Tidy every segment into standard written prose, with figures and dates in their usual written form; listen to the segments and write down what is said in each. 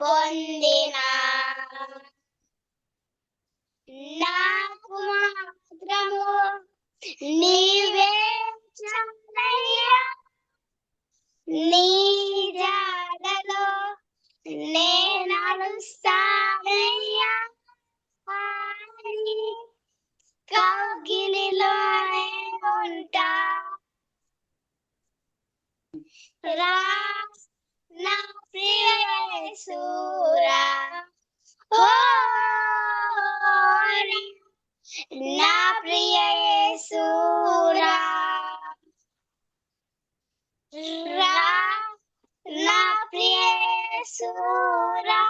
పొందిన నాకు మాత్రము నీవే చాలయ్యా, నీ జాడలో నేనడుస్తానయ్యా, కౌగిలిలోనే ఉంటా. రా నా ప్రియ యేసూరా, ఓ నా ప్రియ యేసూరా, రా నా ప్రియ యేసూరా,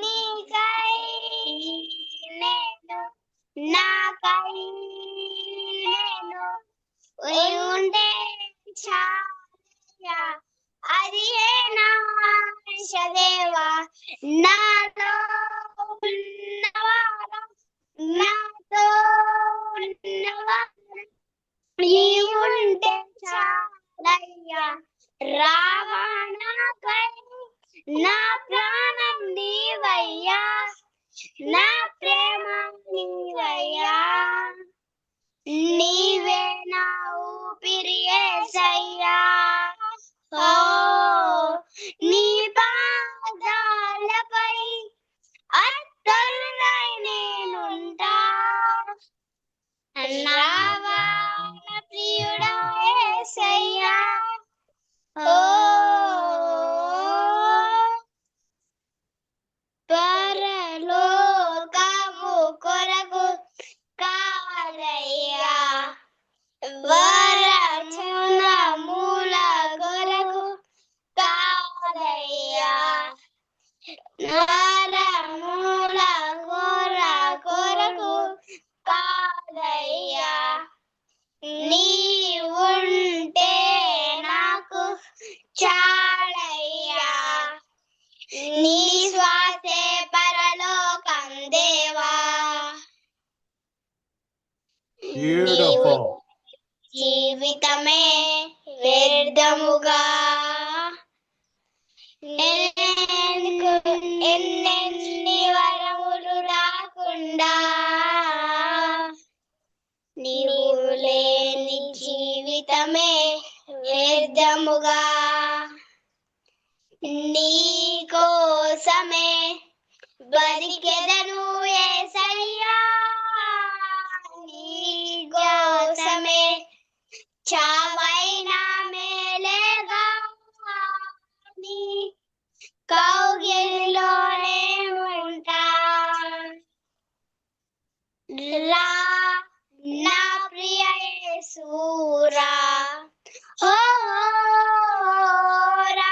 నీకై నేను నాకై నేను ఉండే చాలయ్యా, అది నా ఆశదేవా, నాతో ఉన్నవారా, నాతో ఉన్నవారా, నీవుంటే చాలయ్యా, రావా నాకై, నా ప్రాణం నీవయ్యా, నా ప్రేమ నీవయ్యా, నీవే నా ఊపిరి యేసయ్యా, ఓ నీ పాదాలపై అత్తరునై నేనుంటా. రావా నా ప్రియుడా యేసయ్యా, ఓ పరలోకము కొరకు కాదయ్యా, వరముల కొరకు కాదయ్యా, నరముల కొరకు కాదయ్యా, నీవుంటే నాకు చాలయ్యా, నీ శ్వాసే పరలోకం దేవా. Beautiful. జీవితమే వ్యర్థముగా ఎన్నెన్ని వరములు రాకుండా, నీవు లేని జీవితమే వ్యర్థముగా, నీ కోసమే బతికెదను యేసయ్యా, నీ కోసమే చావైనా మేలేగా, నీ కౌగిలిలోనే ఉంటా. రా నా ప్రియ యేసూరా, ఓ రా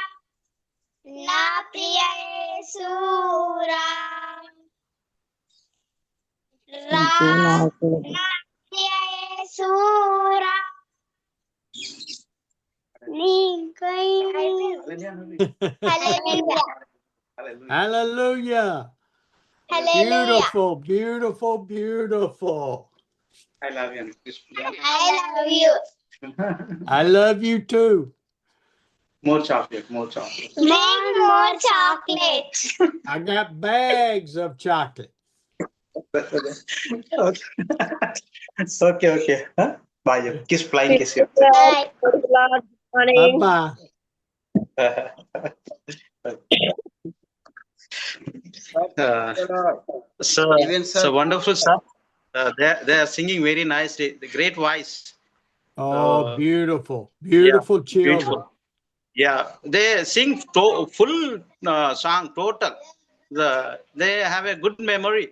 నా ప్రియ యేసూరా, రా నా ప్రియ యేసూరా, నీకై. హల్లెలూయా, Hallelujah. Hallelujah. Beautiful, beautiful, beautiful. I love you. I love you. I love you too. More chocolate, more chocolate. Bring more chocolate. I got bags of chocolate. Okay. Huh? Bye. Kiss, flying kiss. Bye. Bye-bye. So wonderful stuff. They are singing very nicely. The great voice. Oh, beautiful, beautiful children. Beautiful. Yeah, they sing full song total. They have a good memory.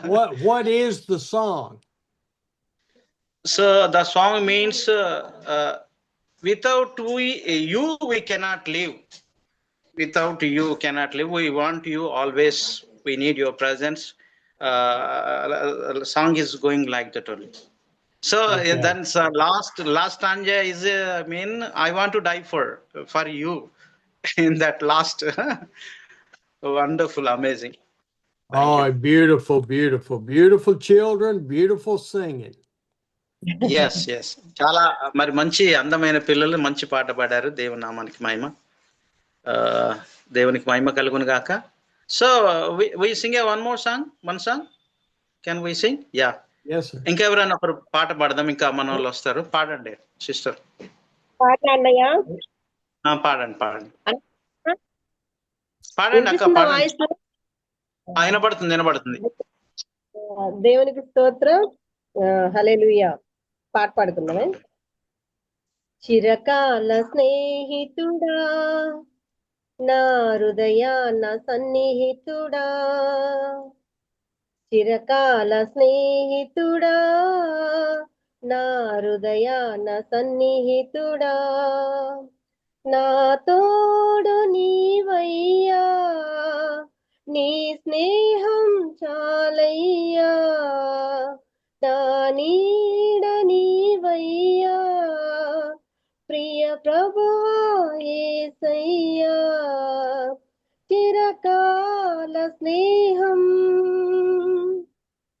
What is the song? So the song means without you we cannot live. Without you cannot live. We want you always. We need your presence. Song is going like that only. So Okay. then last stanza is I want to die for you. In that last wonderful, amazing. Oh, beautiful, beautiful, beautiful children, beautiful singing. Yes. చాలా మరి మంచి అందమైన పిల్లలు మంచి పాట పాడారు. దేవుని నామానికి మహిమ. దేవునికి మహిమ కలుగును గాక. So we sing one more song, one song. Can we sing? Yeah. Yes, sir. ఇంకెవరైనా ఒకరు పాట పాడదాం. ఇంకా మన వాళ్ళు వస్తారు. పాడండి సిస్టర్. పాటలన్నయ్యా పాడండి అక్క, పాడండి. వినబడుతుంది. దేవునికి స్తోత్రం. హల్లెలూయా. పాట పాడుకుందామే. చిరకాల స్నేహితుడా, నా హృదయాన సన్నిహితుడా, చిరకాల స్నేహితుడా, నా హృదయాన సన్నిహితుడా, నా తోడు నీవయ్యా, నీ స్నేహం చాలయ్యా, నా నీడ నీవయ్యా, ప్రియ ప్రభువా యేసయ్యా, చిరకాల స్నేహం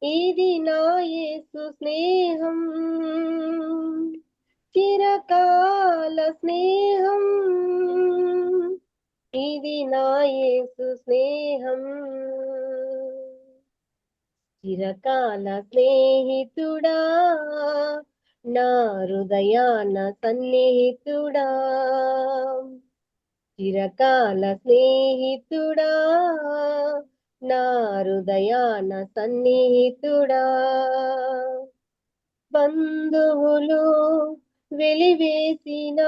ఇది నా యేసు స్నేహం, చిరకాల స్నేహం ఇది నా యేసు స్నేహం, చిరకాల స్నేహితుడా, నా హృదయాన సన్నిహితుడా, చిరకాల స్నేహితుడా, నా హృదయాన సన్నిహితుడా, బంధువులు వెలివేసిన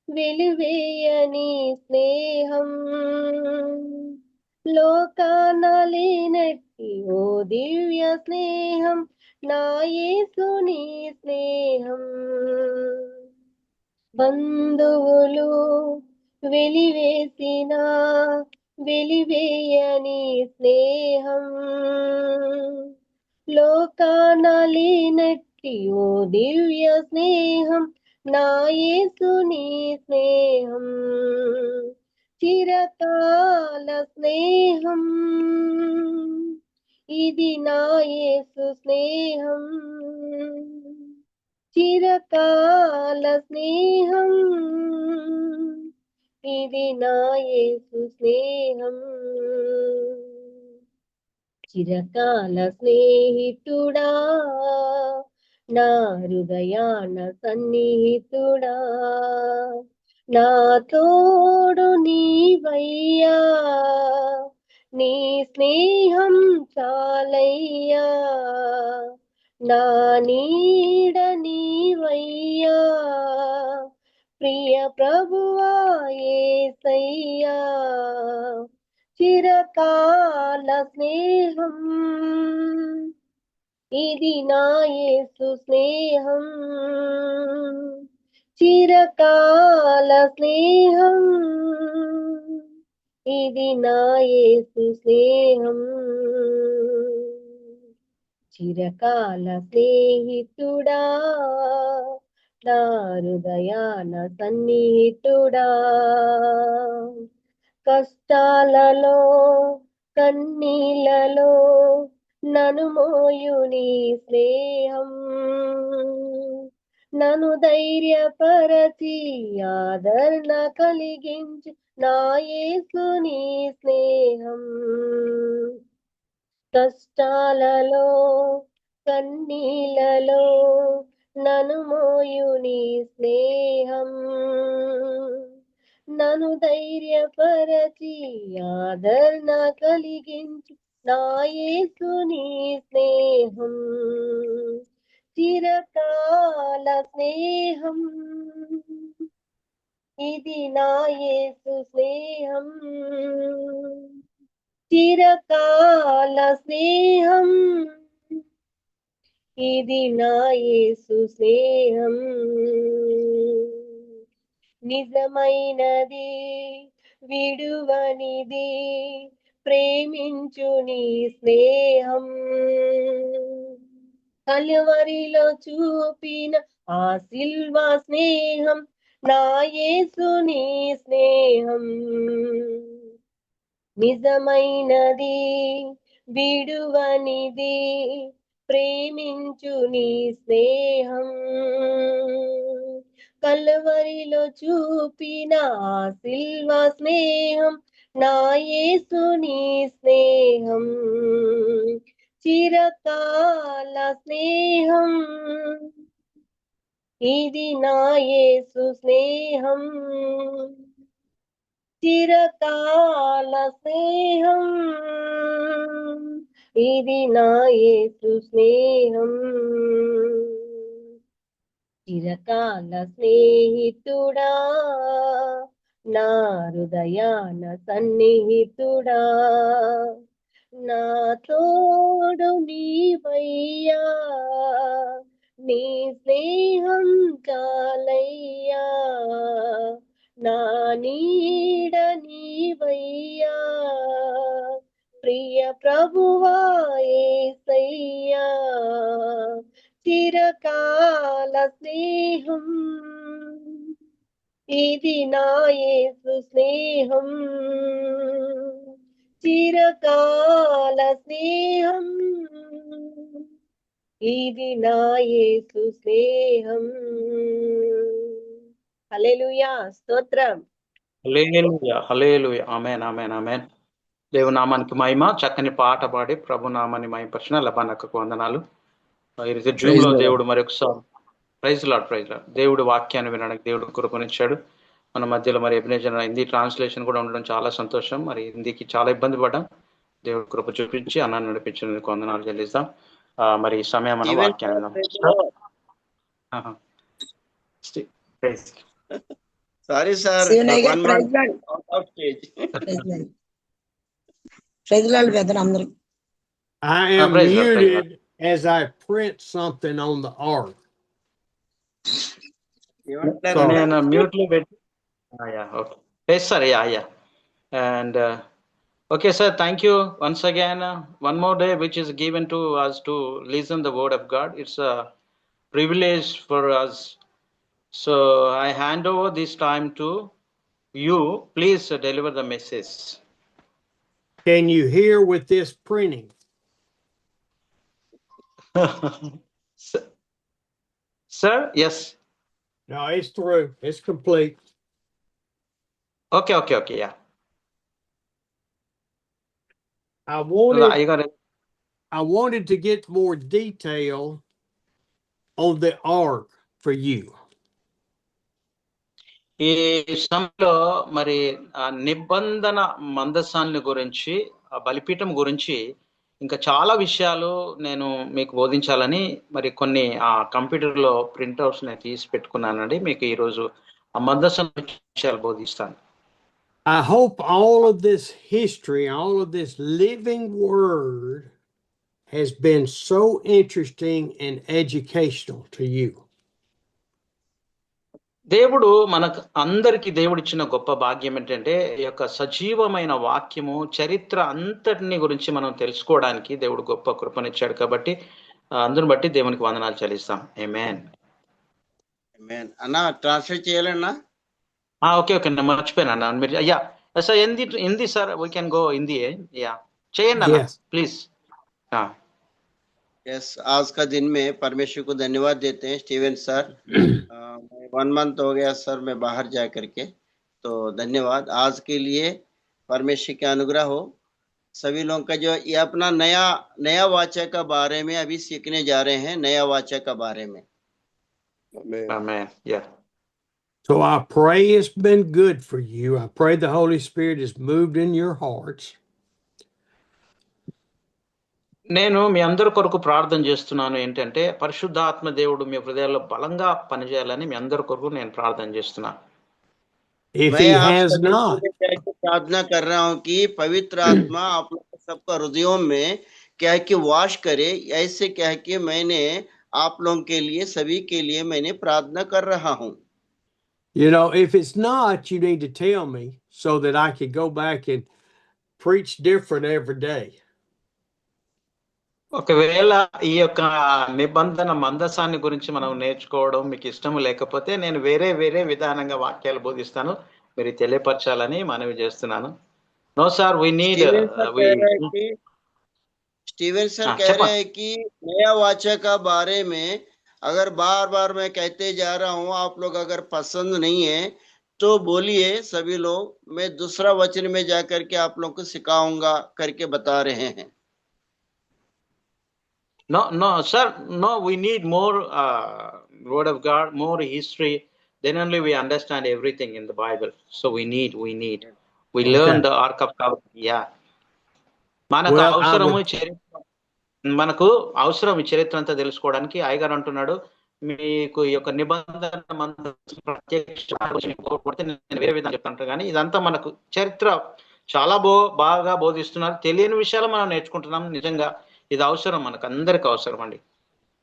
వెలివేయని స్నేహం, లోకాన లేనట్టి ఓ దివ్య స్నేహం, నా యేసుని స్నేహం, బంధువులు వెలివేసిన వెలివేయని స్నేహం, లోకాన లేనట్టి ఓ దివ్య స్నేహం, నా యేసుని స్నేహం, చిరకాల స్నేహం ఇది నా యేసు స్నేహం, చిరకాల స్నేహం ఇది నా యేసు స్నేహం, చిరకాల స్నేహితుడా, నా హృదయాన సన్నిహితుడా, నా తోడు నీవయ్యా, నీ స్నేహం చాలయ్యా, నా నీడ నీవయ్యా, ప్రియ ప్రభువా యేసయ్యా, చిరకాల స్నేహం ఇది నా యేసు స్నేహం, చిరకాల స్నేహం ఇది నా యేసు స్నేహం, చిరకాల స్నేహితుడా, నా హృదయాన సన్నిహితుడా, కష్టాలలో కన్నీలలో నను మోయుని స్నేహం, నన్ను ధైర్యపరచి ఆదరణ కలిగించు నా యేసుని స్నేహం, కష్టాలలో కన్నీలలో నన్ను మోయుని స్నేహం, నన్ను ధైర్యపరచి ఆదరణ కలిగించు నా యేసుని స్నేహం, చిరకాల స్నేహం ఇది నా యేసు స్నేహం, చిరకాల స్నేహం ఇది నా యేసు స్నేహం, నిజమైనది విడువనిది ప్రేమించు నీ స్నేహం, కలువరిలో చూపిన ఆ సిల్వా స్నేహం, నా యేసుని స్నేహం, నిజమైనది విడువనిది ప్రేమించు నీ స్నేహం, కల్వరిలో చూపిన ఆ సిల్వ స్నేహం నా యేసుని స్నేహం చిరకాల స్నేహం ఇది నా యేసు స్నేహం చిరకాల స్నేహం ఇది నా యేసు స్నేహం చిరకాల స్నేహితుడా నా హృదయాన సన్నిహితుడా నా తోడు నీవయ్యా నీ స్నేహం చాలయ్యా నా నీడ నీవయ్యా ప్రియ ప్రభువా యేసయ్యా చిరకాల స్నేహం ఇది నా యేసు స్నేహం చిరకాల స్నేహం ఇది నా యేసు స్నేహం హల్లెలూయా స్తోత్రం హల్లెలూయా హల్లెలూయా ఆమేన్ ఆమేన్ ఆమేన్. దేవుని నామానికి మహిమ. చక్కని పాట పాడి ప్రభు నామాన్ని మహిమపరిచిన లబానక్కకు వందనాలు. ఈ రీతి జూమ్ లో దేవుడు మరొకసారి ప్రైజ్ లార్డ్ దేవుడు వాక్యాన్ని వినడానికి దేవుడు కృపనిచ్చాడు. మన మధ్యలో మరి ఎబినేజర్ హిందీ ట్రాన్స్లేషన్ కూడా ఉండడం చాలా సంతోషం. మరి హిందీకి చాలా ఇబ్బంది పడ్డాం. దేవుడు కృప చూపించి అన్నాన్ని నడిపించినందుకు వందనాలు చెల్లిస్తాం. మరి ఈ సమయం మనం వాక్యాన్ని విందాం. Sorry sir I am muted as I print something on the ark. నేను మ్యూట్ లో పెట్టి okay sir yeah and okay sir, thank you once again. One more day which is given to us to listen the word of God. It's a privilege for us. So I hand over this time to you. Please deliver the message. Can you hear with this printing? Sir, yes. No, it's through. It's complete. Okay, yeah. I wanted to get more detail on the ark for you. ఈ సమయంలో మరి ఆ నిబంధన మందసాన్ని గురించి, ఆ బలిపీఠం గురించి ఇంకా చాలా విషయాలు నేను మీకు బోధించాలని మరి కొన్ని ఆ కంప్యూటర్లో ప్రింట్అవుట్స్ నేను తీసి పెట్టుకున్నానండి. మీకు ఈరోజు ఆ మందసం విషయాలు బోధిస్తాను. I hope all of this history, all of this living word has been so interesting and educational to you. దేవుడు మనకు అందరికి దేవుడిచ్చిన గొప్ప భాగ్యం ఏంటంటే ఈ యొక్క సజీవమైన వాక్యము చరిత్ర అంతటిని గురించి మనం తెలుసుకోవడానికి దేవుడు గొప్ప కృపనిచ్చాడు. కాబట్టి అందుని బట్టి దేవునికి వందనాలు చెల్లిస్తాం. ఆమేన్. ఆమేన్. అన్న ట్రాన్స్లేట్ చేయాలన్నా? ఓకే నేను మర్చిపోయాను అన్న. మీరు అయ్యా sir Hindi sir, we can go Hindi. Yeah చేయండి అన్న ప్లీజ్. यस, आज का दिन में परमेश्वर को धन्यवाद देते हैं स्टीवन सर. 1 मंथ हो गया सर मैं बाहर जा करके, तो धन्यवाद आज के लिए. परमेश्वर का अनुग्रह हो सभी लोगों का. जो ये अपना नया वाचा का बारे में अभी सीखने जा रहे हैं, नया वाचा का बारे में. आमेन. Yeah. So I pray it's been good for you. I pray the Holy Spirit has moved in your hearts. నేను మీ అందరి కొరకు ప్రార్థన చేస్తున్నాను. ఏంటంటే పరిశుద్ధాత్మ దేవుడు మీ హృదయాల్లో బలంగా పనిచేయాలని మీ అందరి కొరకు నేను ప్రార్థన చేస్తున్నాను. If he has not, प्रार्थना कर रहा हूँ कि पवित्र आत्मा आप लोग सबका हृदयों में क्या है कि वाश करे. ऐसे क्या है कि मैंने आप लोगों के लिए सभी के लिए मैंने प्रार्थना कर रहा हूँ. you know, if it's not, you need to tell me so that I can go back and preach different every day. ఒకవేళ ఈ యొక్క నిబంధన మందసాన్ని గురించి మనం నేర్చుకోవడం మీకు ఇష్టం లేకపోతే నేను వేరే విధానంగా వాక్యాలు బోధిస్తాను. మీరు తెలియపరచాలని మనవి చేస్తున్నాను. No sir, we need Steven sir कह रहे हैं कि नया वाचा का बारे में अगर बार बार मैं कहते जा रहा हूं, आप लोग अगर पसंद नहीं है तो बोलिए सभी लोग, मैं दूसरा वचन में जाकर के आप लोग को सिखाऊंगा करके बता रहे हैं। No, sir. No, we need more word of God, more history. Then only we understand everything in the Bible. So we need. We learn Okay. the Ark of Covenant. Yeah. మనకు Well, I అవసరము would, మనకు అవసరం ఈ చరిత్ర అంతా తెలుసుకోవడానికి అయ్యగారు అంటున్నాడు, మీకు ఈ యొక్క నిబంధన ప్రత్యక్ష నేను వేరే విధంగా చెప్తాను, కానీ ఇదంతా మనకు చరిత్ర చాలా బాగా బోధిస్తున్నారు. తెలియని విషయాలు మనం నేర్చుకుంటున్నాం. నిజంగా ఇది అవసరం, మనకు అందరికి అవసరం అండి.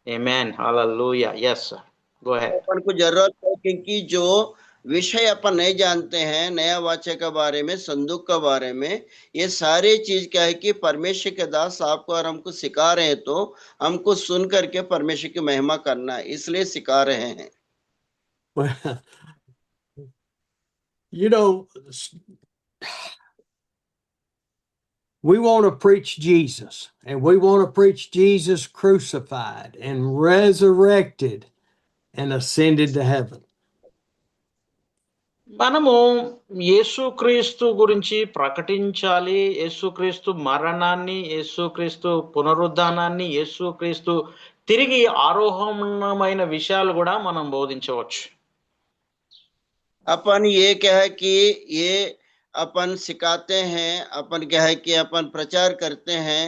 ఆమేన్, హల్లెలూయా. yes sir, go ahead. अपन को जरूरत है, क्योंकि जो विषय अपन नहीं जानते हैं, नया वाचा के बारे में, संदूक के बारे में, ये सारी चीज क्या है कि परमेश्वर के दास आपको और हमको सिखा रहे हैं, तो हमको सुन करके परमेश्वर की महिमा करना है, इसलिए सिखा रहे हैं। well, you know, we want to preach Jesus, and we want to preach Jesus crucified and resurrected and ascended to heaven. మనము యేసుక్రీస్తు గురించి ప్రకటించాలి. యేసుక్రీస్తు మరణాన్ని, యేసుక్రీస్తు పునరుద్ధానాన్ని, యేసుక్రీస్తు తిరిగి ఆరోహణమైన విషయాలు కూడా మనం బోధించవచ్చు. अपन ये क्या है कि ये अपन सिखाते हैं, अपन क्या है कि अपन प्रचार करते हैं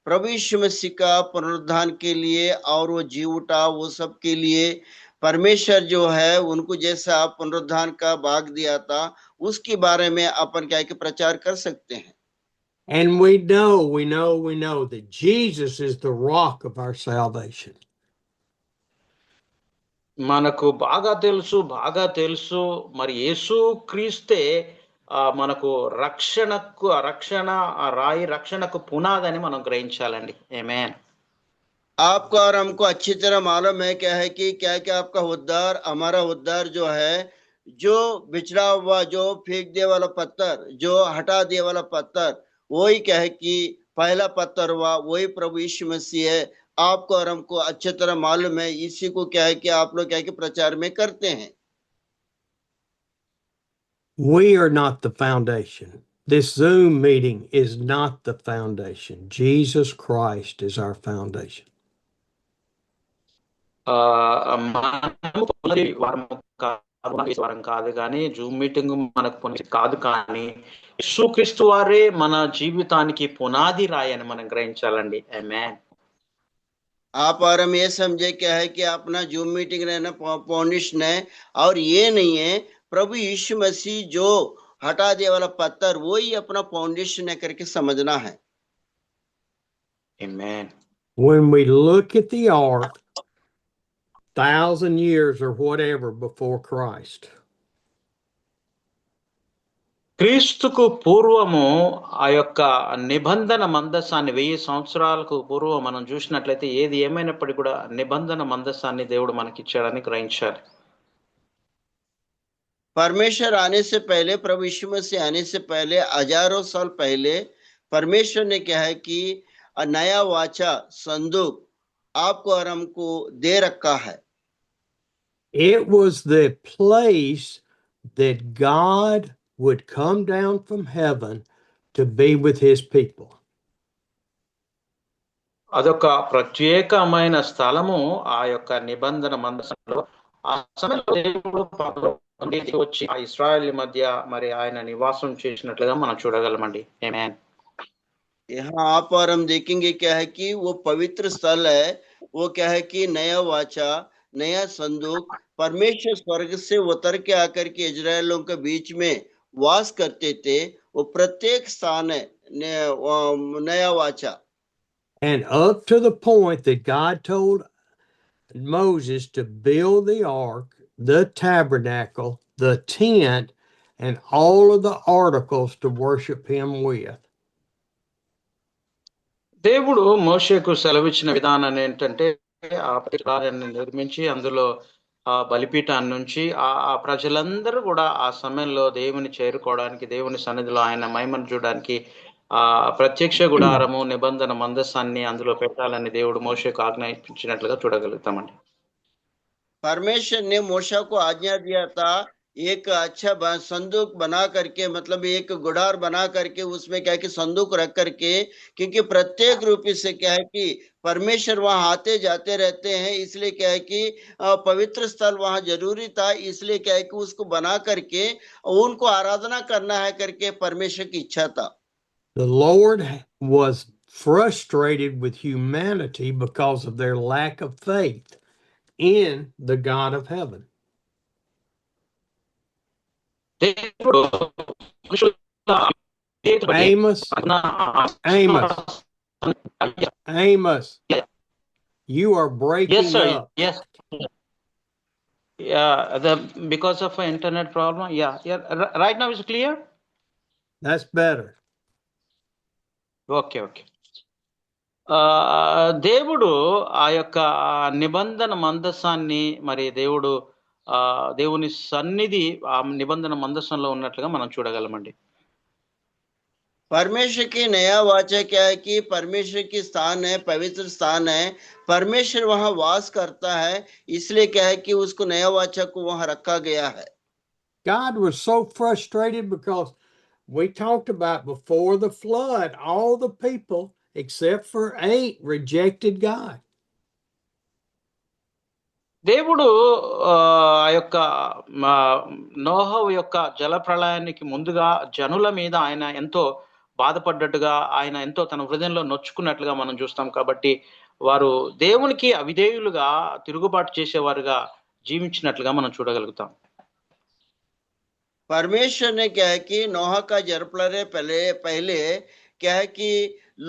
प्रभु यीशु मसीह का पुनरुत्थान के लिए, और वो जी उठा वो सब के लिए। परमेश्वर जो है उनको जैसा पुनरुत्थान का भाग दिया था, उसके बारे में अपन क्या है कि प्रचार कर सकते हैं। And we know that Jesus is the rock of our salvation. మనకు బాగా తెలుసు మరి యేసు క్రీస్తే మనకు రక్షణకు పునాదని మనం గ్రహించాలండి. ఆమేన్. आपको और हमको अच्छी तरह मालूम है क्या है कि क्या क्या आपका उद्धार, हमारा उद्धार जो है, जो बिछड़ा हुआ, जो फेंक दे वाला पत्थर, जो हटा दिए वाला पत्थर, वही क्या है कि पहला पत्थर हुआ, वही प्रभु यीशु मसीह है। आपको और हमको अच्छी तरह मालूम है, इसी को क्या है कि आप लोग क्या है कि प्रचार में करते हैं। We are not the foundation. This Zoom meeting is not the foundation. Jesus Christ is our foundation. వారం కాదు కానీ, జూమ్ మీటింగ్ మనకు పునాది కాదు, కానీ యేసుక్రీస్తు వారే మన జీవితానికి పునాది రాయని మనం గ్రహించాలండి. ఆమేన్. आप और हम ये समझे क्या है कि अपना जूम मीटिंग रहना फाउंडेशन है, और ये नहीं है, प्रभु यीशु मसीह जो हटा दिया वाला पत्थर वही अपना फाउंडेशन है करके समझना है। आमेन. When we look at the ark, 1,000 years or whatever before Christ, క్రీస్తుకు పూర్వము ఆ యొక్క నిబంధన మందసాన్ని 1000 సంవత్సరాలకు పూర్వం మనం చూసినట్లయితే, ఏది ఏమైనప్పటికీ కూడా నిబంధన మందసాన్ని దేవుడు మనకిచ్చాడని గ్రహించాలి. परमेश्वर आने से पहले, प्रभु यीशु मसीह आने से पहले, हजारों साल पहले परमेश्वर ने क्या है कि नया वाचा संदूक आपको और हमको दे रखा है। it was the place that God would come down from heaven to be with his people. అదొక ప్రత్యేకమైన స్థలము, ఆ యొక్క నిబంధన మందసంలో. ఆ సమయంలో దేవుడు వచ్చి ఆ ఇశ్రాయేల్ మధ్య మరి ఆయన నివాసం చేసినట్లుగా మనం చూడగలమండి. ఆమేన్. यहाँ आप और हम देखेंगे क्या है कि वो पवित्र स्थल है, वो क्या है कि नया वाचा, नया संदूक, परमेश्वर स्वर्ग से उतर के आकर के इजरायलों के बीच में वास करते थे। वो प्रत्येक स्थान है नया वाचा। And up to the point that God told Moses to build the ark, the tabernacle, the tent, and all of the articles to worship him with. దేవుడు మోషేకు సెలవిచ్చిన విధానం ఏంటంటే, ఆ ప్రతికారాన్ని నిర్మించి అందులో ఆ బలిపీఠాన్ని నుంచి ఆ ప్రజలందరూ కూడా ఆ సమయంలో దేవుని చేరుకోవడానికి, దేవుని సన్నిధిలో ఆయన మహిమను చూడడానికి ఆ ప్రత్యక్ష గుడారము, నిబంధన మందసాన్ని అందులో పెట్టాలని దేవుడు మోషేకు ఆజ్ఞాపించినట్లుగా చూడగలుగుతామండి. परमेश्वर ने मूसा को आज्ञा दिया था एक अच्छा संदूक बना करके, मतलब एक गुड़ार बना करके उसमें क्या है कि संदूक रख करके, क्योंकि प्रत्येक रूपी से क्या है कि परमेश्वर वहां आते जाते रहते हैं, इसलिए क्या है कि पवित्र स्थल वहां जरूरी था, इसलिए क्या है कि उसको बना करके उनको आराधना करना है करके परमेश्वर की इच्छा था। The Lord was frustrated with humanity because of their lack of faith in the God of heaven. దేవుడు మనుషుల Amos, Amos, Amos, you are breaking Yes, sir. up. Yes. Yeah, because of an internet problem. Yeah. Right now is clear. That's better. Okay. దేవుడు ఆ యొక్క నిబంధన మందసాన్ని మరి దేవుని సన్నిధి ఆ నిబంధన మందసంలో ఉన్నట్లుగా మనం చూడగలమండి. परमेश्वर की नया वाचा क्या है कि परमेश्वर की स्थान है, पवित्र स्थान है, परमेश्वर वहां वास करता है, इसलिए क्या है कि उसको नया वाचा को वहां रखा गया है। God was so frustrated because we talked about before the flood, all the people except for 8 rejected God. దేవుడు ఆ యొక్క నోహవు యొక్క జల ప్రళయానికి ముందుగా జనుల మీద ఆయన ఎంతో బాధపడ్డట్టుగా, ఆయన ఎంతో తన హృదయంలో నొచ్చుకున్నట్లుగా మనం చూస్తాం. కాబట్టి వారు దేవునికి అవిధేయులుగా తిరుగుబాటు చేసేవారుగా జీవించినట్లుగా మనం చూడగలుగుతాం. परमेश्वर ने क्या है कि नोहा का जल प्रलय पहले क्या है कि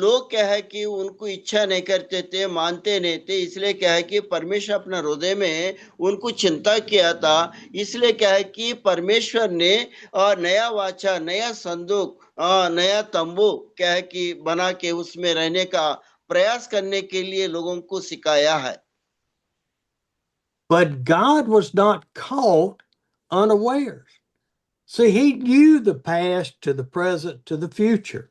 लोग क्या है कि उनको इच्छा नहीं करते थे, मानते नहीं थे, इसलिए क्या है कि परमेश्वर अपना हृदय में उनको चिंता किया था, इसलिए क्या है कि परमेश्वर ने नया वाचा, नया संदूक, नया तंबू क्या है कि बना के उसमें रहने का प्रयास करने के लिए लोगों को सिखाया है। But God was not caught unawares. See, he knew the past to the present to the future.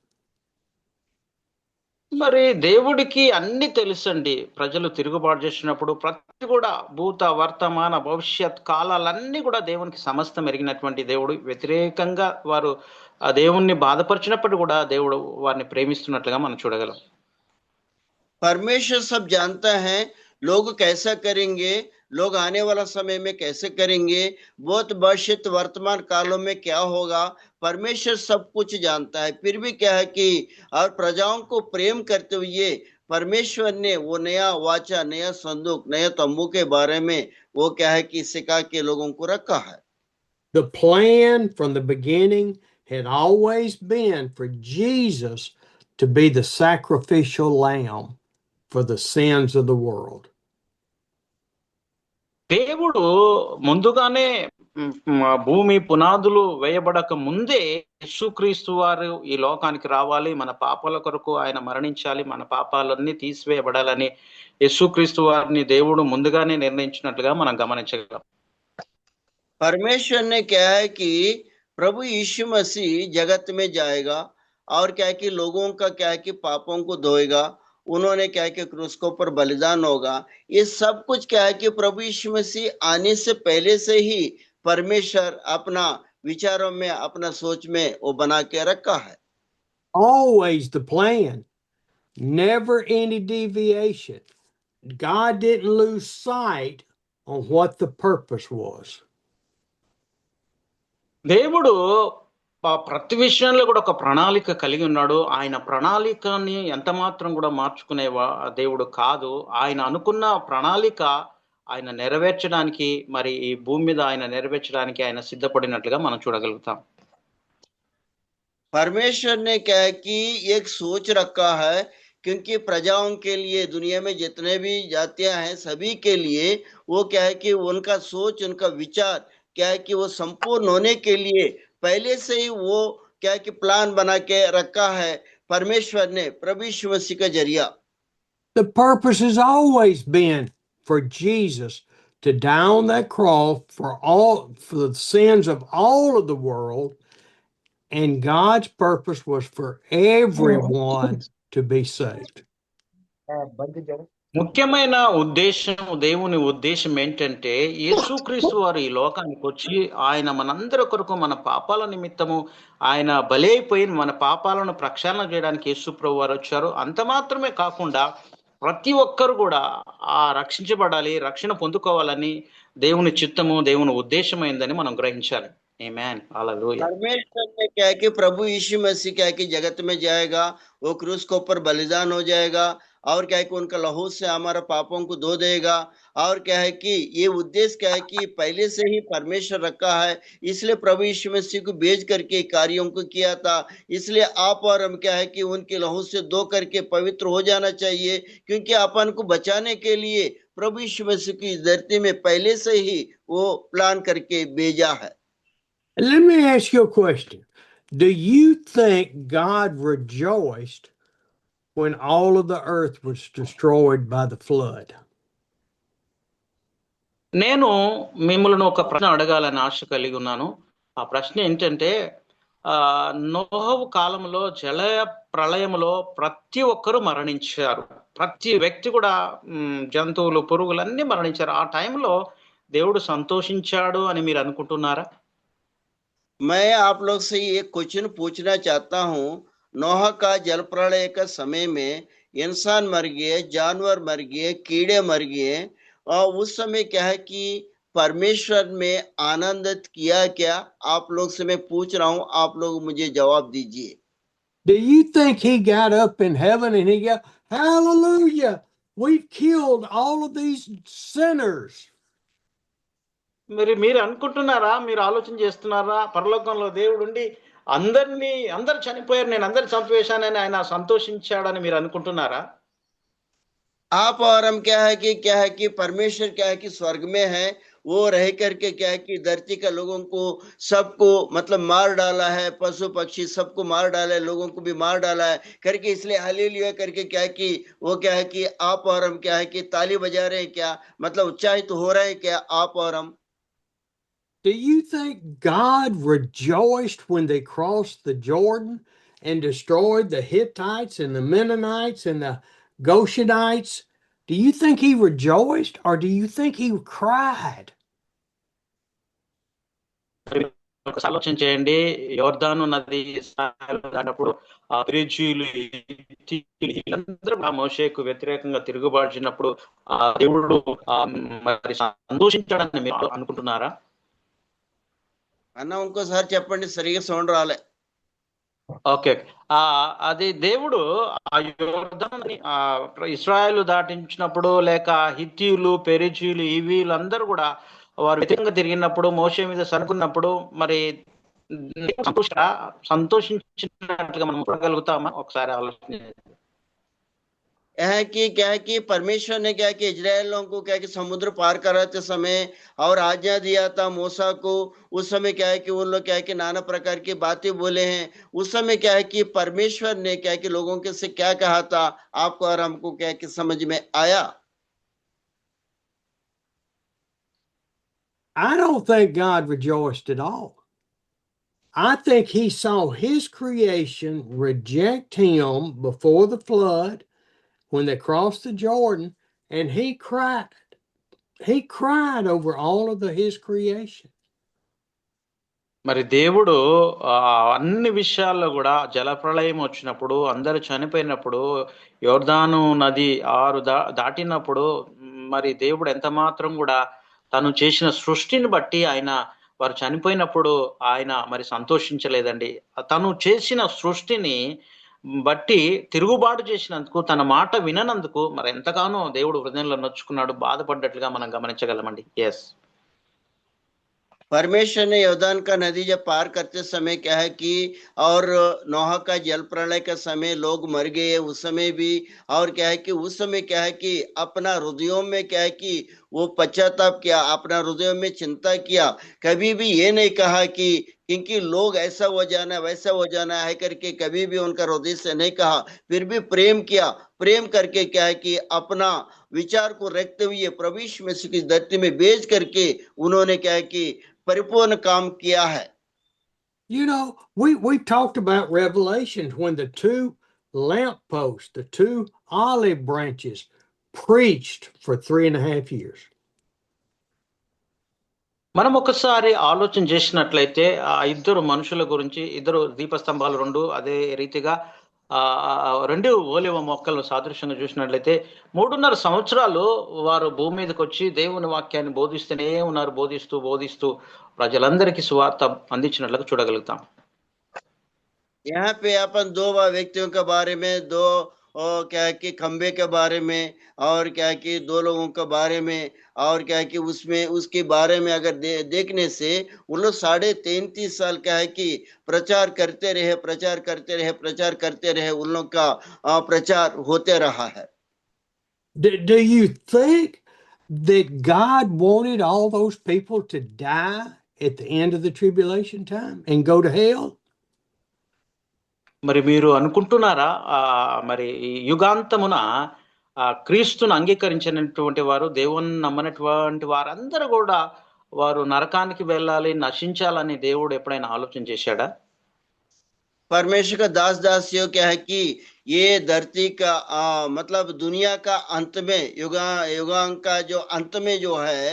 మరి దేవుడికి అన్ని తెలుసండి. ప్రజలు తిరుగుబాటు చేసినప్పుడు ప్రతి కూడా భూత వర్తమాన భవిష్యత్ కాలాలన్నీ కూడా దేవునికి సమస్తం ఎరిగినటువంటి దేవుడు. వ్యతిరేకంగా వారు ఆ దేవుణ్ణి బాధపరిచినప్పుడు కూడా దేవుడు వారిని ప్రేమిస్తున్నట్లుగా మనం చూడగలం. परमेश्वर सब जानता है लोग कैसा करेंगे, लोग आने वाला समय में कैसे करेंगे, बहुत भविष्य वर्तमान कालों में क्या होगा, परमेश्वर सब कुछ जानता है। फिर भी क्या है कि और प्रजाओं को प्रेम करते हुए परमेश्वर ने वो नया वाचा, नया संदूक, नया तंबू के बारे में वो क्या है कि सिखा के लोगों को रखा है। The plan from the beginning had always been for Jesus to be the sacrificial lamb for the sins of the world. దేవుడు ముందుగానే భూమి పునాదులు వేయబడక ముందే యేసుక్రీస్తు వారు ఈ లోకానికి రావాలి, మన పాపాల కొరకు ఆయన మరణించాలి, మన పాపాలన్నీ తీసివేయబడాలని యేసుక్రీస్తు వారిని దేవుడు ముందుగానే నిర్ణయించినట్లుగా మనం గమనించగలం. परमेश्वर ने क्या है कि प्रभु यीशु मसीह जगत में जाएगा और क्या है कि लोगों का क्या है कि पापों को धोएगा, उन्होंने क्या है कि क्रूस के ऊपर बलिदान होगा, ये सब कुछ क्या है कि प्रभु यीशु मसीह आने से पहले से ही परमेश्वर अपना विचारों में, अपना सोच में वो बना के रखा है। Always the plan, never any deviation. God didn't lose sight on what the purpose was. దేవుడు ప్రతి విషయంలో కూడా ఒక ప్రణాళిక కలిగి ఉన్నాడు. ఆయన ప్రణాళికని ఎంత మాత్రం కూడా మార్చుకునే దేవుడు కాదు. ఆయన అనుకున్న ప్రణాళిక ఆయన నెరవేర్చడానికి, మరి ఈ భూమి మీద ఆయన నెరవేర్చడానికి ఆయన సిద్ధపడినట్లుగా మనం చూడగలుగుతాం. परमेश्वर ने क्या है कि एक सोच रखा है, क्योंकि प्रजाओं के लिए दुनिया में जितने भी जातियां हैं सभी के लिए वो क्या है कि उनका सोच, उनका विचार क्या है कि वो संपूर्ण होने के लिए पहले से ही वो क्या है कि प्लान बना के रखा है परमेश्वर ने प्रभु यीशु मसीह का जरिया। The purpose has always been for Jesus to die on that cross for the sins of all of the world, and God's purpose was for everyone to be saved. ముఖ్యమైన ఉద్దేశం, దేవుని ఉద్దేశం ఏంటంటే యేసుక్రీస్తు వారు ఈ లోకానికి వచ్చి ఆయన మనందరి కొరకు మన పాపాల నిమిత్తము ఆయన బలి అయిపోయి మన పాపాలను ప్రక్షాళన చేయడానికి యేసు ప్రభు వారు వచ్చారు. అంత మాత్రమే కాకుండా ప్రతి ఒక్కరు కూడా రక్షించబడాలి, రక్షణ పొందుకోవాలని దేవుని చిత్తము, దేవుని ఉద్దేశమైందని మనం గ్రహించాలి. ఆమేన్. హల్లెలూయా. परमेश्वर ने क्या है कि प्रभु यीशु मसीह क्या है कि जगत में जाएगा, वो क्रूस के ऊपर बलिदान हो जाएगा और क्या है कि उनका लहू से हमारा पापों को धो देगा। और क्या है कि ये उद्देश्य क्या है कि पहले से ही परमेश्वर रखा है, इसलिए प्रभु यीशु मसीह को भेज करके कार्यों को किया था। इसलिए आप और हम क्या है कि उनके लहू से धो करके पवित्र हो जाना चाहिए, क्योंकि अपन को बचाने के लिए प्रभु यीशु मसीह की धरती में पहले से ही वो प्लान करके भेजा है। Let me ask you a question. Do you think God rejoiced when all of the earth was destroyed by the flood? నేను మిమ్మల్ని ఒక ప్రశ్న అడగాలని ఆశ కలిగి ఉన్నాను. ఆ ప్రశ్న ఏంటంటే నోహవు కాలంలో జల ప్రళయంలో ప్రతి ఒక్కరూ మరణించారు. ప్రతి వ్యక్తి కూడా జంతువులు, పురుగులన్నీ మరణించారు. ఆ టైంలో దేవుడు సంతోషించాడు అని మీరు అనుకుంటున్నారా? मैं आप लोग से एक क्वेश्चन पूछना चाहता हूँ। नोह का जल प्रलय का समय में इंसान मर गए, जानवर मर गए, कीड़े मर गए, और उस समय क्या है कि परमेश्वर में आनंदित किया क्या? आप लोग से मैं पूछ रहा हूँ, आप लोग मुझे जवाब दीजिए। Do you think he got up in heaven and he got, hallelujah, we've killed all of these sinners? మీరు అనుకుంటున్నారా, మీరు ఆలోచన చేస్తున్నారా, పరలోకంలో దేవుడు ఉండి అందరు చనిపోయారు, నేను అందరు చంపేశానని ఆయన సంతోషించాడని మీరు అనుకుంటున్నారా? आप और हम क्या है कि परमेश्वर क्या है कि स्वर्ग में है, वो रह करके क्या है कि धरती का लोगों को सबको मतलब मार डाला है, पशु पक्षी सबको मार डाला है, लोगों को भी मार डाला है करके, इसलिए हालेलुया करके क्या है कि वो क्या है कि आप और हम क्या है कि ताली बजा रहे हैं क्या, मतलब उत्साहित हो रहे हैं क्या आप और हम? Do you think God rejoiced when they crossed the Jordan and destroyed the Hittites and the Mennonites and the Goshenites? Do you think he rejoiced or do you think he cried? ఆలోచన చేయండి. యోర్దాను నది దాటినప్పుడు ఆ పెరిజీలు, వీళ్ళందరూ మోషేకు వ్యతిరేకంగా తిరుగుబాటుచినప్పుడు ఆ దేవుడు మరి సంతోషించాడని మీరు అనుకుంటున్నారా? అన్న ఇంకోసారి చెప్పండి, సరిగా సౌండ్ రాలే. ఓకే. అది దేవుడు ఆ యోర్దానుని ఇశ్రాయేలు దాటించినప్పుడు, లేక హిత్తీయులు, పెరిజీలు, వీళ్ళందరూ కూడా వారు వ్యతిరేకంగా తిరిగినప్పుడు, మోషే మీద సనుకున్నప్పుడు మరి సంతోషించినట్టుగా మనం చూడగలుగుతామా? ఒకసారి ఆలోచన. क्या है कि परमेश्वर ने क्या कि इजराइल लोगों को क्या कि समुद्र पार कराते समय और आज्ञा दिया था मूसा को, उस समय क्या है कि उन लोग क्या है कि नाना प्रकार की बातें बोले हैं। उस समय क्या है कि परमेश्वर ने क्या कि लोगों के से क्या कहा था, आपको और हमको क्या कि समझ में आया? I don't think God rejoiced at all. I think he saw his creation reject him before the flood when they crossed the Jordan, and he cried. He cried over all of his creation. మరి దేవుడు అన్ని విషయాల్లో కూడా జలప్రళయం వచ్చినప్పుడు, అందరూ చనిపోయినప్పుడు, యోర్దాను నది 6 దాటినప్పుడు మరి దేవుడు ఎంత మాత్రం కూడా తను చేసిన సృష్టిని బట్టి ఆయన వారు చనిపోయినప్పుడు ఆయన మరి సంతోషించలేదండి. తను చేసిన సృష్టిని బట్టి తిరుగుబాటు చేసినందుకు, తన మాట విననందుకు మరి ఎంతగానో దేవుడు హృదయంలో నొచ్చుకున్నాడు, బాధపడ్డట్లుగా మనం గమనించగలమండి. ఎస్. परमेश्वर ने यौर्दान का नदी जब पार करते समय क्या है कि और नोह का जल प्रलय का समय लोग मर गए उस समय भी, और क्या है कि उस समय क्या है कि अपना हृदयों में क्या है कि वो पश्चाताप किया, अपना हृदयों में चिंता किया, कभी भी ये नहीं कहा कि क्योंकि लोग ऐसा हो जाना वैसा हो जाना है करके कभी भी उनका हृदय से नहीं कहा, फिर भी प्रेम किया। प्रेम करके क्या है कि अपना विचार को रखते हुए प्रभु यीशु मसीह की धरती में भेज करके उन्होंने क्या है कि परिपूर्ण काम किया है। You know, we talked about Revelation when the 2 lampposts, the 2 olive branches preached for 3.5 years. మనం ఒకసారి ఆలోచన చేసినట్లయితే ఆ ఇద్దరు మనుషుల గురించి, ఇద్దరు దీపస్తంభాలు రెండు అదే రీతిగా రెండు ఓలివ మొక్కలను సాదృశ్యంగా చూసినట్లయితే 3.5 సంవత్సరాలు వారు భూమి మీదకి వచ్చి దేవుని వాక్యాన్ని బోధిస్తూనే ఉన్నారు. బోధిస్తూ ప్రజలందరికీ సువార్త అందించినట్లుగా చూడగలుగుతాం. यहाँ पे अपन 2 व्यक्तियों के बारे में, 2 क्या है कि खंबे के बारे में, और क्या है कि 2 लोगों के बारे में, और क्या है कि उसमें उसके बारे में अगर देखने से उन लोग 33.5 साल क्या है कि प्रचार करते रहे, उन लोग का प्रचार होते रहा है. Do you think that God wanted all those people to die at the end of the tribulation time and go to hell? మరి మీరు అనుకుంటున్నారా మరి ఈ యుగాంతమున క్రీస్తును అంగీకరించినటువంటి వారు, దేవుని నమ్మనటువంటి వారందరూ కూడా వారు నరకానికి వెళ్ళాలి, నశించాలని దేవుడు ఎప్పుడైనా ఆలోచన చేశాడా? परमेश्वर का दासियों क्या है कि ये धरती का मतलब दुनिया का अंत में युगांक का जो अंत में जो है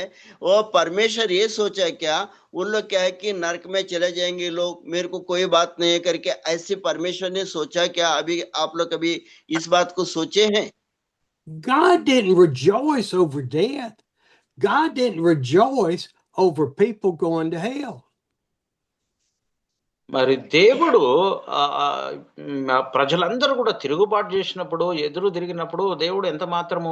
वो परमेश्वर ये सोचा क्या उन लोग क्या है कि नरक में चले जाएंगे लोग, मेरे को कोई बात नहीं है करके ऐसे परमेश्वर ने सोचा क्या? अभी आप लोग कभी इस बात को सोचे हैं? God didn't rejoice over death. God didn't rejoice over people going to hell. మరి దేవుడు ప్రజలందరూ కూడా తిరుగుబాటు చేసినప్పుడు, ఎదురు తిరిగినప్పుడు దేవుడు ఎంత మాత్రము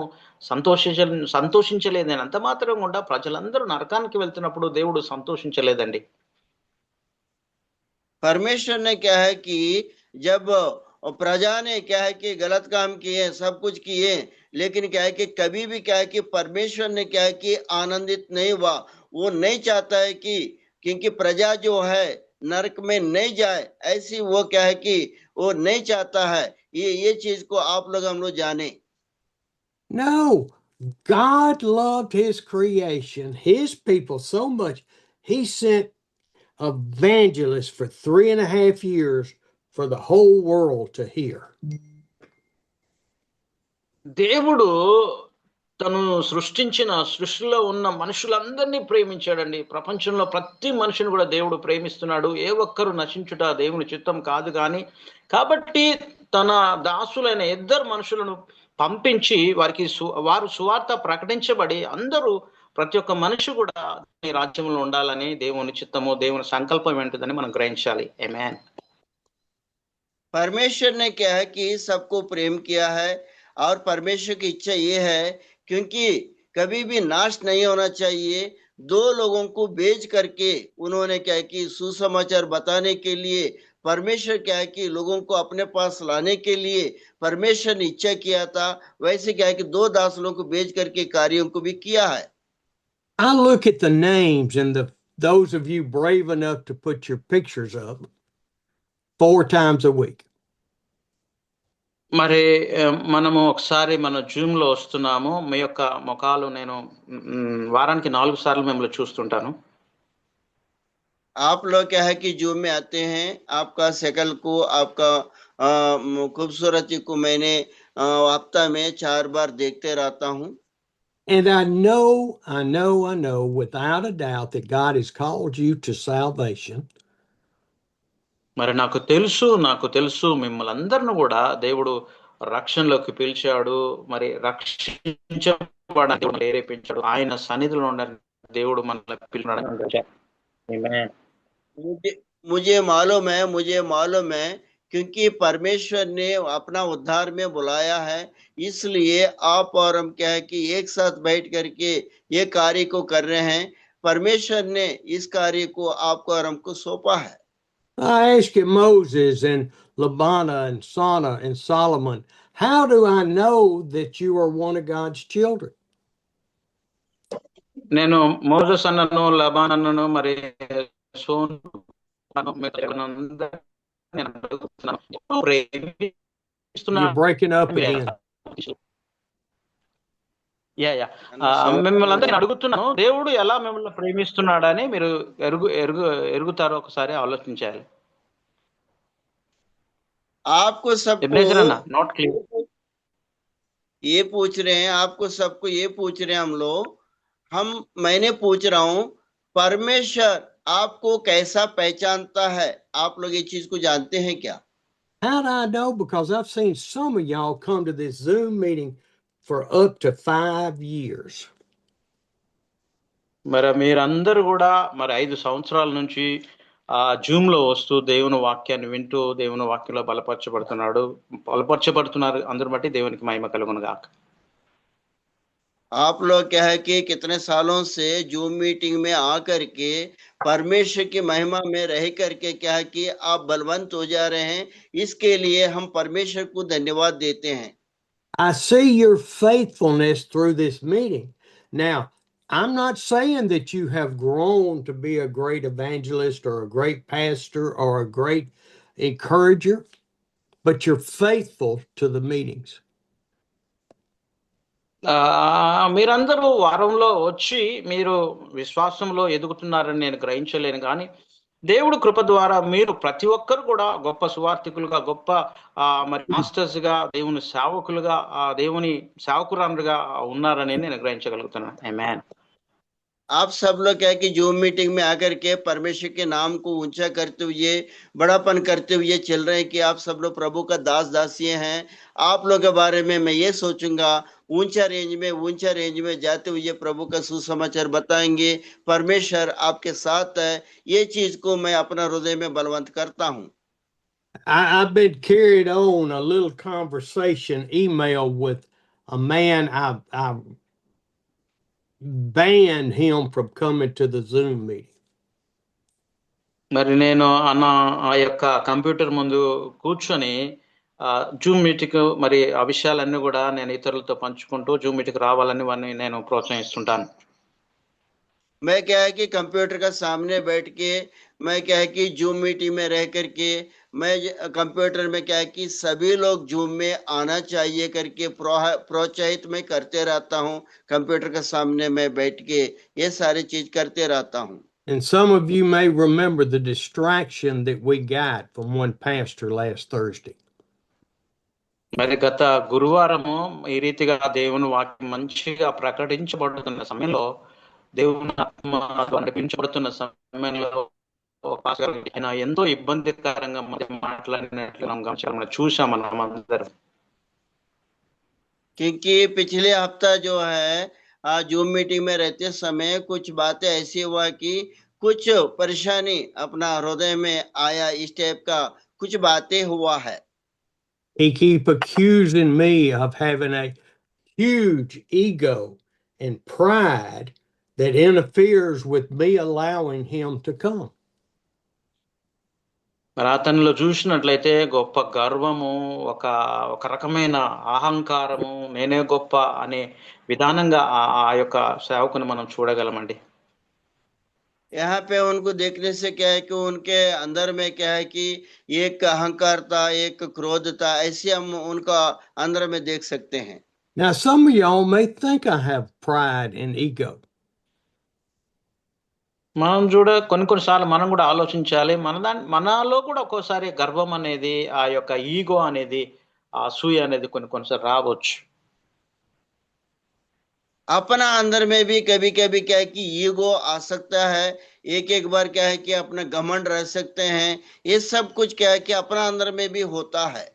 సంతోషించలేదని, అంత మాత్రం కూడా ప్రజలందరూ నరకానికి వెళ్తున్నప్పుడు దేవుడు సంతోషించలేదండి. परमेश्वर ने क्या है कि जब प्रजा ने क्या है कि गलत काम किए, सब कुछ किए, लेकिन क्या है कि कभी भी क्या है कि परमेश्वर ने क्या है कि आनंदित नहीं हुआ. वो नहीं चाहता है कि क्योंकि प्रजा जो है नरक में नहीं जाए, ऐसी वो क्या है कि वो नहीं चाहता है. ये चीज को आप लोग हम लोग जाने. No, God loved his creation, his people so much. He sent evangelists for 3.5 years for the whole world to hear. దేవుడు తను సృష్టిలో ఉన్న మనుషులందరినీ ప్రేమించాడండి. ప్రపంచంలో ప్రతి మనిషిని కూడా దేవుడు ప్రేమిస్తున్నాడు. ఏ ఒక్కరు నశించుట దేవుని చిత్తం కాదు. కాబట్టి తన దాసులైన ఇద్దరు మనుషులను పంపించి వారు సువార్త ప్రకటించబడి అందరూ, ప్రతి ఒక్క మనిషి కూడా ఈ రాజ్యంలో ఉండాలని దేవుని చిత్తము, దేవుని సంకల్పం ఏంటిదని మనం గ్రహించాలి. ఆమేన్. परमेश्वर ने क्या है कि सबको प्रेम किया है, और परमेश्वर की इच्छा ये है क्योंकि कभी भी नाश नहीं होना चाहिए. 2 लोगों को भेज करके उन्होंने क्या है कि सुसमाचार बताने के लिए, परमेश्वर क्या है कि लोगों को अपने पास लाने के लिए परमेश्वर ने इच्छा किया था. वैसे क्या है कि 2 दासों को भेज करके कार्यों को भी किया है. I look at the names and those of you brave enough to put your pictures up 4 times a week. మరి మనము ఒకసారి మన జూమ్ లో వస్తున్నాము. మీ యొక్క ముఖాలు నేను వారానికి 4 సార్లు మిమ్మల్ని చూస్తుంటాను. आप लोग क्या है कि जूम में आते हैं, आपका शकल को, आपका खूबसूरती को मैंने हफ्ता में 4 बार देखते रहता हूँ. And I know without a doubt that God has called you to salvation. మరి నాకు తెలుసు మిమ్మల్ని అందరిని కూడా దేవుడు రక్షణలోకి పిలిచాడు. మరి రక్షించబడడానికి ప్రేరేపించాడు. ఆయన సన్నిధిలో ఉండడానికి దేవుడు మనల్ని పిలిచాడు. ఆమేన్. मुझे मालूम है क्योंकि परमेश्वर ने अपना उद्धार में बुलाया है, इसलिए आप और हम क्या है कि एक साथ बैठ करके ये कार्य को कर रहे हैं. परमेश्वर ने इस कार्य को आपको और हमको सौंपा है. I ask you, Moses and Labana and Sana and Solomon, how do I know that you are one of God's children? నేను మోజెస్ అన్నను, లబాన్ అన్నను, మరి You're breaking up again. మిమ్మల్ని అందరినీ అడుగుతున్నాను, దేవుడు ఎలా మిమ్మల్ని ప్రేమిస్తున్నాడని మీరు ఎరుగుతారో ఒకసారి ఆలోచించాలి. आपको सबको నాట్ క్లియర్. ये पूछ रहे हैं, आपको सबको ये पूछ रहे हैं हम लोग, मैंने पूछ रहा हूं, परमेश्वर आपको कैसा पहचानता है? आप लोग ये चीज को जानते हैं क्या? How do I know? Because I've seen some of y'all come to this Zoom meeting for up to 5 years. మరి మీరందరూ కూడా మరి 5 సంవత్సరాల నుంచి జూమ్ లో వస్తూ దేవుని వాక్యాన్ని వింటూ దేవుని వాక్యంలో బలపరచబడుతున్నారు. అందరి బట్టి దేవునికి మహిమ కలుగును గాక. आप लोग क्या है कि कितने सालों से जूम मीटिंग में आकर के परमेश्वर की महिमा में रह करके क्या है कि आप बलवंत हो जा रहे हैं, इसके लिए हम परमेश्वर को धन्यवाद देते हैं। I see your faithfulness through this meeting. Now, I'm not saying that you have grown to be a great evangelist or a great pastor or a great encourager, but you're faithful to the meetings. మీరందరూ వారంలో వచ్చి మీరు విశ్వాసంలో ఎదుగుతున్నారని నేను గ్రహించలేను, కానీ దేవుడు కృప ద్వారా మీరు ప్రతి ఒక్కరు కూడా గొప్ప సువార్థికులుగా, గొప్ప మరి మాస్టర్స్ గా, దేవుని సేవకులుగా, దేవుని సేవకురాలుగా ఉన్నారని నేను గ్రహించగలుగుతున్నాను. ఆమేన్. आप सब लोग क्या है कि जूम मीटिंग में आकर के परमेश्वर के नाम को ऊंचा करते हुए, बड़ापन करते हुए चल रहे हैं कि आप सब लोग प्रभु का दास दासिये हैं। आप लोग के बारे में मैं ये सोचूंगा, ऊंचा रेंज में जाते हुए प्रभु का सुसमाचार बताएंगे, परमेश्वर आपके साथ है। ये चीज को मैं अपना हृदय में बलवंत करता हूँ। I've been carried on a little conversation email with a man. I banned him from coming to the Zoom meeting. మరి నేను ఆ యొక్క కంప్యూటర్ ముందు కూర్చొని జూమ్ మీటింగ్ మరి ఆ విషయాలన్నీ కూడా నేను ఇతరులతో పంచుకుంటూ జూమ్ మీటింగ్ రావాలని వారిని నేను ప్రోత్సహిస్తుంటాను. मैं क्या है कि कंप्यूटर का सामने बैठ के, मैं क्या है कि जूम मीटिंग में रह करके, मैं कंप्यूटर में क्या है कि सभी लोग जूम में आना चाहिए करके प्रोत्साहित मैं करते रहता हूँ। कंप्यूटर के सामने मैं बैठ के ये सारी चीज करते रहता हूँ। And some of you may remember the distraction that we got from one pastor last Thursday. మరి గత గురువారము ఈ రీతిగా దేవుని వాక్యం మంచిగా ప్రకటించబడుతున్న సమయంలో, దేవుని ఆత్మ నడిపించబడుతున్న సమయంలో ఎంతో ఇబ్బందికరంగా మాట్లాడినట్లు మనం చూసాం మనం అందరం. क्योंकि पिछले हफ्ता जो है जूम मीटिंग में रहते समय कुछ बातें ऐसी हुआ कि कुछ परेशानी अपना हृदय में आया, इस टाइप का कुछ बातें हुआ है। He keep accusing me of having a huge ego and pride that interferes with me allowing him to come. మరి అతనిలో చూసినట్లయితే గొప్ప గర్వము, ఒక రకమైన అహంకారము, నేనే గొప్ప అనే విధానంగా ఆ యొక్క సేవకుని మనం చూడగలమండి. यहाँ पे उनको देखने से क्या है कि उनके अंदर में क्या है कि एक अहंकार था, एक क्रोध था, ऐसे हम उनका अंदर में देख सकते हैं। Now, some of y'all may think I have pride and ego. మనం కొన్నిసార్లు మనం కూడా ఆలోచించాలి, మనలో కూడా ఒక్కోసారి గర్వం అనేది, ఆ యొక్క ఈగో అనేది, అసూయ అనేది కొన్నిసార్లు రావచ్చు. अपना अंदर में भी कभी कभी क्या है कि ईगो आ सकता है, एक बार क्या है कि अपना घमंड रह सकते हैं, ये सब कुछ क्या है कि अपना अंदर में भी होता है।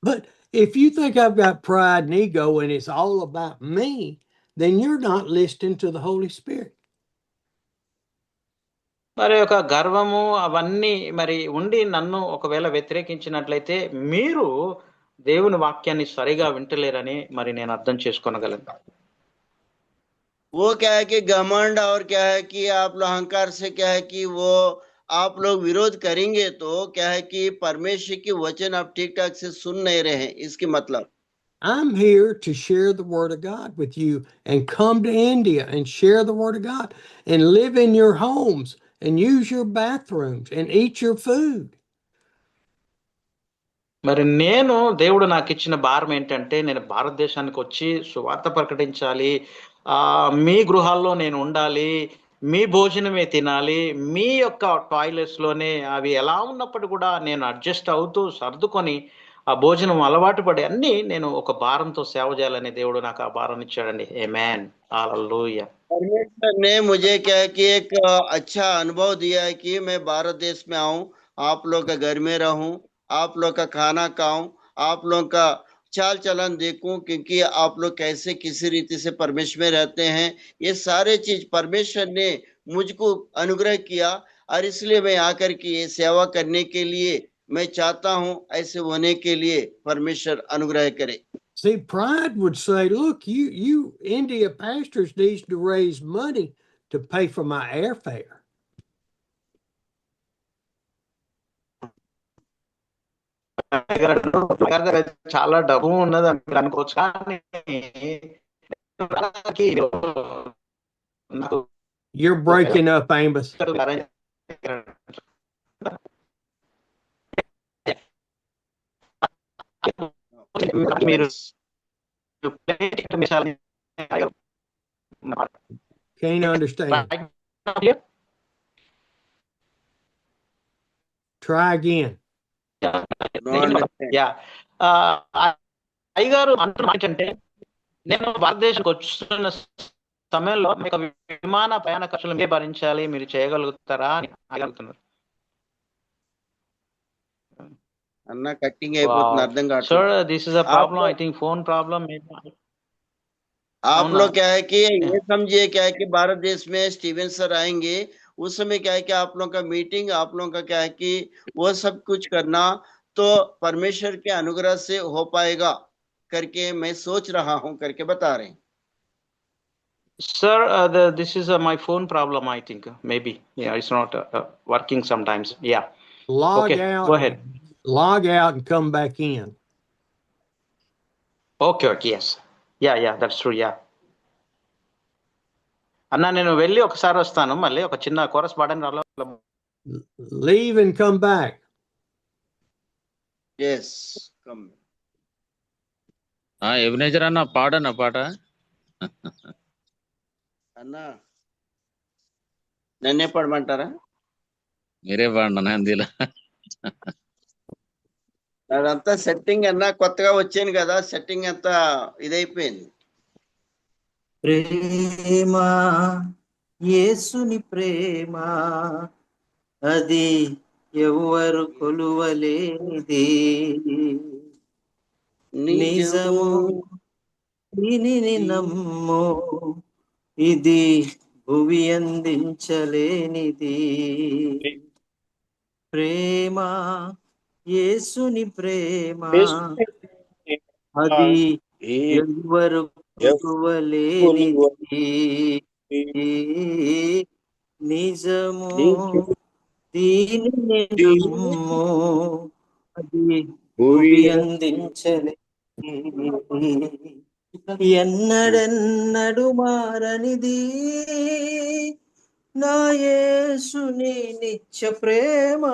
But if you think I've got pride and ego and it's all about me, then you're not listening to the Holy Spirit. మరి ఒక గర్వము అవన్నీ మరి ఉండి నన్ను ఒకవేళ వ్యతిరేకించినట్లయితే మీరు దేవుని వాక్యాన్ని సరిగా వింటలేరని మరి నేను అర్థం చేసుకోగలను. वो क्या है कि घमंड और क्या है कि आप लोग अहंकार से क्या है कि वो आप लोग विरोध करेंगे तो क्या है कि परमेश्वर की वचन आप ठीक ठाक से सुन नहीं रहे हैं, इसकी मतलब I'm here to share the word of God with you and come to India and share the word of God and live in your homes and use your bathrooms and eat your food. మరి నేను దేవుడు నాకు ఇచ్చిన భారం ఏంటంటే, నేను భారతదేశానికి వచ్చి సువార్త ప్రకటించాలి, మీ గృహాల్లో నేను ఉండాలి, మీ భోజనమే తినాలి, మీ యొక్క టాయిలెట్స్ లోనే అవి ఎలా ఉన్నప్పుడు కూడా నేను అడ్జస్ట్ అవుతూ సర్దుకొని ఆ భోజనం అలవాటు పడి అన్ని నేను ఒక భారంతో సేవ చేయాలని దేవుడు నాకు ఆ భారాన్ని ఇచ్చాడండి. ఆమేన్. హల్లెలూయా. परमेश्वर ने मुझे क्या है कि एक अच्छा अनुभव दिया है कि मैं भारत देश में आऊं, आप लोग का घर में रहूं, आप लोग का खाना खाऊं, आप लोग का चाल चलन देखूं, क्योंकि आप लोग कैसे किसी रीति से परमेश्वर में रहते हैं। ये सारे चीज परमेश्वर ने मुझको अनुग्रह किया, और इसलिए मैं आकर के ये सेवा करने के लिए मैं चाहता हूं। ऐसे होने के लिए परमेश्वर अनुग्रह करे। See, pride would say, look, you India pastors needs to raise money to pay for my airfare. దగ్గర చాలా డబ్బు ఉన్నది అని మీరు అనుకోవచ్చు, కానీ నాకు You're breaking up, Amos. మీరు Can't understand. Try again. No understand. Yeah అయ్యగారు అంటున్న ఏంటంటే, నేను భారతదేశానికి వస్తున్న సమయంలో మీకు విమాన ప్రయాణ ఖర్చులు మీరే భరించాలి, మీరు చేయగలుగుతారా అని అడుగుతున్నారు. అన్న కట్టింగ్ అయిపోతుంది, అర్థం కాదు। Sir, this is a problem. I think phone problem. आप అవునా? लोग क्या है कि ये समझिए क्या है कि भारत देश में स्टीवन सर आएंगे, उस समय क्या है कि आप लोगों का मीटिंग, आप लोगों का क्या है कि वो सब कुछ करना तो परमेश्वर के अनुग्रह से हो पाएगा करके मैं सोच रहा हूं करके बता रहे हैं। Sir, this is my phone problem, I think. Maybe. Yeah, it's not working sometimes. Yeah. Log Okay, out. go ahead. Log out and come back in. Okay, yes. Yeah, that's true, yeah. అన్నా నేను వెళ్ళి ఒకసారి వస్తాను, మళ్ళీ ఒక చిన్న chorus పాడని రాలో. Leave and come back. Yes, come. Ebenezer అన్న పాడన్న పాట అన్న నన్నే పడమంటారా? మీరే పాడండి హిందీలో. అదంతా సెట్టింగ్ అన్న, కొత్తగా వచ్చాను కదా, సెట్టింగ్ అంతా ఇదైపోయింది. ప్రేమ యేసుని ప్రేమ అది ఎవ్వరు కొలువలేనిది, నిజము దీనిని నమ్ము, ఇది భువి అందించలేనిది. ప్రేమ యేసుని ప్రేమ అది ఎవ్వరు కొలువలేనిది, నిజము దీనిని నమ్ము, అది భువి అందించలేనిది. ఎన్నడెన్నడు మారనిది నా యేసుని నిత్య ప్రేమ,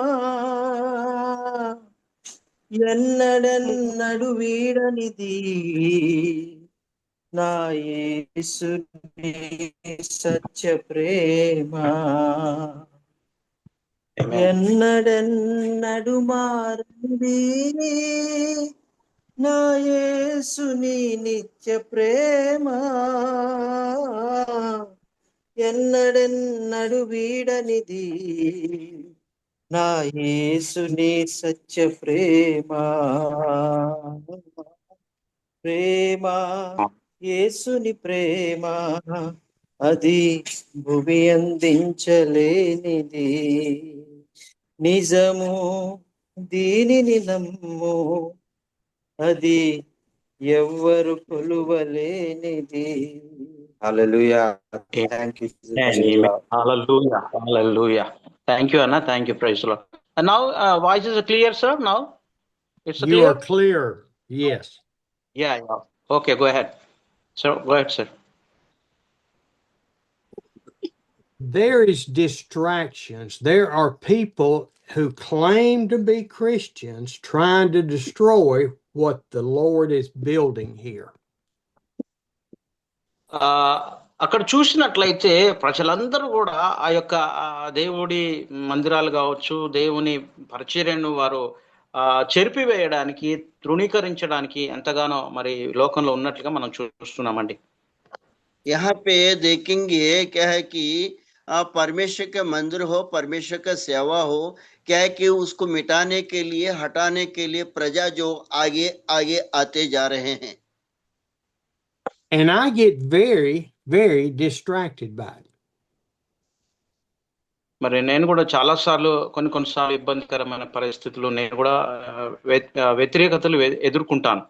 ఎన్నడెన్నడు వీడనిది నా యేసుని సత్య ప్రేమ, ఎన్నడెన్నడు మారనిది నా యేసుని నిత్య ప్రేమ, ఎన్నడెన్నడు వీడనిది నా యేసుని సత్య ప్రేమ. ప్రేమ యేసుని ప్రేమ అది భువి అందించలేనిది, నిజము దీనిని నమ్ము, అది ఎవ్వరు కొలువలేనిది. హల్లెలూయా. Thank you. Hallelujah. Thank you, Anna. Thank you, praise the Lord. And now, voice is clear, sir? Now it's You clear. are clear. Yes. Yeah. Okay, go ahead. So go ahead, sir. There is distractions. There are people who claim to be Christians trying to destroy what the Lord is building here. అక్కడ చూసినట్లయితే ప్రజలందరూ కూడా ఆ యొక్క దేవుడి మందిరాలు కావచ్చు, దేవుని పరిచర్యను వారు చెరిపివేయడానికి, తృణీకరించడానికి ఎంతగానో మరి లోకంలో ఉన్నట్లుగా మనం చూస్తున్నామండి. यहाँ पे देखेंगे क्या है कि परमेश्वर का मंदिर हो, परमेश्वर का सेवा हो, क्या है कि उसको मिटाने के लिए, हटाने के लिए प्रजा जो आगे आगे आते जा रहे हैं. And I get very, very distracted by it. మరి నేను కూడా చాలా సార్లు కొన్నిసార్లు ఇబ్బందికరమైన పరిస్థితులు నేను కూడా వ్యతిరేకతలు ఎదుర్కొంటాను.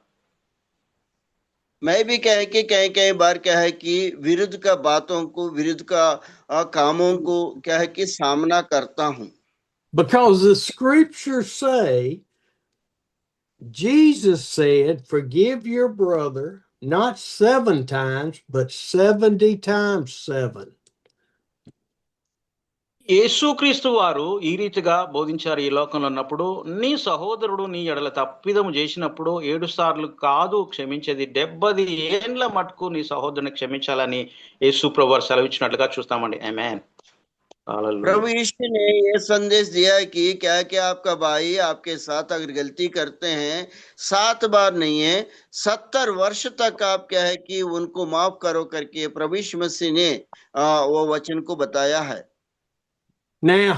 मैं भी क्या है कि कई कई बार क्या है कि विरुद्ध का बातों को, विरुद्ध का कामों को क्या है कि सामना करता हूं. Because the scriptures say, Jesus said, forgive your brother not 7 times, but 70 times 7. యేసుక్రీస్తు వారు ఈ రీతిగా బోధించారు ఈ లోకంలో ఉన్నప్పుడు, నీ సహోదరుడు నీ ఎడల తప్పిదము చేసినప్పుడు 7 సార్లు కాదు క్షమించేది, 70 ఏండ్ల మటుకు నీ సహోదరుని క్షమించాలని యేసు ప్రభువు వారు సెలవిచ్చినట్లుగా చూస్తామండి. ఆమేన్. प्रभु यीशु ने ये संदेश दिया कि क्या क्या आपका भाई आपके साथ अगर गलती करते हैं 7 बार नहीं है 70 वर्ष तक आप क्या है कि उनको माफ करो करके प्रभु यीशु मसीह ने वो वचन को बताया है. Now,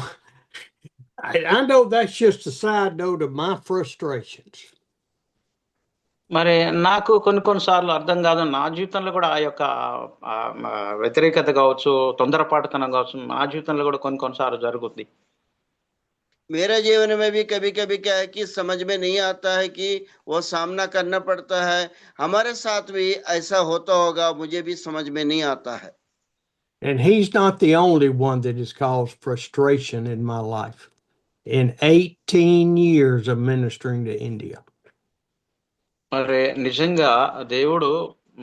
I know that's just a side note of my frustrations. మరి నాకు కొన్నిసార్లు అర్థం కాదు, నా జీవితంలో కూడా ఆ యొక్క వ్యతిరేకత కావచ్చు, తొందరపాటుతనం కావచ్చు, నా జీవితంలో కూడా కొన్నిసార్లు జరుగుద్ది. मेरे जीवन में भी कभी कभी क्या है कि समझ में नहीं आता है कि वो सामना करना पड़ता है. हमारे साथ भी ऐसा होता होगा, मुझे भी समझ में नहीं आता है. And he's not the only one that has caused frustration in my life in 18 years of ministering to India. మరి నిజంగా దేవుడు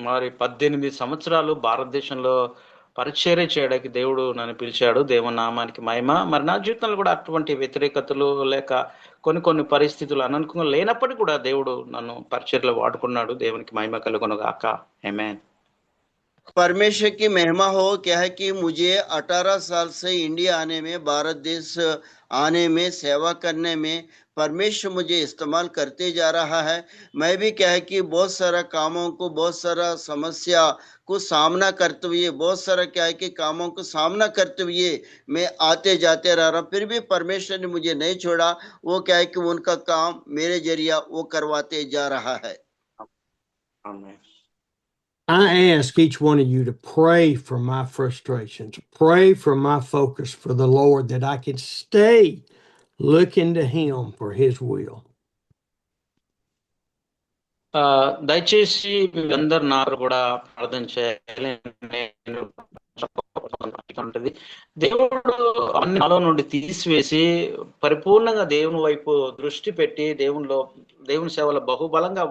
మరి 18 సంవత్సరాలు భారతదేశంలో పరిచర్య చేయడానికి దేవుడు నన్ను పిలిచాడు. దేవుని నామానికి మహిమ. మరి నా జీవితంలో కూడా అటువంటి వ్యతిరేకతలు లేక కొన్ని పరిస్థితులు అననుకూలంగా లేనప్పటికీ కూడా దేవుడు నన్ను పరిచర్యలో వాడుకున్నాడు. దేవునికి మహిమ కలుగును గాక. ఆమేన్. परमेश्वर की महिमा हो. क्या है कि मुझे 18 साल से इंडिया आने में, भारत देश आने में, सेवा करने में परमेश्वर मुझे इस्तेमाल करते जा रहा है. मैं भी क्या है कि बहुत सारा कामों को, बहुत सारा समस्या को सामना करते हुए, बहुत सारा क्या है कि कामों को सामना करते हुए मैं आते जाते रह रहा हूँ. फिर भी परमेश्वर ने मुझे नहीं छोड़ा. वो क्या है कि उनका काम मेरे जरिया वो करवाते जा रहा है. ఆమేన్. I ask each one of you to pray for my frustrations, pray for my focus for the Lord, that I can stay looking to Him for His will. దయచేసి వీళ్ళందరూ నాకు కూడా ప్రార్థన చేయాలి. ఉంటుంది దేవుడు అన్ని నాలో నుండి తీసివేసి పరిపూర్ణంగా దేవుని వైపు దృష్టి పెట్టి దేవుని సేవలో బహుబలంగా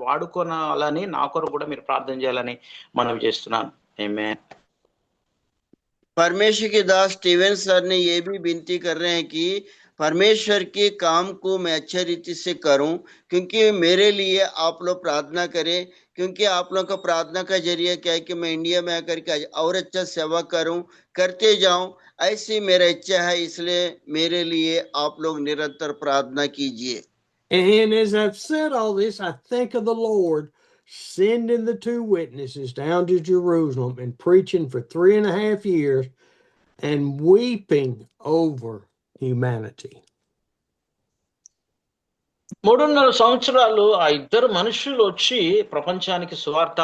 వాడుకోనాలని నా కొరకు కూడా మీరు ప్రార్థన చేయాలని మనవి చేస్తున్నాను. ఆమేన్. परमेश्वर के दास स्टीवन सर ने ये भी विनती कर रहे हैं कि परमेश्वर के काम को मैं अच्छे रीति से करूं, क्योंकि मेरे लिए आप लोग प्रार्थना करें, क्योंकि आप लोग का प्रार्थना का जरिया क्या है कि मैं इंडिया में आकर के और अच्छा सेवा करूं, करते जाऊं. ऐसी मेरा इच्छा है, इसलिए मेरे लिए आप लोग निरंतर प्रार्थना कीजिए. And as I've said all this, I think of the Lord sending the 2 witnesses down to Jerusalem and preaching for 3.5 years and weeping over humanity. 3.5 సంవత్సరాలు ఆ ఇద్దరు మనుషులు వచ్చి ప్రపంచానికి సువార్త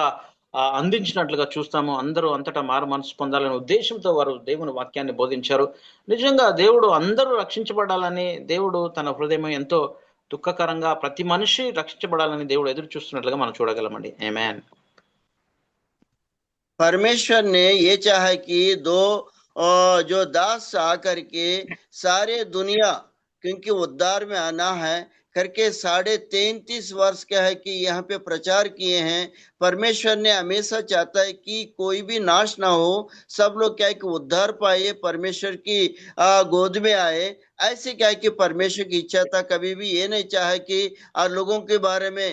అందించినట్లుగా చూస్తాము. అందరూ అంతటా మారు మనసు పొందాలనే ఉద్దేశంతో వారు దేవుని వాక్యాన్ని బోధించారు. నిజంగా దేవుడు అందరూ రక్షించబడాలని, దేవుడు తన హృదయం ఎంతో దుఃఖకరంగా ప్రతి మనిషి రక్షించబడాలని దేవుడు ఎదురు చూస్తున్నట్లుగా మనం చూడగలమండి. ఆమేన్. परमेश्वर ने ये चाहा कि 2 जो दास आकर के सारे दुनिया, क्योंकि उद्धार में आना है करके 33.5 वर्ष क्या है कि यहाँ पे प्रचार किए हैं. परमेश्वर ने हमेशा चाहता है कि कोई भी नाश ना हो, सब लोग क्या है कि उद्धार पाए, परमेश्वर की गोद में आए. ऐसे क्या है कि परमेश्वर की इच्छा था. कभी भी ये नहीं चाहा कि लोगों के बारे में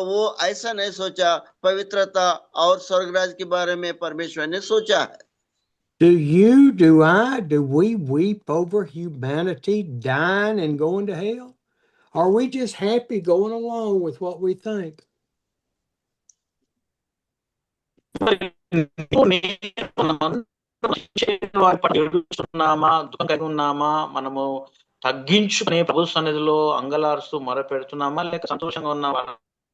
वो ऐसा नहीं सोचा. पवित्रता और स्वर्गराज के बारे में परमेश्वर ने सोचा है. Do we weep over humanity dying and going to hell? Are we just happy going along with what we think? ఏడుస్తున్నామా, దుఃఖం కలిగి ఉన్నామా, మనము తగ్గించుకుని ప్రభు సన్నిధిలో అంగలారుస్తూ మొరపెడుతున్నామా, లేక సంతోషంగా ఉన్నామా,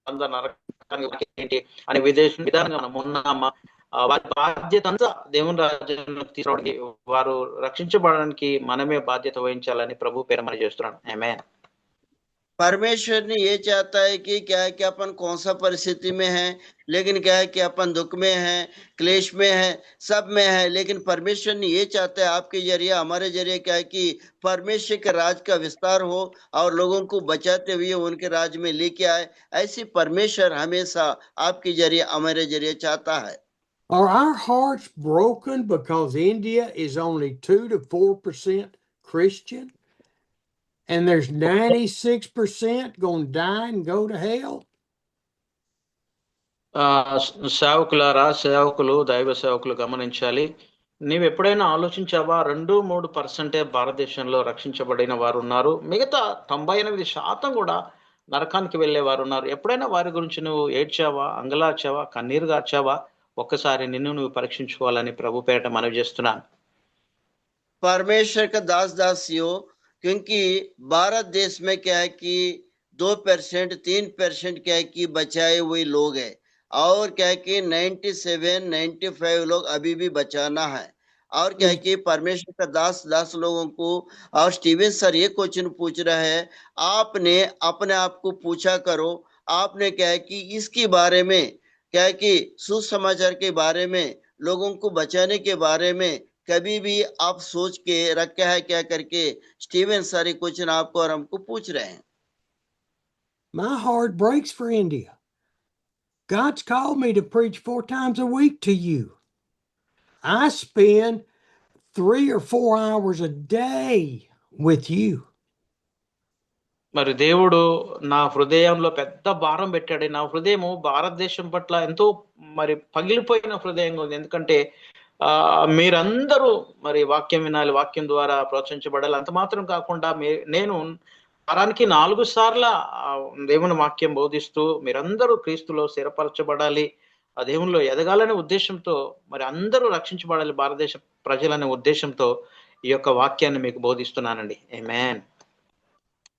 అందరూ నరకానికి ఏంటి అనే విధానంగా మనం ఉన్నామా? వారి బాధ్యత అంతా దేవుని రాజ్యానికి తీసుకోవడానికి, వారు రక్షించబడడానికి మనమే బాధ్యత వహించాలని ప్రభు పేరు మనం చేస్తున్నాను. ఆమేన్. परमेश्वर ने ये चाहता है कि क्या है कि अपन कौन सा परिस्थिति में है, लेकिन क्या है कि अपन दुख में है, क्लेश में है, सब में है, लेकिन परमेश्वर ने ये चाहता है आपके जरिए, हमारे जरिए क्या है कि परमेश्वर के राज का विस्तार हो और लोगों को बचाते हुए उनके राज में लेके आए। ऐसी परमेश्वर हमेशा आपके जरिए, हमारे जरिए चाहता है। Are our hearts broken because India is only 2 to 4% Christian? And there's 96% going to die and go to hell? సేవకులు, దైవ సేవకులు గమనించాలి. నీవు ఎప్పుడైనా ఆలోచించావా, 2-3% భారతదేశంలో రక్షించబడిన వారు ఉన్నారు, మిగతా 98% కూడా నరకానికి వెళ్ళే వారు ఉన్నారు. ఎప్పుడైనా వారి గురించి నువ్వు ఏడ్చావా, అంగలార్చావా, కన్నీరు గార్చావా? ఒక్కసారి నిన్ను నువ్వు పరీక్షించుకోవాలని ప్రభు పేరిట మనవి చేస్తున్నాను. परमेश्वर का दास दासियों, क्योंकि भारत देश में क्या है कि 2% 3% क्या है कि बचाए हुए लोग हैं, और क्या है कि 97-95 लोग अभी भी बचाना है। और क्या है कि परमेश्वर का दास लोगों को, और स्टीवन सर ये क्वेश्चन पूछ रहे हैं, आपने अपने आप को पूछा करो, आपने क्या है कि इसके बारे में क्या है कि सुसमाचार के बारे में, लोगों को बचाने के बारे में कभी भी आप सोच के रखा है क्या करके स्टीवन सर क्वेश्चन आपको और हमको पूछ रहे हैं। My heart breaks for India. God's called me to preach 4 times a week to you. I spend 3 or 4 hours a day with you. మరి దేవుడు నా హృదయంలో పెద్ద భారం పెట్టాడు. నా హృదయము భారతదేశం పట్ల ఎంతో మరి పగిలిపోయిన హృదయంగా ఉంది. ఎందుకంటే మీరందరూ మరి వాక్యం వినాలి, వాక్యం ద్వారా ప్రోత్సహించబడాలి. అంత మాత్రం కాకుండా నేను వారానికి 4 సార్ల దేవుని వాక్యం బోధిస్తూ మీరందరూ క్రీస్తులో స్థిరపరచబడాలి, ఆ దేవునిలో ఎదగాలనే ఉద్దేశంతో, మరి అందరూ రక్షించబడాలి భారతదేశ ప్రజలనే ఉద్దేశంతో ఈ యొక్క వాక్యాన్ని మీకు బోధిస్తున్నానండి. ఆమేన్.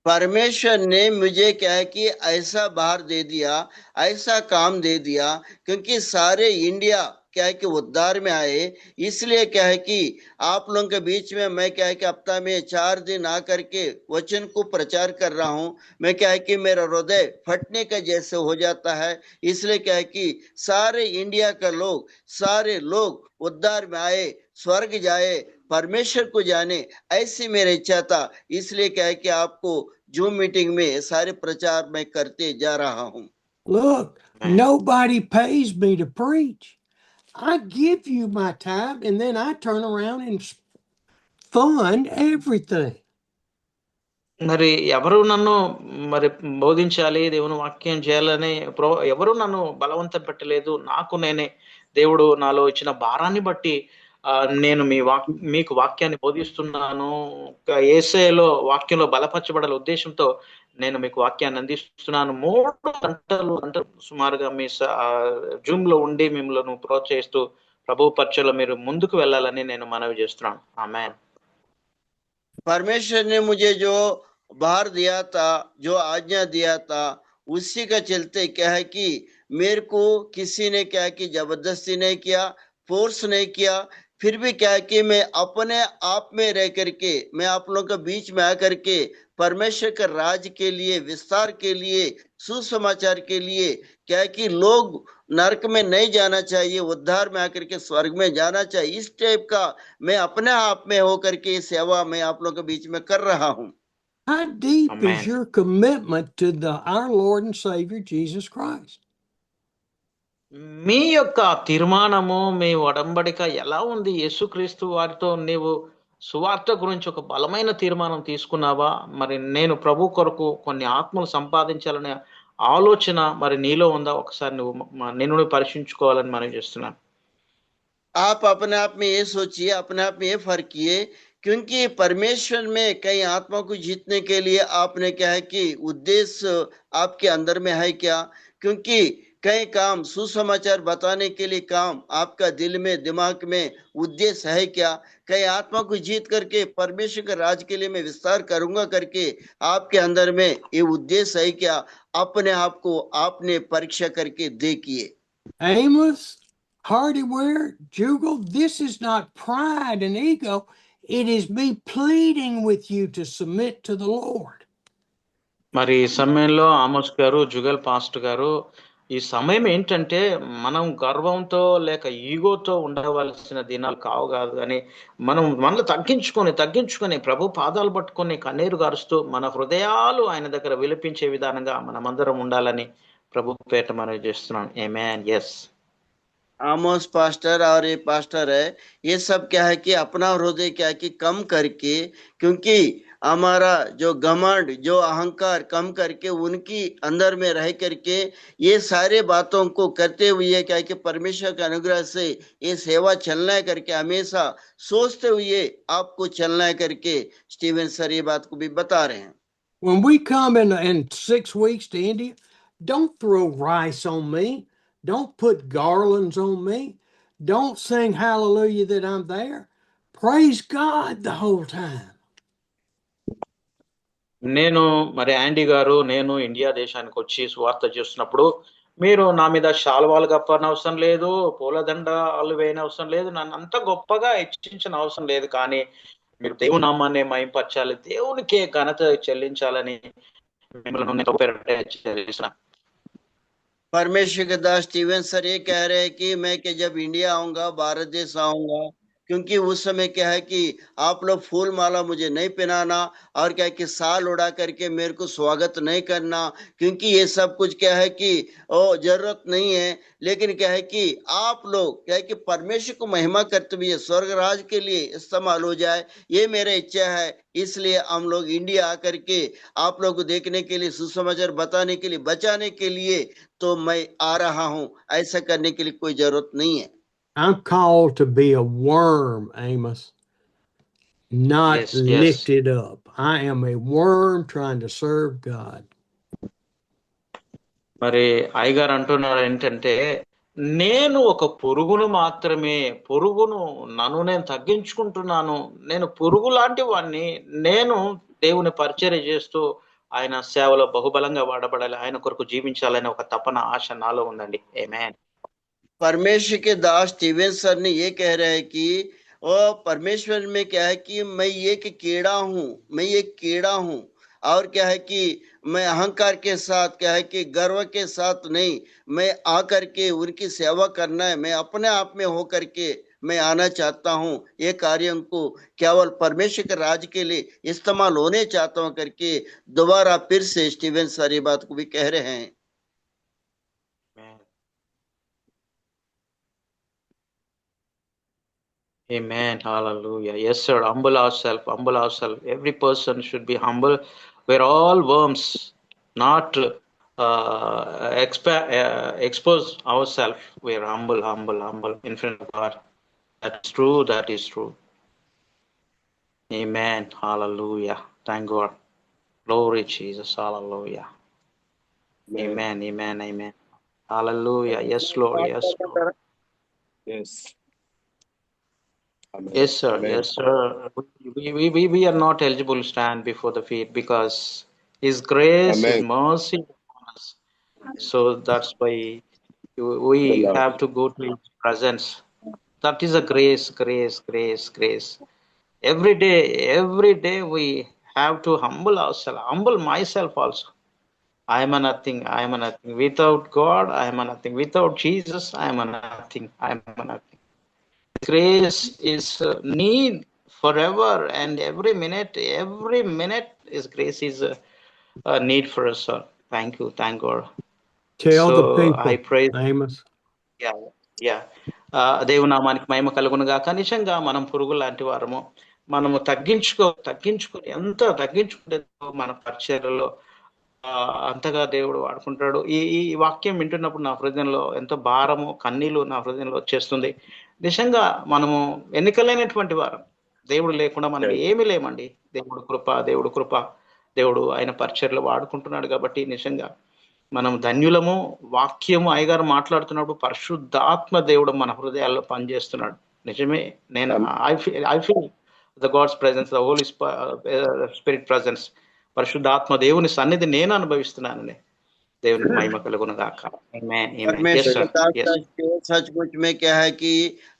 परमेश्वर ने मुझे क्या है कि ऐसा बाहर दे दिया, ऐसा काम दे दिया, क्योंकि सारे इंडिया क्या है कि उद्धार में आए। इसलिए क्या है कि आप लोगों के बीच में मैं क्या है कि हफ्ता में 4 दिन आकर के वचन को प्रचार कर रहा हूँ। मैं क्या है कि मेरा हृदय फटने का जैसे हो जाता है। इसलिए क्या है कि सारे इंडिया का लोग, सारे लोग उद्धार में आए, स्वर्ग जाए, परमेश्वर को जाने, ऐसी मेरी इच्छा था। इसलिए क्या है कि आपको जूम मीटिंग में सारे प्रचार मैं करते जा रहा हूँ। Look, nobody pays me to preach. I give you my time and then I turn around and fund everything. మరి ఎవరు నన్ను మరి బోధించాలి, దేవుని వాక్యం చేయాలని ఎవరు నన్ను బలవంతం పెట్టలేదు. నాకు నేనే, దేవుడు నాలో ఇచ్చిన భారాన్ని బట్టి నేను మీకు వాక్యాన్ని బోధిస్తున్నాను. యేసయ్యలో వాక్యంలో బలపరచబడాల ఉద్దేశంతో నేను మీకు వాక్యాన్ని అందిస్తున్నాను. 3 గంటలు సుమారుగా మీ జూమ్ లో ఉండి మిమ్మల్ని ప్రోత్సహిస్తూ ప్రభు పరిచయలో మీరు ముందుకు వెళ్ళాలని నేను మనవి చేస్తున్నాను. ఆమేన్. परमेश्वर ने मुझे जो बाहर दिया था, जो आज्ञा दिया था, उसी का चलते क्या है कि मेरे को किसी ने क्या है कि जबरदस्ती नहीं किया, फोर्स नहीं किया। फिर भी क्या है कि मैं अपने आप में रह करके, मैं आप लोगों के बीच में आकर के परमेश्वर के राज के लिए, विस्तार के लिए, सुसमाचार के लिए क्या है कि लोग नरक में नहीं जाना चाहिए, उद्धार में आकर के स्वर्ग में जाना चाहिए। इस टाइप का मैं अपने आप में होकर के सेवा मैं आप लोगों के बीच में कर रहा हूँ। How deep Amen. is your commitment to our Lord and Savior Jesus Christ? మీ యొక్క తీర్మానము, మీ ఒడంబడిక ఎలా ఉంది? యేసుక్రీస్తు వారితో నీవు సువార్త గురించి ఒక బలమైన తీర్మానం తీసుకున్నావా? మరి నేను ప్రభు కొరకు కొన్ని ఆత్మలు సంపాదించాలనే ఆలోచన మరి నీలో ఉందా? ఒకసారి నిన్ను పరీక్షించుకోవాలని మనం చేస్తున్నాను. आप अपने आप में ये सोचिए, अपने आप में ये फर्क किए क्योंकि परमेश्वर में कई आत्मा को जीतने के लिए आपने क्या है कि उद्देश्य आपके अंदर में है क्या? क्योंकि कई काम सुसमाचार बताने के लिए काम आपका दिल में दिमाग में उद्देश्य है क्या? कई आत्मा को जीत करके परमेश्वर के राज के लिए मैं विस्तार करूंगा करके आपके अंदर में ये उद्देश्य है क्या? अपने आप को आपने परीक्षा करके देखिए। Amos, Hardyware, Jugal, this is not pride and ego. It is me pleading with you to submit to the Lord. మరి ఈ సమయంలో ఆమోస్ గారు, జుగల్ పాస్ట్ గారు, ఈ సమయం ఏంటంటే మనం గర్వంతో లేక ఈగోతో ఉండవలసిన దినాలు కాదు కానీ మనం మనల్ని తగ్గించుకొని ప్రభు పాదాలు పట్టుకొని కన్నీరు గారుస్తూ మన హృదయాలు ఆయన దగ్గర విలపించే విధానంగా మనమందరం ఉండాలని ప్రభు పేట మనం చేస్తున్నాం. ఆమేన్. yes. आमोस पास्टर और ये पास्टर है, ये सब क्या है कि अपना हृदय क्या है कि कम करके, क्योंकि हमारा जो घमंड जो अहंकार कम करके उनकी अंदर में रह करके ये सारे बातों को करते हुए क्या है कि परमेश्वर के अनुग्रह से ये सेवा चलना है करके हमेशा सोचते हुए आपको चलना है करके स्टीवन सर ये बात को भी बता रहे हैं. When we come in 6 weeks to India, don't throw rice on me. Don't put garlands on me. Don't sing hallelujah that I'm there. Praise God the whole time. నేను మరి యాండీ గారు నేను ఇండియా దేశానికి వచ్చి సువార్త చేస్తున్నప్పుడు మీరు నా మీద శాల్వాలు కప్పనవసరం లేదు, పూలదండాలు వేయనవసరం లేదు, నన్ను అంత గొప్పగా హెచ్చించిన అవసరం లేదు, కానీ మీరు దేవుని నామాన్ని మహింపరచాలి, దేవునికే ఘనత చెల్లించాలని మిమ్మల్ని परमेश्वर के दास स्टीवन सर ये कह रहे हैं कि मैं कि जब इंडिया आऊंगा, भारत देश आऊंगा, क्योंकि उस समय क्या है कि आप लोग फूल माला मुझे नहीं पहनाना और क्या है कि साल उड़ा करके मेरे को स्वागत नहीं करना, क्योंकि ये सब कुछ क्या है कि जरूरत नहीं है, लेकिन क्या है कि आप लोग क्या है कि परमेश्वर को महिमा करते हुए स्वर्ग राज के लिए इस्तेमाल हो जाए, ये मेरा इच्छा है. इसलिए हम लोग इंडिया आकर के आप लोग को देखने के लिए, सुसमाचार बताने के लिए, बचाने के लिए तो मैं आ रहा हूं. ऐसा करने के लिए कोई जरूरत नहीं है. I'm called to be a worm, Amos, not Yes. lifted up. I am a worm trying to serve God. మరి అయ్యగారు అంటున్నారు ఏంటంటే నేను ఒక పురుగును మాత్రమే, నన్ను నేను తగ్గించుకుంటున్నాను, నేను పురుగు లాంటి వాడిని, నేను దేవుని పరిచర్య చేస్తూ ఆయన సేవలో బహుబలంగా వాడబడాలి, ఆయన కొరకు జీవించాలని ఒక తపన ఆశ నాలో ఉందండి. ఆమేన్. परमेश्वर के दास स्टीवन सर ने ये कह रहे हैं कि परमेश्वर में क्या है कि मैं एक कीड़ा हूँ, मैं एक कीड़ा हूँ, और क्या है कि मैं अहंकार के साथ क्या है कि गर्व के साथ नहीं, मैं आकर के उनकी सेवा करना है, मैं अपने आप में हो करके मैं आना चाहता हूँ, ये कार्यों को केवल परमेश्वर के राज के लिए इस्तेमाल होने चाहता हूँ करके दोबारा फिर से स्टीवन सर ये बात को भी कह रहे हैं. Amen. Hallelujah. Yes, sir. Humble ourselves. Every person should be humble. We're all worms, not expose ourselves. We're humble in front of God. That's true. That is true. Amen. Hallelujah. Thank God. Glory Jesus. Hallelujah. Amen. Hallelujah. Yes, Lord. Yes, Lord. Yes. Amen. Yes, sir. Amen. Yes, sir. We are not eligible to stand before the feet because His grace, His Amen. mercy upon us. So that's why we have to go to His presence. That is a grace. Every day we have to humble ourselves, humble myself also. I am a nothing. Without God, I am a nothing. Without Jesus, I am a nothing. Grace is need forever and every minute is grace is a need for us, sir. Thank you. Thank God. Tell So the people, I praise. Amos. Yeah. దేవుని నామానికి మహిమ కలుగును గాక. నిజంగా మనం పురుగు లాంటి వారము. మనము తగ్గించుకొని ఎంత తగ్గించుకుంటే మన పరిచర్యలో అంతగా దేవుడు వాడుకుంటాడు. ఈ వాక్యం వింటున్నప్పుడు నా హృదయంలో ఎంతో భారము, కన్నీళ్లు నా హృదయంలో వచ్చేస్తుంది. నిజంగా మనము ఎన్నికలైనటువంటి వారం, దేవుడు లేకుండా మనం ఏమీ లేమండి. దేవుడు కృప దేవుడు ఆయన పరిచర్లో వాడుకుంటున్నాడు కాబట్టి నిజంగా మనం ధన్యులము. వాక్యము అయ్యగారు మాట్లాడుతున్నప్పుడు పరిశుద్ధాత్మ దేవుడు మన హృదయాల్లో పనిచేస్తున్నాడు. నిజమే. నేను I feel the God's presence, the holy spirit presence, పరిశుద్ధాత్మ దేవుని సన్నిధి నేను అనుభవిస్తున్నానని. దేవునికి మహిమ కలుగును గాక. सचमुच में क्या है कि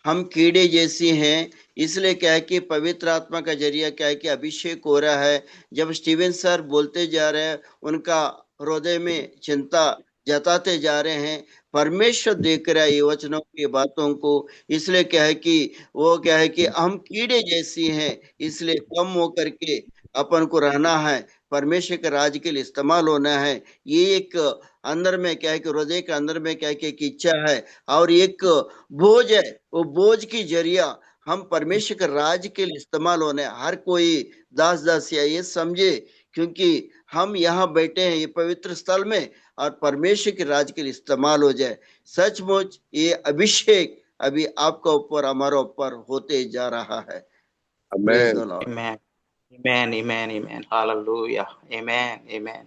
हम कीड़े जैसी हैं, इसलिए क्या है कि पवित्र आत्मा का जरिया क्या है कि अभिषेक हो रहा है. जब स्टीवन सर बोलते जा रहे हैं, उनका हृदय में चिंता जताते जा रहे हैं, परमेश्वर देख रहा है ये वचनों की बातों को. इसलिए क्या है कि वो क्या है कि हम कीड़े जैसी हैं, इसलिए कम होकर के अपन को रहना है, परमेश्वर के राज के लिए इस्तेमाल होना है. ये एक अंदर में क्या है कि हृदय के अंदर में क्या है कि एक इच्छा है और एक बोझ है. वो बोझ की जरिया हम परमेश्वर के राज के लिए इस्तेमाल होने. हर कोई दास या ये समझे, क्योंकि हम यहाँ बैठे हैं ये पवित्र स्थल में और परमेश्वर के राज के लिए इस्तेमाल हो जाए. सचमुच ये अभिषेक अभी आपका ऊपर हमारा ऊपर होते जा रहा है. Praise the Lord. Amen. Hallelujah. Amen.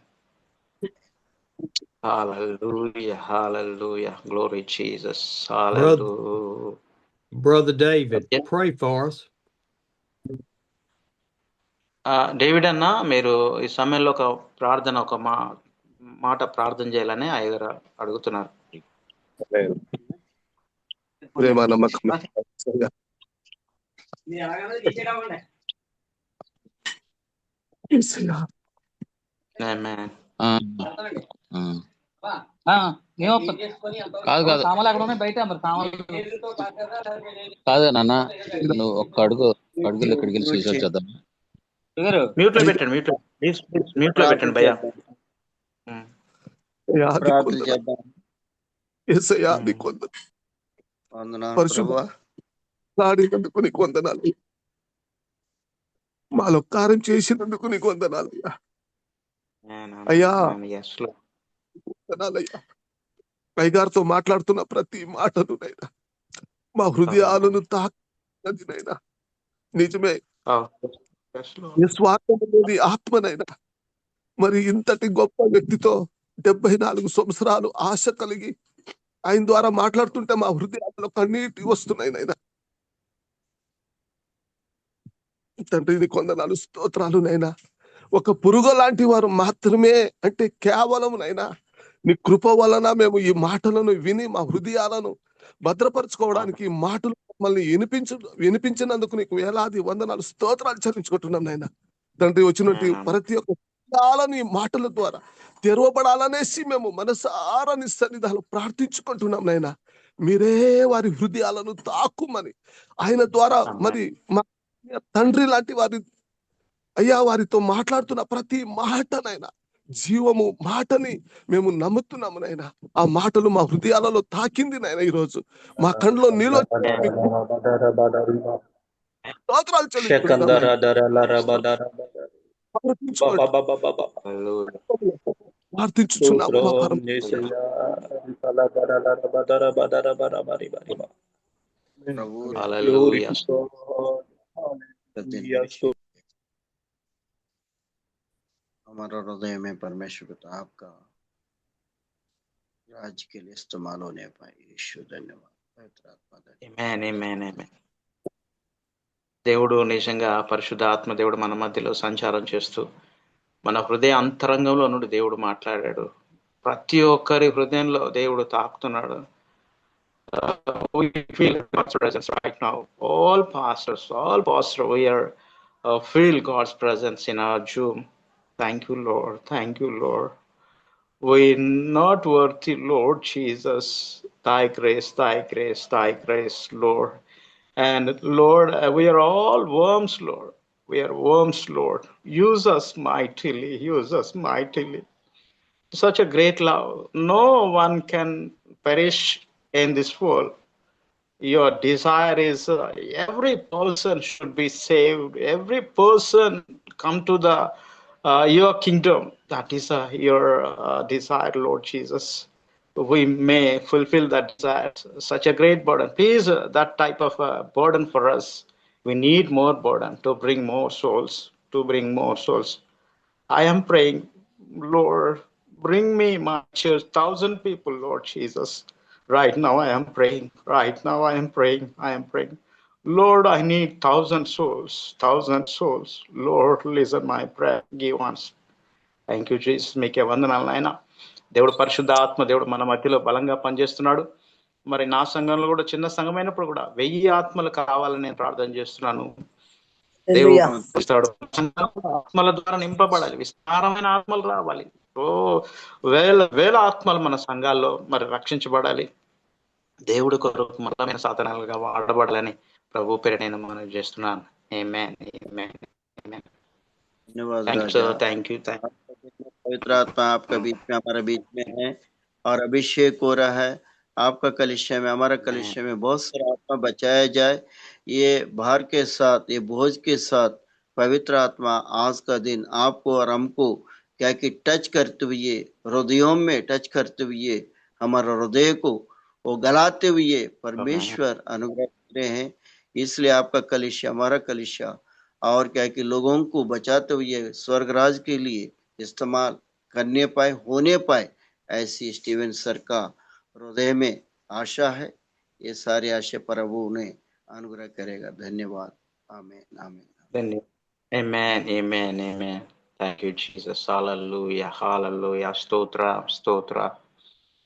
Hallelujah. Glory Jesus. Hallelujah. Brother David, Yeah. pray for us. David అన్న, మీరు ఈ సమయంలో ఒక ప్రార్థన, ఒక మాట ప్రార్థన చేయాలని అయ్యగారు అడుగుతున్నారు. ప్రేమ నమ్మకం Amen. కాదు నాన్న, నువ్వు ఒక్క అడుగులు ఇక్కడికి వెళ్ళి చూసి చేద్దాం. మ్యూట్ లో పెట్టండి భయ్యా. ప్రార్థన చేద్దాం. యేసయ్యా నీకు వందనాలు పరిశుద్ధ ప్రభువా. ఆడినందుకు నీకు వందనాలు, మాలో కార్యం చేసినందుకు నీకు వందనాలు అయ్యా. వందనాలయ్యా. అయ్యగారితో మాట్లాడుతున్న ప్రతి మాటను నైనా మా హృదయాలను తాకినది నైనా. నిజమే, నిస్వార్థం అనేది ఆత్మనైనా. మరి ఇంతటి గొప్ప వ్యక్తితో 74 సంవత్సరాలు ఆశ కలిగి ఆయన ద్వారా మాట్లాడుతుంటే మా హృదయాల్లో కన్నీటి వస్తున్నాయి నైనా. తండ్రి నీకు వందనాలు, స్తోత్రాలు నైనా. ఒక పురుగు లాంటి వారు మాత్రమే, అంటే కేవలం నైనా నీ కృప వలన మేము ఈ మాటలను విని మా హృదయాలను భద్రపరచుకోవడానికి ఈ మాటలు మమ్మల్ని వినిపించినందుకు నీకు వేలాది వందనాలు, స్తోత్రాలు చెల్లించుకుంటున్నాం నాయన. తండ్రి వచ్చినట్టు ప్రతి ఒక్క ఈ మాటల ద్వారా తెరవబడాలనేసి మేము మనసారా నీ సన్నిధానం ప్రార్థించుకుంటున్నాం నాయన. మీరే వారి హృదయాలను తాకుమని ఆయన ద్వారా మరి మా తండ్రి లాంటి వారి అయ్యా వారితో మాట్లాడుతున్న ప్రతి మాటనైనా జీవము మాటని మేము నమ్ముతున్నాము నాయన. ఆ మాటలు మా హృదయాలలో తాకింది నాయన. ఈరోజు మా కండ్లో నీళ్ళు స్తోత్రాలు ప్రార్థించుచున్నాము. हमारा हृदय में परमेश्वर पिता आपका राज के लिए इस्तेमाल होने पाए. ईश्वर धन्यवाद. దేవుడు నిజంగా పరిశుద్ధ ఆత్మ దేవుడు మన మధ్యలో సంచారం చేస్తూ మన హృదయ అంతరంగంలో నుండి దేవుడు మాట్లాడాడు. ప్రతి ఒక్కరి హృదయంలో దేవుడు తాకుతున్నాడు. We feel God's presence right now. All pastors, we are feel God's presence in our Zoom. Thank you, Lord. We're not worthy, Lord Jesus. Thy grace, Lord. And Lord, we are all worms, Lord. Use us mightily. Such a great love. No one can perish in this world. Your desire is every person should be saved. Every person come to the your kingdom. That is your desire, Lord Jesus. We may fulfill that desire. Such a great burden. Please, that type of burden for us. We need more burden to bring more souls, to bring more souls. I am praying, Lord, bring me my church, 1,000 people, Lord Jesus. Right now I am praying. Right now I am praying. I am praying. Lord, I need 1,000 souls, 1,000 souls. Lord, listen my prayer. Give us. Thank you Jesus, మీకే వందనాలు నాయన. దేవుడు పరిశుద్ధ ఆత్మ దేవుడు మన మధ్యలో బలంగా పనిచేస్తున్నాడు. మరి నా సంఘంలో కూడా చిన్న సంఘమైనప్పుడు కూడా 1000 ఆత్మలు కావాలని నేను ప్రార్థన చేస్తున్నాను. దేవుడు ఆత్మల ద్వారా నింపబడాలి, విస్తారమైన ఆత్మలు రావాలి. వేల ఆత్మలు మన సంఘాల్లో మరి రక్షించబడాలి. దేవుడి కొరకు మతమైన సాధనాలుగా వాడబడాలని ప్రభు పేరు నేను మనవి చేస్తున్నాను. Amen, amen, amen. Thank you. पवित्र आत्मा आपका बीच में, हमारे बीच में है और अभिषेक हो रहा है। आपका कलिशा में, हमारा कलिशा में बहुत सारा आत्मा बचाया जाए। ये भार के साथ, ये बोझ के साथ पवित्र आत्मा आज का दिन आपको और हमको क्या कि टच करते हुए, हृदयों में टच करते हुए, हमारा हृदय को वो गलाते हुए परमेश्वर अनुग्रह कर रहे हैं। इसलिए आपका कलिशा, हमारा कलिशा और क्या कि लोगों को बचाते हुए स्वर्ग राज के लिए इस्तेमाल करने पाए, होने पाए, ऐसी स्टीवन सर का हृदय में आशा है। ये सारी आशा प्रभु उन्हें अनुग्रह करेगा। धन्यवाद। Amen, amen, amen, amen, amen. Thank you Jesus, hallelujah, hallelujah, स्तोत्र, स्तोत्र।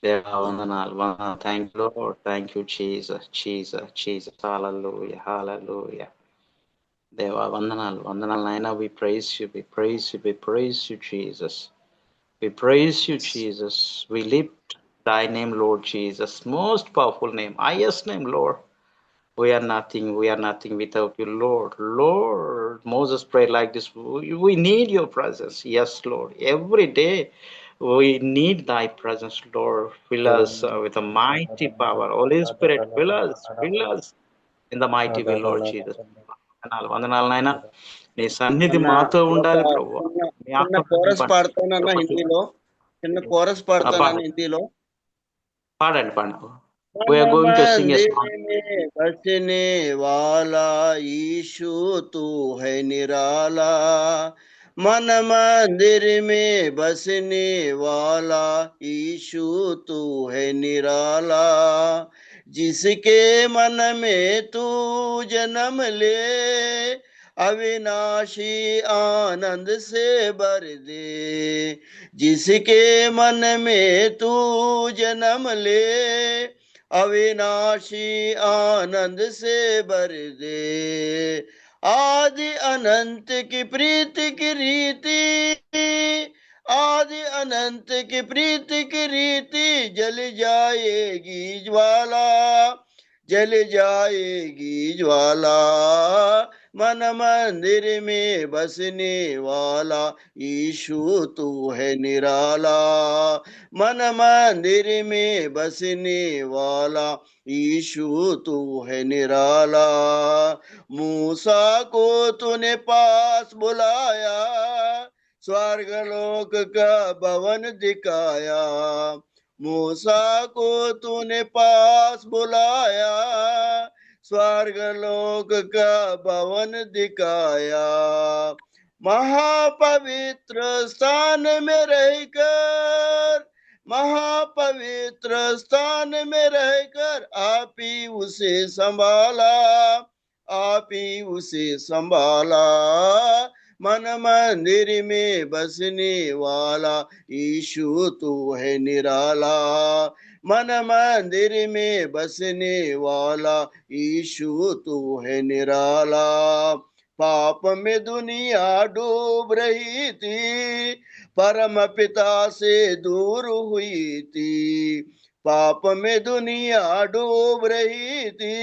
देवा वंदनाल, वंदनाल। Thank you Lord, thank you Jesus, Jesus, Jesus, hallelujah, hallelujah. देवा वंदनाल, वंदनाल नायना। We praise you, we praise you, we praise you Jesus. We praise you Jesus. We lift thy name Lord Jesus, most powerful name, highest name Lord. We are nothing without you Lord. Lord, Moses prayed like this, we need your presence. Yes Lord, every day we need thy presence Lord. Fill us with a mighty power. Holy Spirit, fill us in the mighty way Lord Jesus. వందనాలు నాయన, నీ సన్నిధి మాతో ఉండాలి ప్రభు. చిన్న chorus పాడతానన్నా హిందీలో, చిన్న chorus పాడతానన్నా హిందీలో. పాడండి, పాడండి. We are going to sing a song. बसने वाला यीशु तू है निराला, मन मंदिर में बसने वाला यीशु तू है निराला, जिसके मन में तू जन्म ले अविनाशी आनंद से भर दे, जिसके मन में तू जन्म ले अविनाशी आनंद से भर दे, आदि अनंत की प्रीति की रीति, आदि अनंत की प्रीति की रीति जल जाएगी ज्वाला, जल जाएगी ज्वाला, मन मंदिर में बसने वाला यीशु तू है निराला, मन मंदिर में बसने वाला यीशु तू है निराला, मूसा को तूने पास बुलाया, स्वर्गलोक का भवन दिखाया, मूसा को तूने पास बुलाया, स्वर्गलोक का भवन दिखाया, महापवित्र स्थान में रहकर, महापवित्र स्थान में रहकर आप ही उसे संभाला, आप ही उसे संभाला, मन मंदिर में बसने वाला यीशु तू है निराला, मन मंदिर में बसने वाला यीशु तू है निराला, पाप में दुनिया डूब रही थी, परम पिता से दूर हुई थी, पाप में दुनिया डूब रही थी,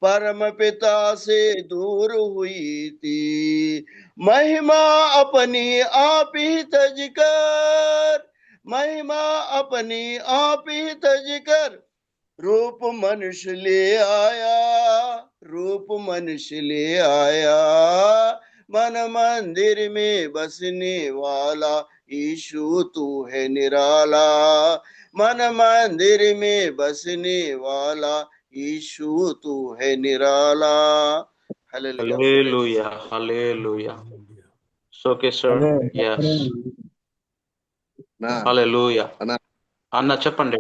परम पिता से दूर हुई थी, महिमा अपनी आप ही तज कर, महिमा अपनी आप ही तज कर, रूप मनुष्य ले आया, रूप मनुष्य ले आया, मन मंदिर में बसने वाला यीशु तू है निराला, मन मंदिर में बसने वाला यीशु तू है निराला। Hallelujah. Hallelujah. Hallelujah. So, okay, sir. Yes. నా Hallelujah. అన్న అన్న చెప్పండి.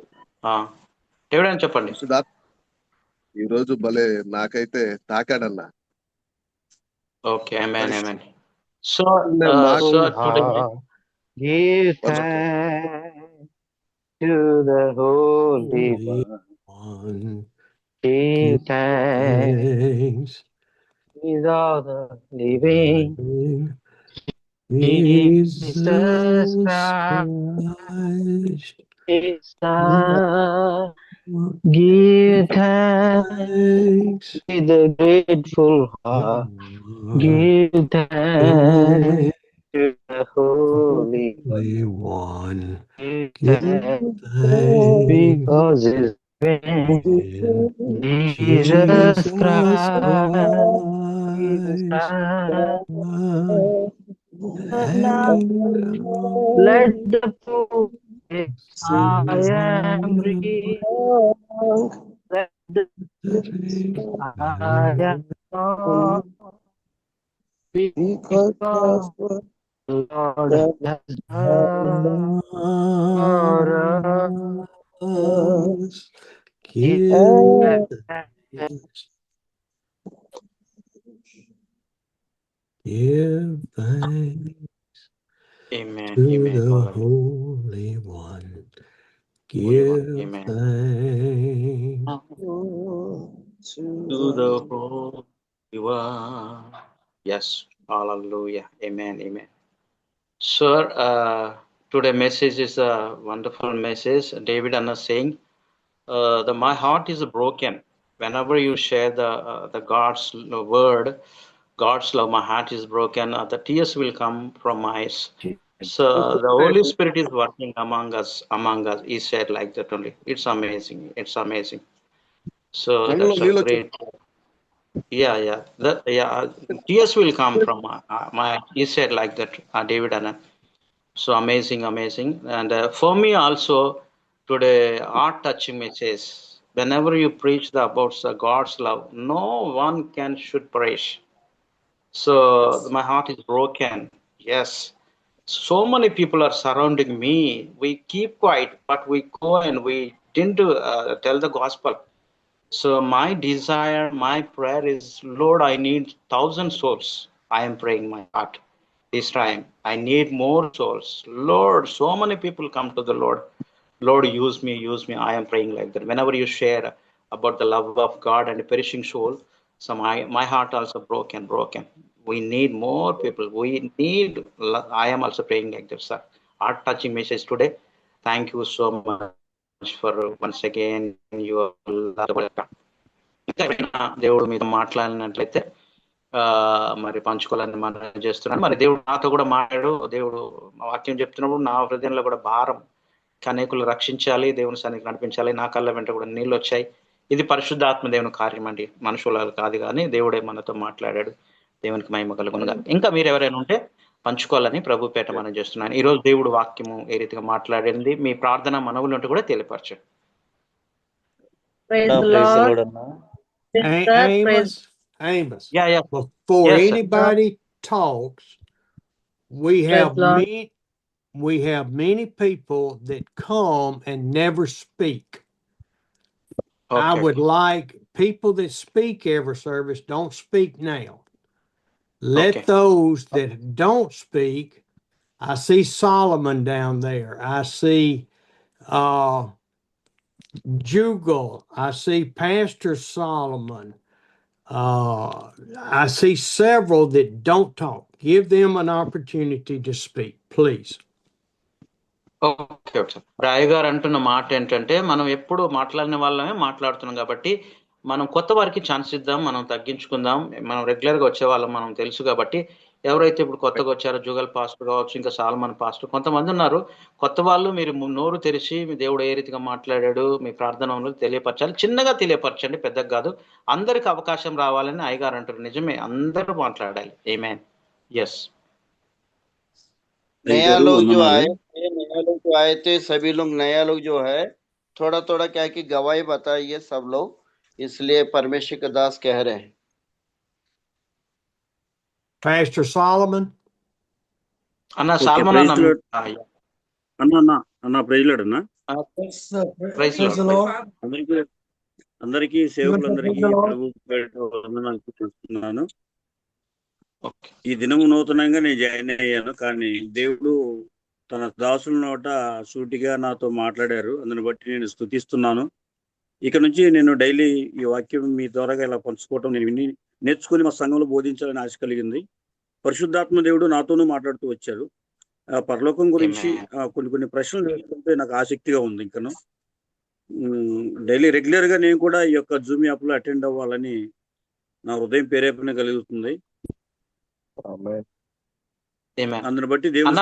డేవిడ్ అని చెప్పండి. పరిశుద్ధాత్మ ఈ రోజు భలే నాకైతే తాకాడన్న. Okay, amen, amen. So Oh, today give One thanks to the Holy One. Give thanks with all the living. Jesus Christ is Son. Give thanks with a grateful heart. Give thanks to the Holy One. Give Give thanks thanks because His name, Jesus Christ is Son. Let the poor say, I am rich. Let the I am not. Because the Lord has done for us. Give thanks Amen. to Amen. the Hallelujah. Holy One. Holy One. Give Amen. thanks To the Holy One. Yes. Hallelujah. Amen. Amen. Sir, today message is a wonderful message. David Anna saying, my heart is broken. Whenever you share the God's word, God's love, my heart is broken. The tears will come from my eyes. So the Holy Spirit is working among us. He said like that only. It's amazing. It's amazing. So కళ్ళలో that's a నీళ్ళు great. Yeah. Tears will come from my. He said like that, David Anna. So amazing. And for me also today, heart touching message. Whenever you preach about God's love, no one should perish. So my heart is broken. Yes. So many people are surrounding me. We keep quiet, but we go and we didn't tell the gospel. So my desire, my prayer is, Lord, I need 1,000 souls. I am praying my heart this time. I need more souls. Lord, so many people come to the Lord. Lord, use me. I am praying like that. Whenever you share about the love of God and a perishing soul, so my heart also broken. We need more people. I am also praying like that, sir. Heart touching message today. Thank you so much for once again your love. ఇంకా ఏమైనా దేవుడు మీతో మాట్లాడినట్లయితే మరి పంచుకోవాలని మనం చేస్తున్నాను. మరి దేవుడు నాతో కూడా మాట్లాడు. దేవుడు వాక్యం చెప్తున్నప్పుడు నా హృదయంలో కూడా భారం, అనేకులు రక్షించాలి, దేవుని సన్నిధికి నడిపించాలి. నా కళ్ళ వెంట కూడా నీళ్ళు వచ్చాయి. ఇది పరిశుద్ధాత్మ దేవుని కార్యం అండి, మనుషుల కాదు, కానీ దేవుడే మనతో మాట్లాడాడు. దేవునికి మహిమ కలుగునుగా. ఇంకా మీరు ఎవరైనా ఉంటే పంచుకోవాలని ప్రభు పేట మనం చేస్తున్నాను. ఈ రోజు దేవుడు వాక్యము ఏ రీతిగా మాట్లాడింది, మీ ప్రార్థన మనవులు ఉంటే కూడా తెలియపరచండి. Praise the Lord. Amos. Yeah. Before Yes, sir. anybody talks, we have Lord. many people that come and never speak. Okay. I would like people that speak every service, don't speak now. Let Okay. those that don't speak, I see Solomon down there. I see Jugal. I see Pastor Solomon. I see several that don't talk. Give them an opportunity to speak, please. Okay. Roy garu అంటున్న మాట ఏంటంటే, మనం ఎప్పుడు మాట్లాడిన వాళ్ళమే మాట్లాడుతున్నాం కాబట్టి మనం కొత్త వారికి ఛాన్స్ ఇద్దాం, మనం తగ్గించుకుందాం. మనం రెగ్యులర్గా వచ్చే వాళ్ళం మనం తెలుసు కాబట్టి, ఎవరైతే ఇప్పుడు కొత్తగా వచ్చారో జుగల్ పాస్టర్ కావచ్చు, ఇంకా సాల్మన్ పాస్టర్, కొంతమంది ఉన్నారు కొత్త వాళ్ళు. మీరు నోరు తెరిచి మీ దేవుడు ఏ రీతిగా మాట్లాడాడు, మీ ప్రార్థనలు తెలియపరచాలి. చిన్నగా తెలియపరచండి, పెద్దగా కాదు. అందరికి అవకాశం రావాలని అయ్యగారు అంటారు. నిజమే, అందరూ మాట్లాడాలి. ఆమేన్. ఎస్. नया लोग जो आए थे सभी लोग नया लोग जो है थोड़ा क्या है कि गवाही बताइए सब लोग, इसलिए परमेश्वर के दास कह रहे हैं. Pastor Solomon. అన్న ఓకే, సాల్మన్ ప్రైజ్ అన్న లార్డ్ అన్న ప్రైజ్ లార్డ్ అన్న. ప్రైజ్ అందరికీ సేవకులందరికీ ప్రభు పేరిట వందనాలు తెలుపుతున్నాను. ఓకే. ఈ దినము నూతనంగా నేను జాయిన్ అయ్యాను, కానీ దేవుడు తన దాసుల నోట సూటిగా నాతో మాట్లాడారు. అందుని బట్టి నేను స్తుతిస్తున్నాను. ఇక నుంచి నేను డైలీ ఈ వాక్యం మీ ద్వారా ఇలా పంచుకోవటం నేను విని నేర్చుకుని మా సంఘంలో బోధించాలని ఆశ కలిగింది. పరిశుద్ధాత్మ దేవుడు నాతోనూ మాట్లాడుతూ వచ్చారు. పరలోకం గురించి కొన్ని ప్రశ్నలు వేసుకుంటే నాకు ఆసక్తిగా ఉంది. ఇంకను డైలీ రెగ్యులర్ గా నేను కూడా ఈ యొక్క జూమ్ యాప్ లో అటెండ్ అవ్వాలని నా హృదయం ప్రేరేపణ కలుగుతుంది. అందుని బట్టి దేవుడు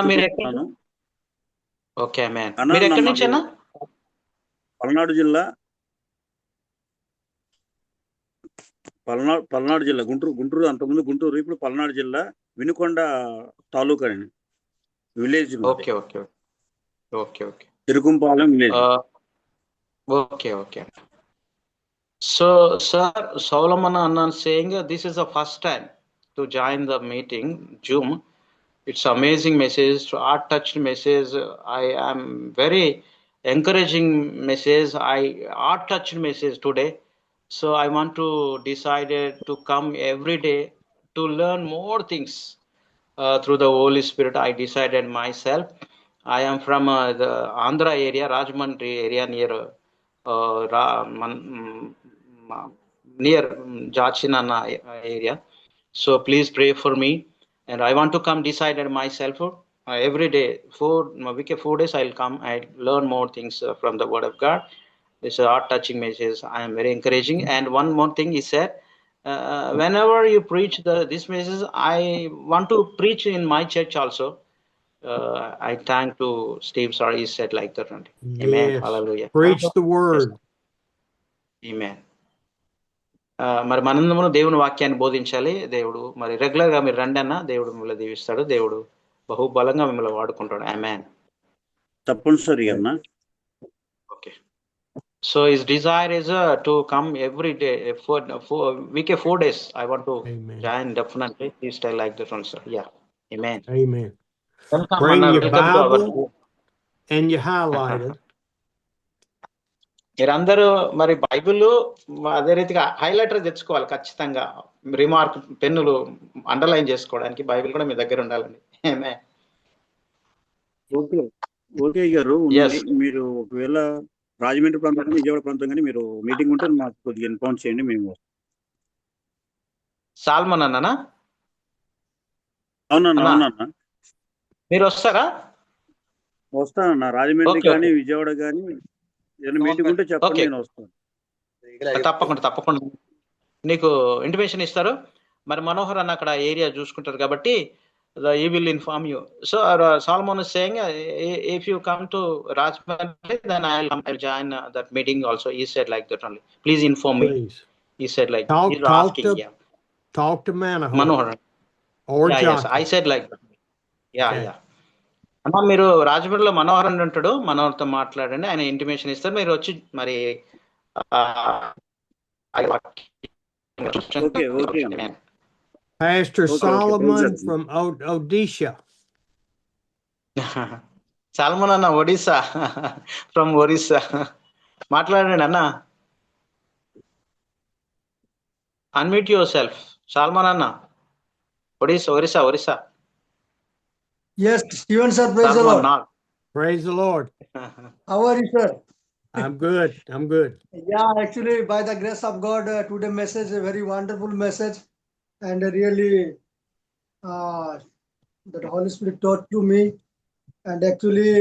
పల్నాడు జిల్లా గుంటూరు అంతకుముందు గుంటూరు, ఇప్పుడు పల్నాడు జిల్లా వినుకొండ తాలూకా అండి, village. Tirukumpalem village. Okay. So, sir, Solomon Anna saying this is the first time to join the meeting, Zoom. It's amazing message, heart-touched message. I am very encouraging message. Heart-touched message today. So I want to decided to come every day to learn more things through the Holy Spirit. I decided myself. I am from the Andhra area, Rajahmundry area near Jachinana area. So please pray for me, and I want to come decided myself. Every day, 4 days I'll come. I'll learn more things from the Word of God. It's a heart-touching message. I am very encouraging. And one more thing he said, whenever you preach this message, I want to preach in my church also. I thank to Steve. Sorry, he said like that. Amen. Yes. Hallelujah. Preach the word. Amen. మరి మనందరము దేవుని వాక్యాన్ని బోధించాలి. దేవుడు మరి regular గా మీరు రండి అన్న, దేవుడు మిమ్మల్ని దీవిస్తాడు. దేవుడు బహుబలంగా మిమ్మల్ని వాడుకుంటాడు. ఆమేన్. తప్పనిసరిగా అన్న. Okay. So his desire is to come every day for week 4 days. I want to join definitely. Please tell like that also. Yeah. Amen. Amen. Bring your Bible and your highlighter. మీరందరూ మరి Bible అదే రీతిగా highlighter తెచ్చుకోవాలి ఖచ్చితంగా. Remark పెన్నులు underline చేసుకోవడానికి Bible కూడా మీ దగ్గర ఉండాలండి. ఆమేన్. ఓకే గారు, మీరు ఒకవేళ రాజమండ్రి ప్రాంతం కానీ విజయవాడ ప్రాంతం కానీ మీరు మీటింగ్ ఉంటే మాకు కొద్దిగా ఇన్ఫార్మ్ చేయండి. మేము సాల్మన్ అన్ననా? అవునన్నా. మీరు వస్తారా? వస్తానన్నా. రాజమండ్రి కానీ విజయవాడ కానీ ఏదైనా మీటింగ్ ఉంటే చెప్పండి, నేను వస్తాను. తప్పకుండా నీకు ఇంటిమేషన్ ఇస్తారు. మరి మనోహర్ అన్న అక్కడ ఏరియా చూసుకుంటారు కాబట్టి he will inform you. So Solomon is saying if you come to Rajahmundry, then I'll join that meeting also. He said like that only. Please inform me. He said like talk to Manohar or yes, I said like that. Yeah. అన్న మీరు రాజమండ్రిలో మనోహర్ అని ఉంటాడు, మనోహర్తో మాట్లాడండి, ఆయన intimation ఇస్తారు. మీరు వచ్చి మరి Pastor Solomon from Odisha. Salman అన్న ఒడిస్సా, ఫ్రమ్ ఒరిస్సా. మాట్లాడండి అన్న. Unmute your self. సాల్మన్ అన్న, Orissa. Yes, Steven sir, praise the Lord. Praise the Lord. How are you, sir? I'm good. Yeah, actually, by the grace of God, today message a very wonderful message, and really, that Holy Spirit taught to me. And actually,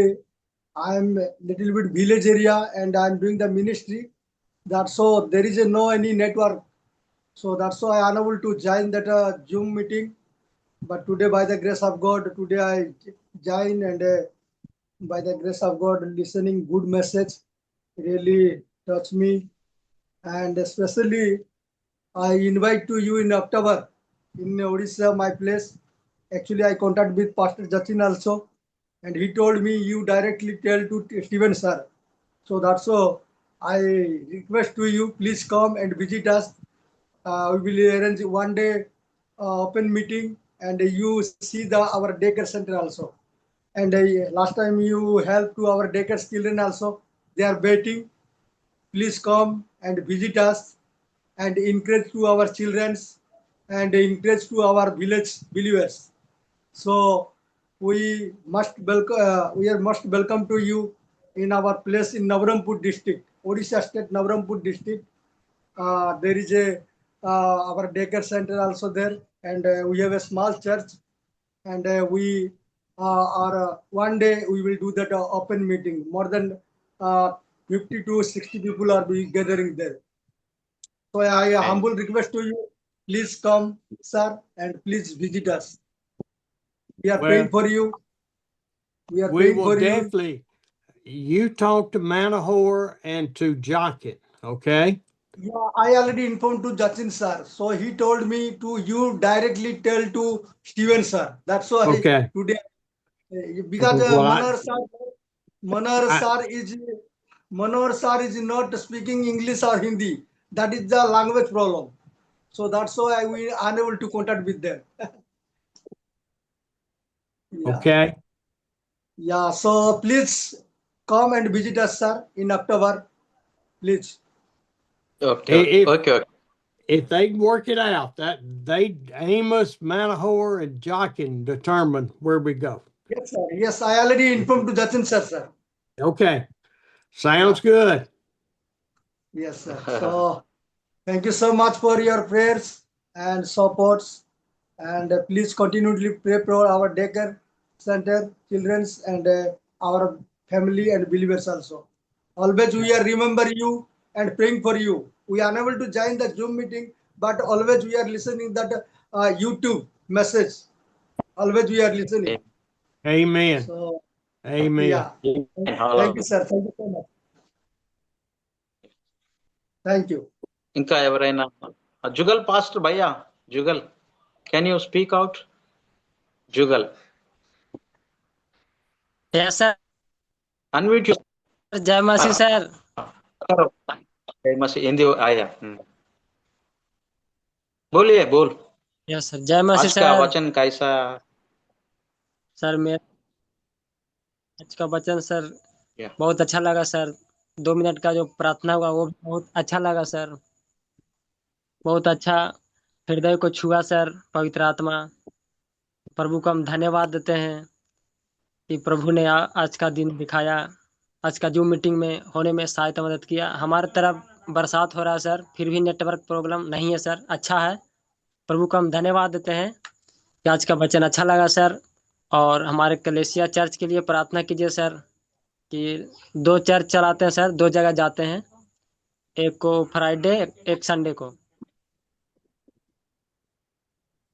I'm a little bit village area, and I'm doing the ministry. That's so there is no any network, so that's why I'm unable to join that Zoom meeting. But today, by the grace of God, today I join, and by the grace of God, listening good message really touched me. And especially, I invite to you in October in Odisha, my place. Actually, I contact with Pastor Jachin also, and he told me you directly tell to Steven sir. So that's so I request to you, please come and visit us. We will arrange one day open meeting and you see our daycare center also. And last time you helped to our daycare children also. They are waiting. Please come and visit us and encourage to our children and encourage to our village believers. So we are most welcome to you in our place in Navarampur district, Odisha state Navarampur district. There is our daycare center also there, and we have a small church, and we are one day we will do that open meeting. More than 50 to 60 people are be gathering there. So I humble request to you, please come, sir, and please visit us. We are praying for you. We are We praying will for you. definitely, you talk to Manahor and to Jockett, okay? Yeah, I already informed to Jachin sir. So he told me to you directly tell to Steven sir. That's why Okay. today, because Well, Manohar sir is not speaking English or Hindi. That is the language problem. So that's why we are unable to contact with them. Yeah. Okay. Yeah. So please come and visit us, sir, in October. Please. Okay. If they can work it out, that Amos, Manahor, and Jockin determine where we go. Yes, sir. Yes, I already informed to Jachin sir, sir. Okay. Sounds good. Yes, sir. So thank you so much for your prayers and supports. And please continually pray for our daycare center, children's, and our family and believers also. Always we are remember you and praying for you. We are unable to join the Zoom meeting, but always we are listening that YouTube message. Always we are listening. Amen. So Amen. yeah. Thank you, sir. Thank you so much. Thank you. ఇంకా ఎవరైనా Jugal pastor భయ్యా Jugal can you speak out Jugal Yes, sir. Unmute you जय मसीह sir. Hindi आया बोलिए बोल. Yes sir. जय मसीह आज का सर. वचन कैसा सर मैं आज का वचन सर Yeah. बहुत अच्छा लगा सर. 2 मिनट का जो प्रार्थना हुआ वो बहुत अच्छा लगा सर. बहुत अच्छा हृदय को छुआ सर. पवित्र आत्मा प्रभु को हम धन्यवाद देते हैं कि प्रभु ने आज का दिन दिखाया. आज का जूम मीटिंग में होने में सहायता मदद किया. हमारे तरफ बरसात हो रहा है सर, फिर भी नेटवर्क प्रॉब्लम नहीं है सर. अच्छा है. प्रभु को हम धन्यवाद देते हैं कि आज का वचन अच्छा लगा सर. और हमारे कलेसिया चर्च के लिए प्रार्थना कीजिए सर कि 2 चर्च चलाते हैं सर, 2 जगह जाते हैं. एक को फ्राइडे, एक संडे को.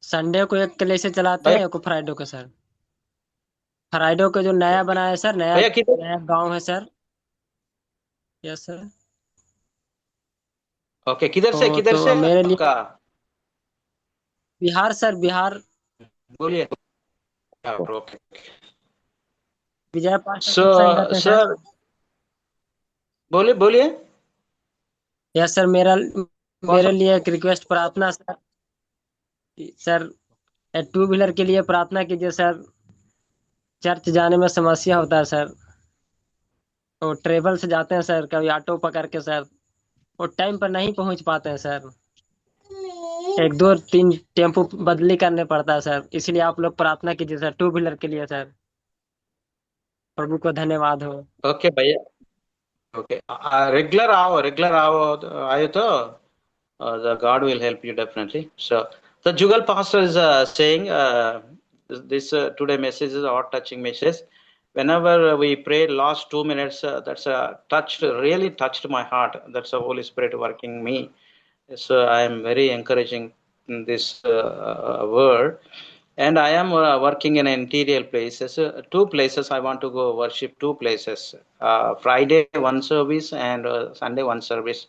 संडे को एक कलेसिया चलाते हैं, एक को फ्राइडे को सर. फ्राइडे को जो नया बना है सर, नया गांव है सर. Yes sir. ओके किधर से मेरे लिए आपका बिहार सर, बिहार. बोलिए. ओके विजय पास्टर सर बोलिए. Yes sir. मेरे लिए एक रिक्वेस्ट प्रार्थना सर. सर 2 व्हीलर के लिए प्रार्थना कीजिए सर. चर्च जाने में समस्या होता है सर. तो ट्रेवल से जाते हैं सर, कभी ऑटो पकड़ के सर, वो टाइम पर नहीं पहुंच पाते हैं सर. 1 2 3 टेम्पो बदली करने पड़ता है सर. इसलिए आप लोग प्रार्थना कीजिए सर 2 व्हीलर के लिए सर. प्रभु को धन्यवाद हो. ओके भैया. ओके रेगुलर आओ आयो तो the God will help you definitely. So the Jugal pastor is saying this today message is a heart touching message. Whenever we prayed last 2 minutes, that's really touched my heart. That's the Holy Spirit working me. So I am very encouraging in this word. And I am working in interior places. 2 places I want to go worship. 2 places. Friday 1 service and Sunday 1 service.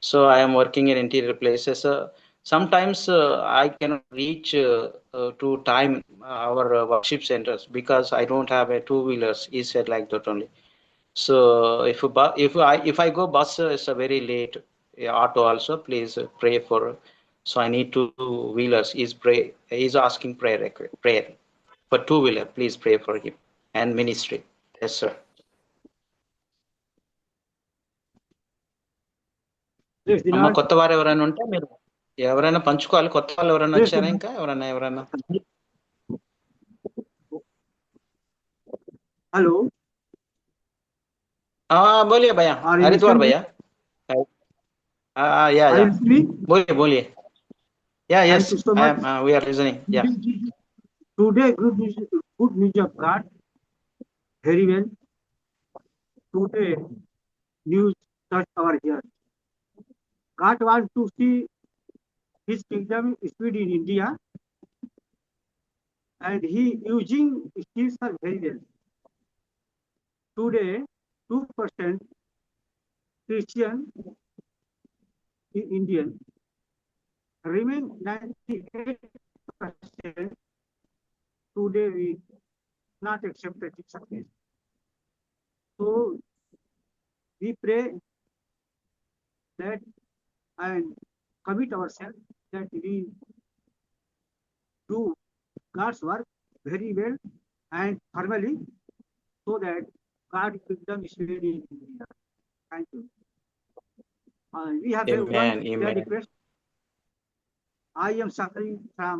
So I am working in interior places. Sometimes I cannot reach to time our worship centers because I don't have a 2-wheelers. He said like that only. So if I go bus, it's a very late. Auto also. Please pray for So I need 2-wheelers. He's asking prayer for 2-wheeler. Please pray for him and ministry. Yes, sir. అమ్మ కొత్త వారు ఎవరైనా ఉంటే మీరు ఎవరైనా పంచుకోవాలి. కొత్త వాళ్ళు ఎవరైనా వచ్చారా? ఇంకా ఎవరైనా हेलो बोलिए भैया. हरिद्वार भैया. Yeah. बोलिए. Yeah, yes. We are listening. Yeah. Today good news of God. Very well. Today news touch our ears. God wants to see His kingdom spread in India, and He using skills are very well. Today, 2% Christian Indian remain 98%. Today we not accept the success. So we pray that and commit ourselves that we do God's work very well and thoroughly, so that God's kingdom is made in India. Thank you. We have Amen. one request. I am suffering from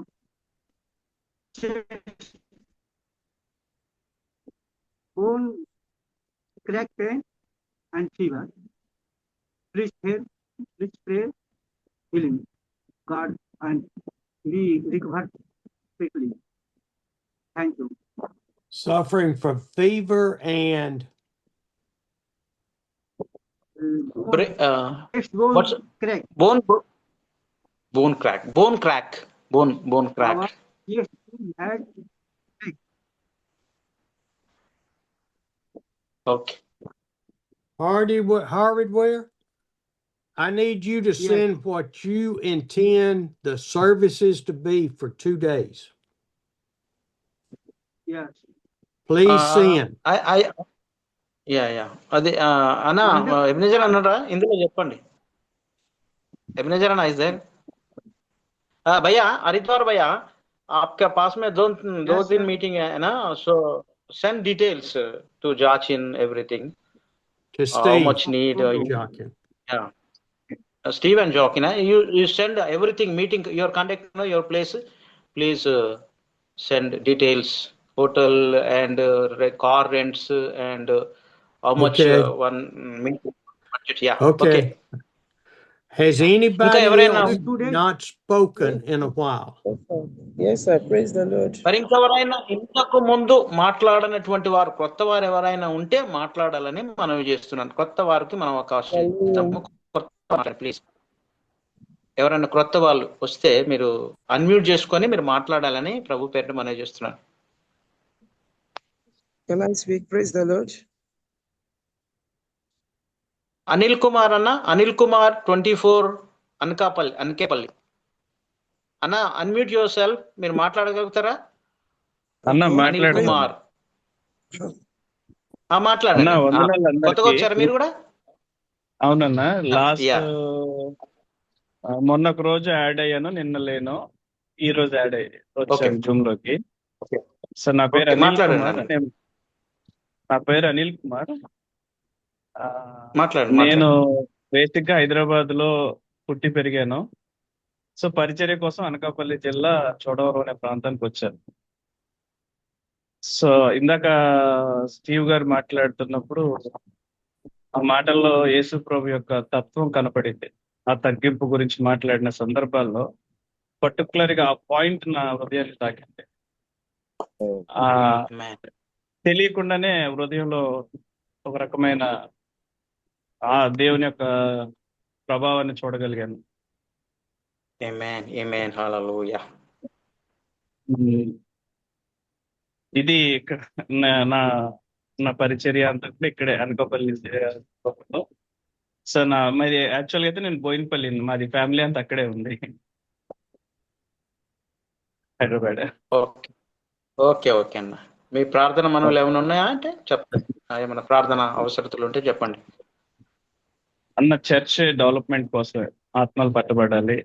bone crack pain and fever. Please help. Please pray. Healing God and we recover quickly. Thank you. Suffering from fever and what's crack? Bone crack. Bone crack. Yes, had. Okay. Hardware, I need you to send what you intend the services to be for 2 days. Yes. Please send. అది అన్నా Ebenezer అన్నారా? ఇందులో చెప్పండి. Ebenezer anna is there? भैया हरिद्वार भैया, आपके पास में दो तीन मीटिंग है ना, सो send details to Jachin, everything. To Steve. How much need Jachin. Yeah. Steve and Jachin, you send everything, meeting, your contact, your place. Please send details, hotel and car rents and how much one meeting budget. Yeah. Okay. Has anybody else not spoken in a while? Yes, sir. Praise the Lord. మరి ఇంకెవరైనా ఇంతకు ముందు మాట్లాడనటువంటి వారు, కొత్త వారు ఎవరైనా ఉంటే మాట్లాడాలని మనవి చేస్తున్నాను. కొత్త వారికి మనం అవకాశం ఇస్తాము. ప్లీజ్ ఎవరైనా కొత్త వాళ్ళు వస్తే మీరు అన్మ్యూట్ చేసుకొని మీరు మాట్లాడాలని ప్రభు పేరున మనవి చేస్తున్నాను. Can I speak? Praise the Lord. Anil Kumar అన్న, అనిల్ కుమార్ 24 అనకేపల్లి అన్న, అన్మ్యూట్ యువర్ సెల్ఫ్. మీరు మాట్లాడగలుగుతారా అన్న? అనిల్ కుమార్ మాట్లాడండి. కొత్తగా వచ్చారా మీరు కూడా? అవునన్నా, లాస్ట్ మొన్న ఒక రోజు యాడ్ అయ్యాను, నిన్న లేను, ఈ రోజు యాడ్ వచ్చాను జూమ్ లోకి. సో నా పేరు అనిల్ కుమార్. నా పేరు అనిల్ కుమార్. నేను బేసిక్ గా హైదరాబాద్ లో పుట్టి పెరిగాను. సో పరిచర్య కోసం అనకాపల్లి జిల్లా చోడవరం అనే ప్రాంతానికి వచ్చాను. సో ఇందాక స్టీవ్ గారు మాట్లాడుతున్నప్పుడు ఆ మాటల్లో యేసు ప్రభు యొక్క తత్వం కనపడింది. ఆ తగ్గింపు గురించి మాట్లాడిన సందర్భాల్లో పర్టికులర్ గా ఆ పాయింట్ నా హృదయాన్ని తాకింది. తెలియకుండానే హృదయంలో ఒక రకమైన ఆ దేవుని యొక్క ప్రభావాన్ని చూడగలిగాను. ఇది నా పరిచర్య అంతా కూడా ఇక్కడే అనకాపల్లి. సో మరి యాక్చువల్గా అయితే నేను బోయినపల్లి, మాది ఫ్యామిలీ అంతా అక్కడే ఉంది, హైదరాబాద్. ఓకే అన్న. మీ ప్రార్థన మనలు ఏమైనా ఉన్నాయా అంటే చెప్పండి. ఏమైనా ప్రార్థన అవసరతలు ఉంటే చెప్పండి అన్న. చర్చ్ డెవలప్మెంట్ కోసం ఆత్మలు పట్టబడాలి.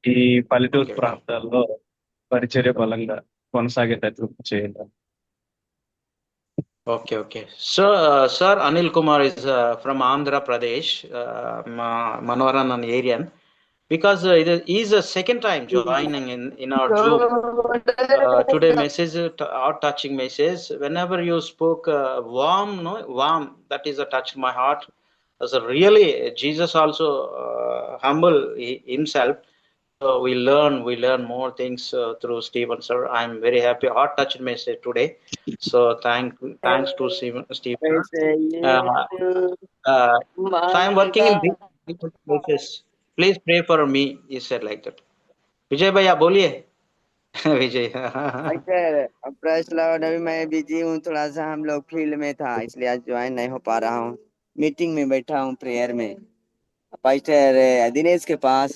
ఈ పల్లెటూరు ప్రాంతాల్లో పరిచర్య బలంగా కొనసాగేటట్లు చేయాలి. Okay. So, sir, Anil Kumar is from Andhra Pradesh, Manoran and Arian, because he is the second time joining in our Zoom. Today message, our touching message. Whenever you spoke warm, that is a touch my heart. As a really, Jesus also humble himself. So we learn more things through Stephen, sir. I'm very happy. Heart touched message today. So thanks to Stephen. So I'm working in different places. Please pray for me. He said like that. Vijay bhaiya, बोलिए. विजय. Press Lord, अभी मैं busy हूँ थोड़ा सा, हम लोग field में था इसलिए आज ज्वाइन नहीं हो पा रहा हूँ। मीटिंग में बैठा हूँ प्रेयर में पास्टर दिनेश के पास,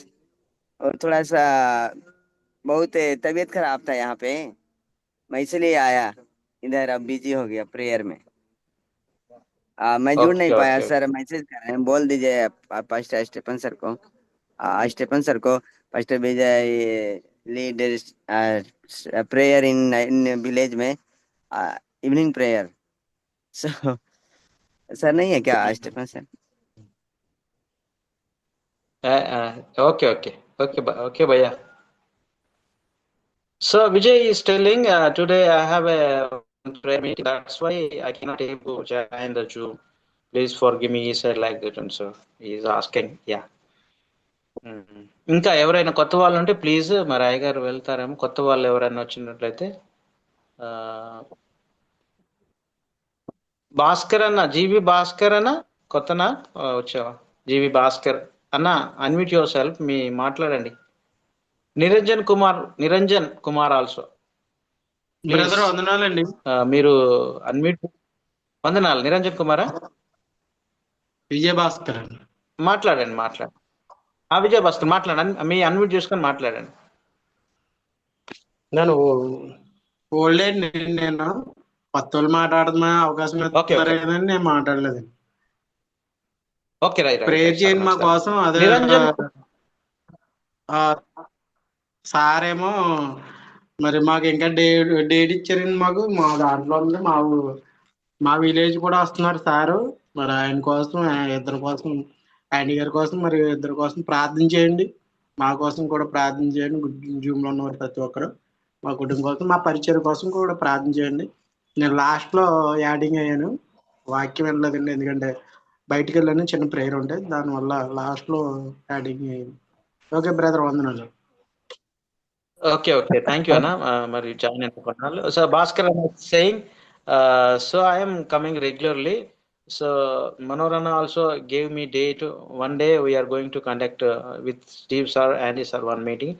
और थोड़ा सा बहुत तबीयत खराब था यहाँ पे, मैं इसलिए आया इधर, अब बिजी हो गया प्रेयर में। मैं जुड़ नहीं पाया सर, मैसेज कर रहे हैं, बोल दीजिए पास्टर स्टेफन सर को, pastor Vijay lead prayer in village में इवनिंग प्रेयर। सर नहीं है क्या Stephen sir? Okay, bhaiya. So Vijay is telling today I have a prayer meeting. That's why I cannot able to join the Zoom. Please forgive me. He said like that, and so he is asking. Yeah. ఇంకా ఎవరైనా కొత్త వాళ్ళు ఉంటే please మరి అయ్యగారు వెళ్తారేమో. కొత్త వాళ్ళు ఎవరైనా వచ్చినట్లయితే భాస్కర్ అన్న, జీవి భాస్కర్ అన్న, కొత్తనా వచ్చావా? జీవి భాస్కర్ అన్న, అన్మ్యూట్ యువర్ సెల్ఫ్, మీ మాట్లాడండి. నిరంజన్ కుమార్ ఆల్సో. బ్రదర్ వందనాలండి. మీరు అన్మ్యూట్. వందనాలు. నిరంజన్ కుమారా? విజయ భాస్కర్ అండి. మాట్లాడండి. విజయ్ భాస్కర్ మాట్లాడండి. మీ అన్మ్యూట్ చేసుకొని మాట్లాడండి. నేను ఓల్డ్ ఏజ్, నేను కొత్త వాళ్ళు మాట్లాడుతున్నా అవకాశం కదండి, నేను మాట్లాడలేదండి. ప్రేయర్ చేయండి మా కోసం. అదే సార్ ఏమో మరి మాకు ఇంకా డేట్ ఇచ్చారండి. మా దాంట్లో ఉంది, మా విలేజ్ కూడా వస్తున్నారు సారు. మరి ఆయన కోసం, ఇద్దరి కోసం, ఆయన గారి కోసం, మరి ఇద్దరి కోసం ప్రార్థన చేయండి. మా కోసం కూడా ప్రార్థన చేయండి. జూమ్లో ఉన్నవారు ప్రతి ఒక్కరు మా కుటుంబం కోసం, మా పరిచయం కోసం కూడా ప్రార్థన చేయండి. నేను లాస్ట్లో యాడింగ్ అయ్యాను, వాక్యం వెళ్ళలేదండి, ఎందుకంటే బయటికి వెళ్ళాను, చిన్న ప్రేయర్ ఉంటే దానివల్ల లాస్ట్లో యాడింగ్ అయ్యాను. ఓకే బ్రదర్, వందనాలు. Okay, thank you, Anna. Mari join in the So Bhaskar is saying, so I am coming regularly. So Manorana also gave me date. One day we are going to conduct with Steve sir and his sir one meeting.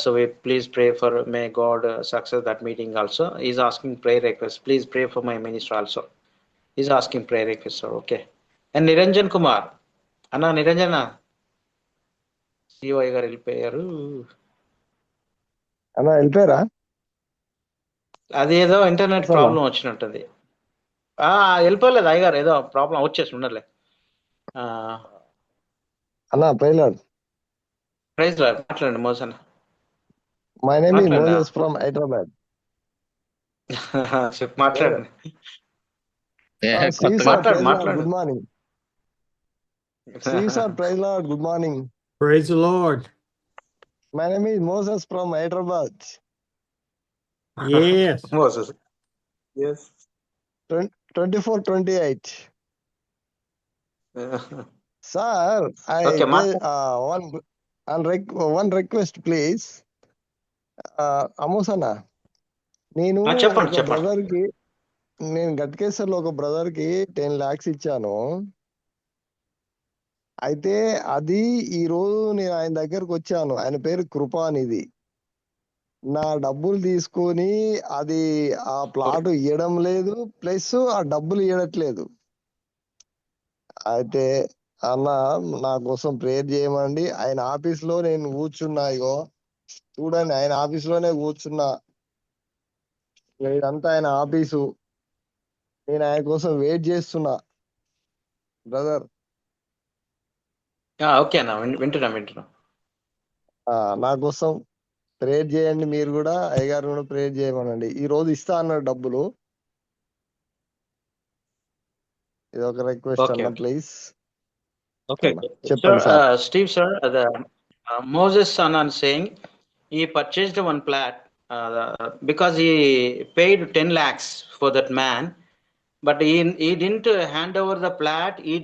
So we please pray for, may God success that meeting also. He's asking prayer request. Please pray for my ministry also. He's asking prayer request, sir. Okay. And Niranjan Kumar. Anna Niranjana. CEO గారు వెళ్ళిపోయారు. అన్నా వెళ్ళిపోయారా? అదేదో internet problem వచ్చినట్టుంది. వెళ్ళిపోలేదు అయ్యగారు, ఏదో problem వచ్చేసి ఉండలే. అన్నా ప్రైజ్ లార్డ్. Praise Lord. మాట్లాడండి మోసన్న. My name is Moses from Hyderabad. మాట్లాడండి. Good morning. Sir praise Lord, good morning. Praise the Lord. My name is Moses from Hyderabad. Yes. Moses. Yes. 2428. Sir, one request, please. Amosana, నేను brother కి, నేను గట్కేశ్వర్లో ఒక brother కి 10 lakhs ఇచ్చాను. అయితే అది ఈ రోజు నేను ఆయన దగ్గరకు వచ్చాను. ఆయన పేరు కృపానిధి. నా డబ్బులు తీసుకొని అది ఆ ప్లాట్ ఇవ్వడం లేదు, ప్లస్ ఆ డబ్బులు ఇవ్వట్లేదు. అయితే అన్న నా కోసం ప్రేయర్ చేయమండి. ఆయన ఆఫీస్ లో నేను కూర్చున్నా, ఇగో చూడండి ఆయన ఆఫీస్ లోనే కూర్చున్నా, ఇదంతా ఆయన ఆఫీసు, నేను ఆయన కోసం వెయిట్ చేస్తున్నా బ్రదర్. ఓకే అన్న, వింటున్నా. నా కోసం ప్రేయర్ చేయండి. మీరు కూడా అయ్యగారు కూడా ప్రేయర్ చేయమనండి. ఈ రోజు ఇస్తా అన్నారు డబ్బులు. ఇది ఒక రిక్వెస్ట్ Okay, అన్న okay. ప్లీజ్. Okay. అన్న Sir, చెప్పండి sir. Steve, sir, Moses son is saying he purchased one plat because he paid 10 lakhs for that man, but he didn't hand over the plat. He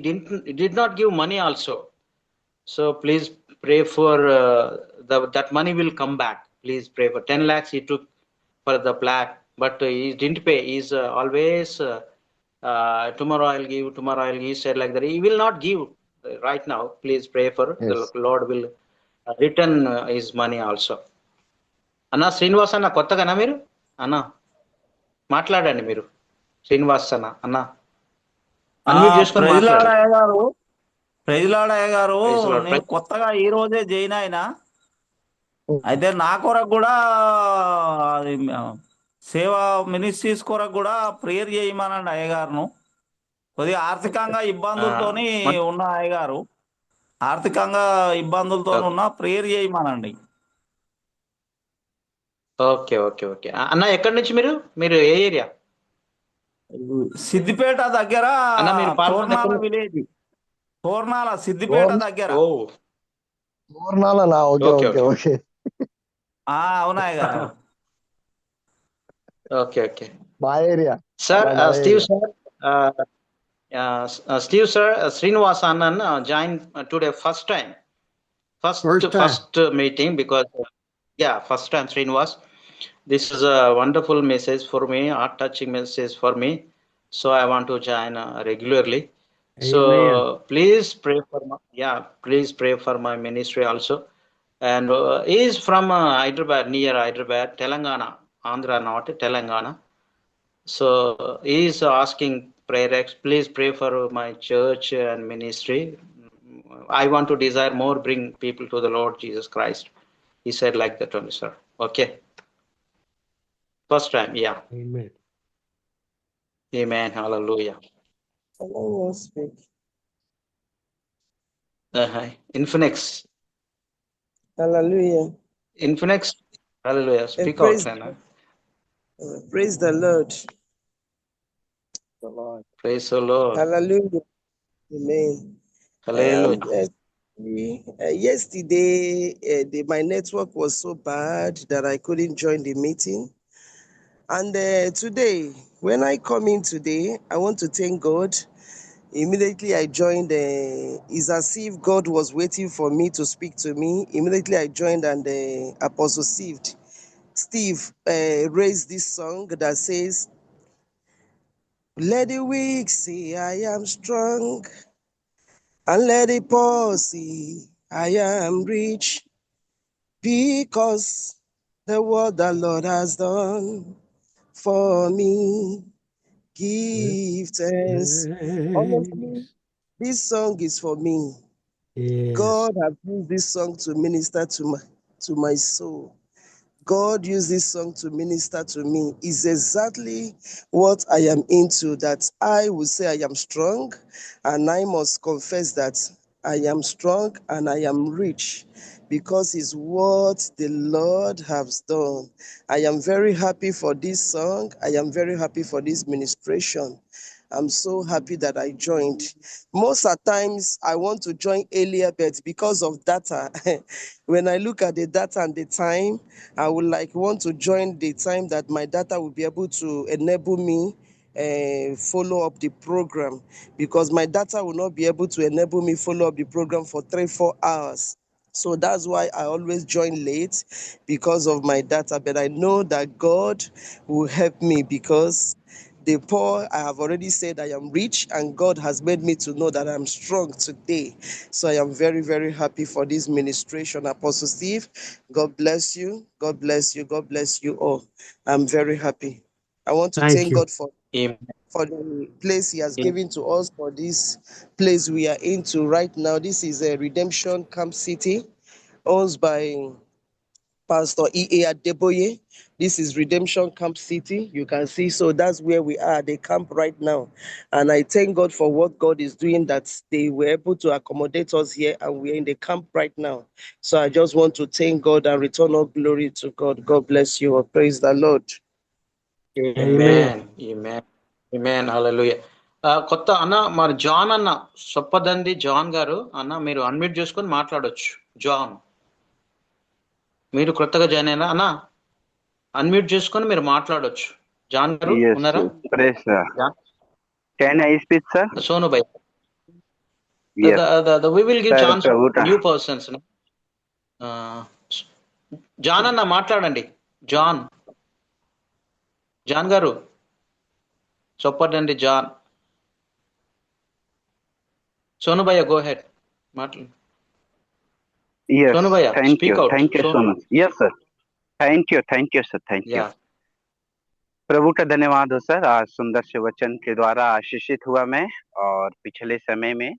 did not give money also. So please pray for that money will come back. Please pray for 10 lakhs he took for the plat, but he didn't pay. He's always tomorrow I'll give, tomorrow I'll give. He said like that. He will not give right now. Please pray for Yes. the Lord will return his money also. అన్న శ్రీనివాస్ అన్న కొత్తగానా మీరు? అన్న మాట్లాడండి మీరు. శ్రీనివాస్ అన్న అన్న unmute చేసుకొని మాట్లాడండి. ప్రైజ్లాడయ్య గారు, Praise the Lord. నేను కొత్తగా ఈ రోజే జాయిన్ అయినా. అయితే నా కొరకు కూడా అది సేవా మినిస్ట్రీస్ కొరకు కూడా ప్రేయర్ చేయమనండి అయ్యగారును. కొద్దిగా ఆర్థికంగా ఇబ్బందులతోని ఉన్న అయ్యగారు, ఆర్థికంగా ఇబ్బందులతో ఉన్న ప్రేయర్ చేయమనండి. ఓకే ఓకే ఓకే అన్న ఎక్కడి నుంచి మీరు ఏ ఏరియా? సిద్దిపేట దగ్గర అన్న మీరు తోర్నాల విలేజ్, తోర్నాల సిద్దిపేట దగ్గర. పూర్ణాలనా? Okay okay okay okay. అవునా గారు? Okay okay. మా area sir Steve sir, Steve sir, Srinivas Anand joined today first meeting because first time Srinivas. This is a wonderful message for me, heart touching message for me. So I want to join regularly. Amen. So please pray for please pray for my ministry also. And he is from Hyderabad, near Hyderabad, Telangana, Andhra, not Telangana. So he is asking prayer. Please pray for my church and ministry. I want to desire more, bring people to the Lord Jesus Christ. He said like that only, sir. Okay. First time, yeah. Amen. Amen. Hallelujah. Infinix. Hallelujah. Infinix. Hallelujah. Speak praise, out, Nana. Praise the Lord. Praise the Lord. Hallelujah. Amen. Hallelujah. Yesterday, my network was so bad that I couldn't join the meeting. And today, when I come in today, I want to thank God. Immediately I joined. It's as if God was waiting for me to speak to me. Immediately I joined, and Apostle Steve raised this song that says, "Let the weak say I am strong, and let the poor see I am rich, because the word the Lord has done for me. Give thanks." Honestly, this song is for me. Yes. God has used this song to minister to my soul. God used this song to minister to me. Is exactly what I am into, that I will say I am strong, and I must confess that I am strong and I am rich, because it's what the Lord has done. I am very happy for this song. I am very happy for this ministration. I'm so happy that I joined. Most of the times I want to join earlier, but because of data, when I look at the data and the time, I would want to join the time that my data will be able to enable me follow up the program, because my data will not be able to enable me follow up the program for 3-4 hours. So that's why I always join late, because of my data. But I know that God will help me, because the poor, I have already said I am rich, and God has made me to know that I'm strong today. So I am very, very happy for this ministration. Apostle Steve, God bless you. God bless you. God bless you all. I'm very happy. I want to thank you. God for the place He has given to us, for this place we are into right now. This is a Redemption Camp City, owned by Pastor E.A. Adeboye. This is Redemption Camp City. You can see, so that's where we are, the camp right now. And I thank God for what God is doing, that they were able to accommodate us here and we're in the camp right now. So I just want to thank God and return all glory to God. God bless you. Praise the Lord. Amen. Hallelujah. కొత్త అన్న మరి John అన్న Soppadandi John గారు అన్న మీరు unmute చేసుకొని మాట్లాడొచ్చు. John మీరు కొత్తగా జాయిన్ అయినా అన్న అన్మ్యూట్ చేసుకొని మీరు మాట్లాడొచ్చు. జాన్ గారు ఉన్నారా? Can I speak, sir? Sonu bhai. Yes. We will give Sir, chance to Prabhuta. new persons. John anna మాట్లాడండి. జాన్ గారు చెప్పండి. జాన్ సోను భయ్య గో హెడ్ మాట్లాడు. Yes. Sonu bhaiya, Thank speak you. out. Thank you so Sonu. much. Yes, sir. Thank you, sir. Thank you. Yeah. प्रभु का धन्यवाद हो sir, आज सुंदर से वचन के द्वारा आशीषित हुआ मैं। और पिछले समय में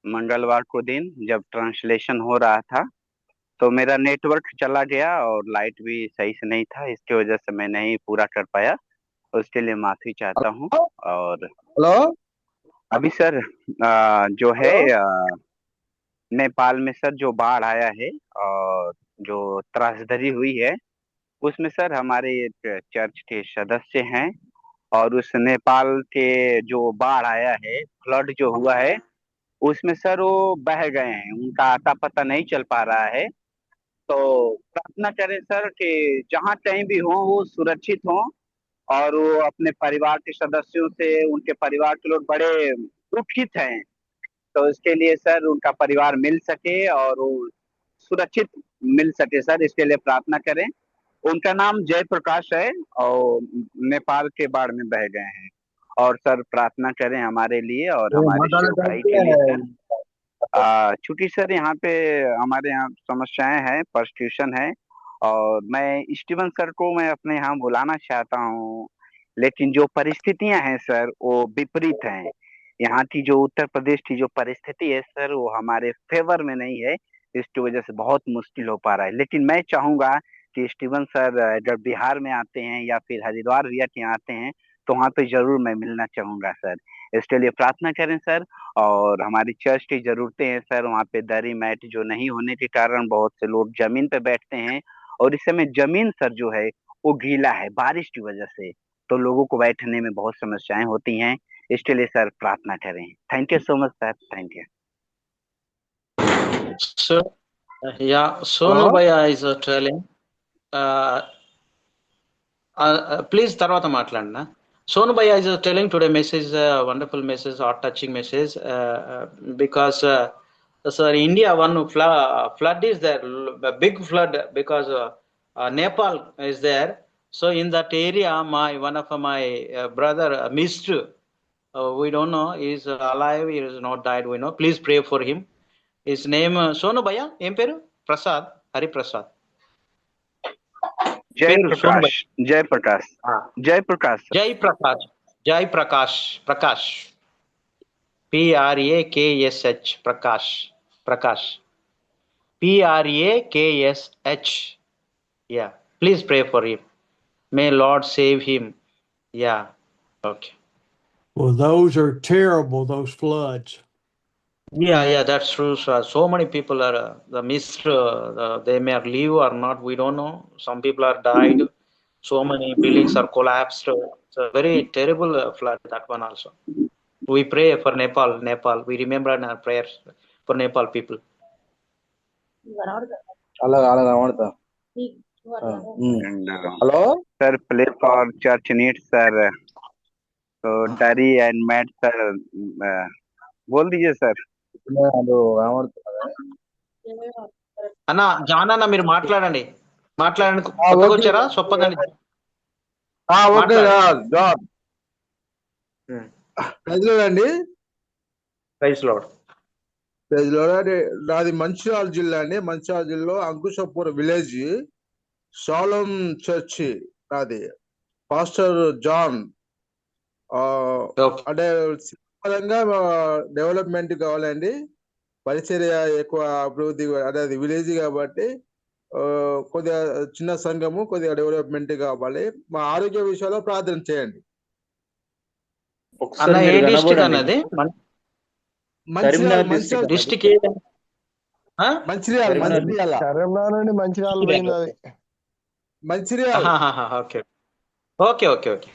मंगलवार को दिन जब ट्रांसलेशन हो रहा था तो मेरा नेटवर्क चला गया और लाइट भी सही से नहीं था, इसकी वजह से मैं नहीं पूरा कर पाया, उसके लिए माफी चाहता हूँ। और हेलो अभी सर जो है नेपाल में सर जो बाढ़ आया है और जो त्रासदी हुई है उसमें सर हमारे चर्च के सदस्य हैं और उस नेपाल के जो बाढ़ आया है, फ्लड जो हुआ है उसमें सर वो बह गए हैं, उनका आता पता नहीं चल पा रहा है। तो प्रार्थना करें सर कि जहाँ कहीं भी हो वो सुरक्षित हो और वो अपने परिवार के सदस्यों से, उनके परिवार के लोग बड़े दुखित हैं, तो इसके लिए सर उनका परिवार मिल सके और वो सुरक्षित मिल सके सर, इसके लिए प्रार्थना करें। उनका नाम जयप्रकाश है और नेपाल के बाढ़ में बह गए हैं। और सर प्रार्थना करें हमारे लिए और हमारे सेवकाई के लिए सर। चूंकि सर यहाँ पे हमारे यहाँ समस्याएं हैं, परसिक्यूशन है और मैं स्टीवन सर को मैं अपने यहाँ बुलाना चाहता हूँ, लेकिन जो परिस्थितियां हैं सर वो विपरीत हैं। यहाँ की जो उत्तर प्रदेश की जो परिस्थिति है सर वो हमारे फेवर में नहीं है, इसकी वजह से बहुत मुश्किल हो पा रहा है। लेकिन मैं चाहूंगा कि स्टीवन सर जब बिहार में आते हैं या फिर हरिद्वार भैया के यहाँ आते हैं तो वहाँ पे जरूर मैं मिलना चाहूंगा सर, इसके लिए प्रार्थना करें सर। और हमारी चर्च की जरूरतें हैं सर, वहाँ पे दरी मैट जो नहीं होने के कारण बहुत से लोग जमीन पे बैठते हैं और इस समय जमीन सर जो है वो गीला है बारिश की वजह से, तो लोगों को बैठने में बहुत समस्याएं होती हैं, इसके लिए सर प्रार्थना करें। Thank you so much sir, thank you. So, yeah, Sonu bhaiya is telling. Please tarvata maatladna. Sonu bhaiya is telling today message, wonderful message, heart touching message, because sir, India one flood is there, a big flood because Nepal is there. So in that area, one of my brother missed. We don't know he is alive, he is not died. We know. Please pray for him. His name Sonu bhaiya, em peru? Prasad, Hari Prasad. Jayprakash. Prakash. Prakash. Prakash. Prakash. Yeah. Please pray for him. May Lord save him. Yeah. Okay. Well, those are terrible, those floods. Yeah, that's true. So many people are missed. They may live or not. We don't know. Some people are died. So many buildings are collapsed. It's a very terrible flood. That one also. We pray for Nepal. We remember in our prayers for Nepal people. Hello, sir. Play for church needs, sir. So Dari and Matt, sir. बोल दीजिए sir. అన్న John అన్న మీరు మాట్లాడండి కొత్తగా వచ్చారా Soppadandi okay John అండి praise lord నాది మంచిర్యాల జిల్లా అండి, మంచిర్యాల జిల్లాలో అంకుశపూర్ విలేజ్ షాలోం చర్చి నాది, పాస్టర్ జాన్. అంటే పరంగా డెవలప్మెంట్ కావాలండి, పరిచర్య ఎక్కువ అభివృద్ధి, అంటే అది విలేజ్ కాబట్టి కొద్దిగా చిన్న సంఘము కొద్దిగా డెవలప్మెంట్ కావాలి. మా ఆరోగ్య విషయంలో ప్రార్థన చేయండి. అన్న ఏ డిస్ట్రిక్ట్ అన్నది? మంచిర్యాల డిస్ట్రిక్ట్ మంచిర్యాల కరీంనగర్ నుండి మంచిర్యాల పోయింది అది. Mancherial. Okay okay okay okay.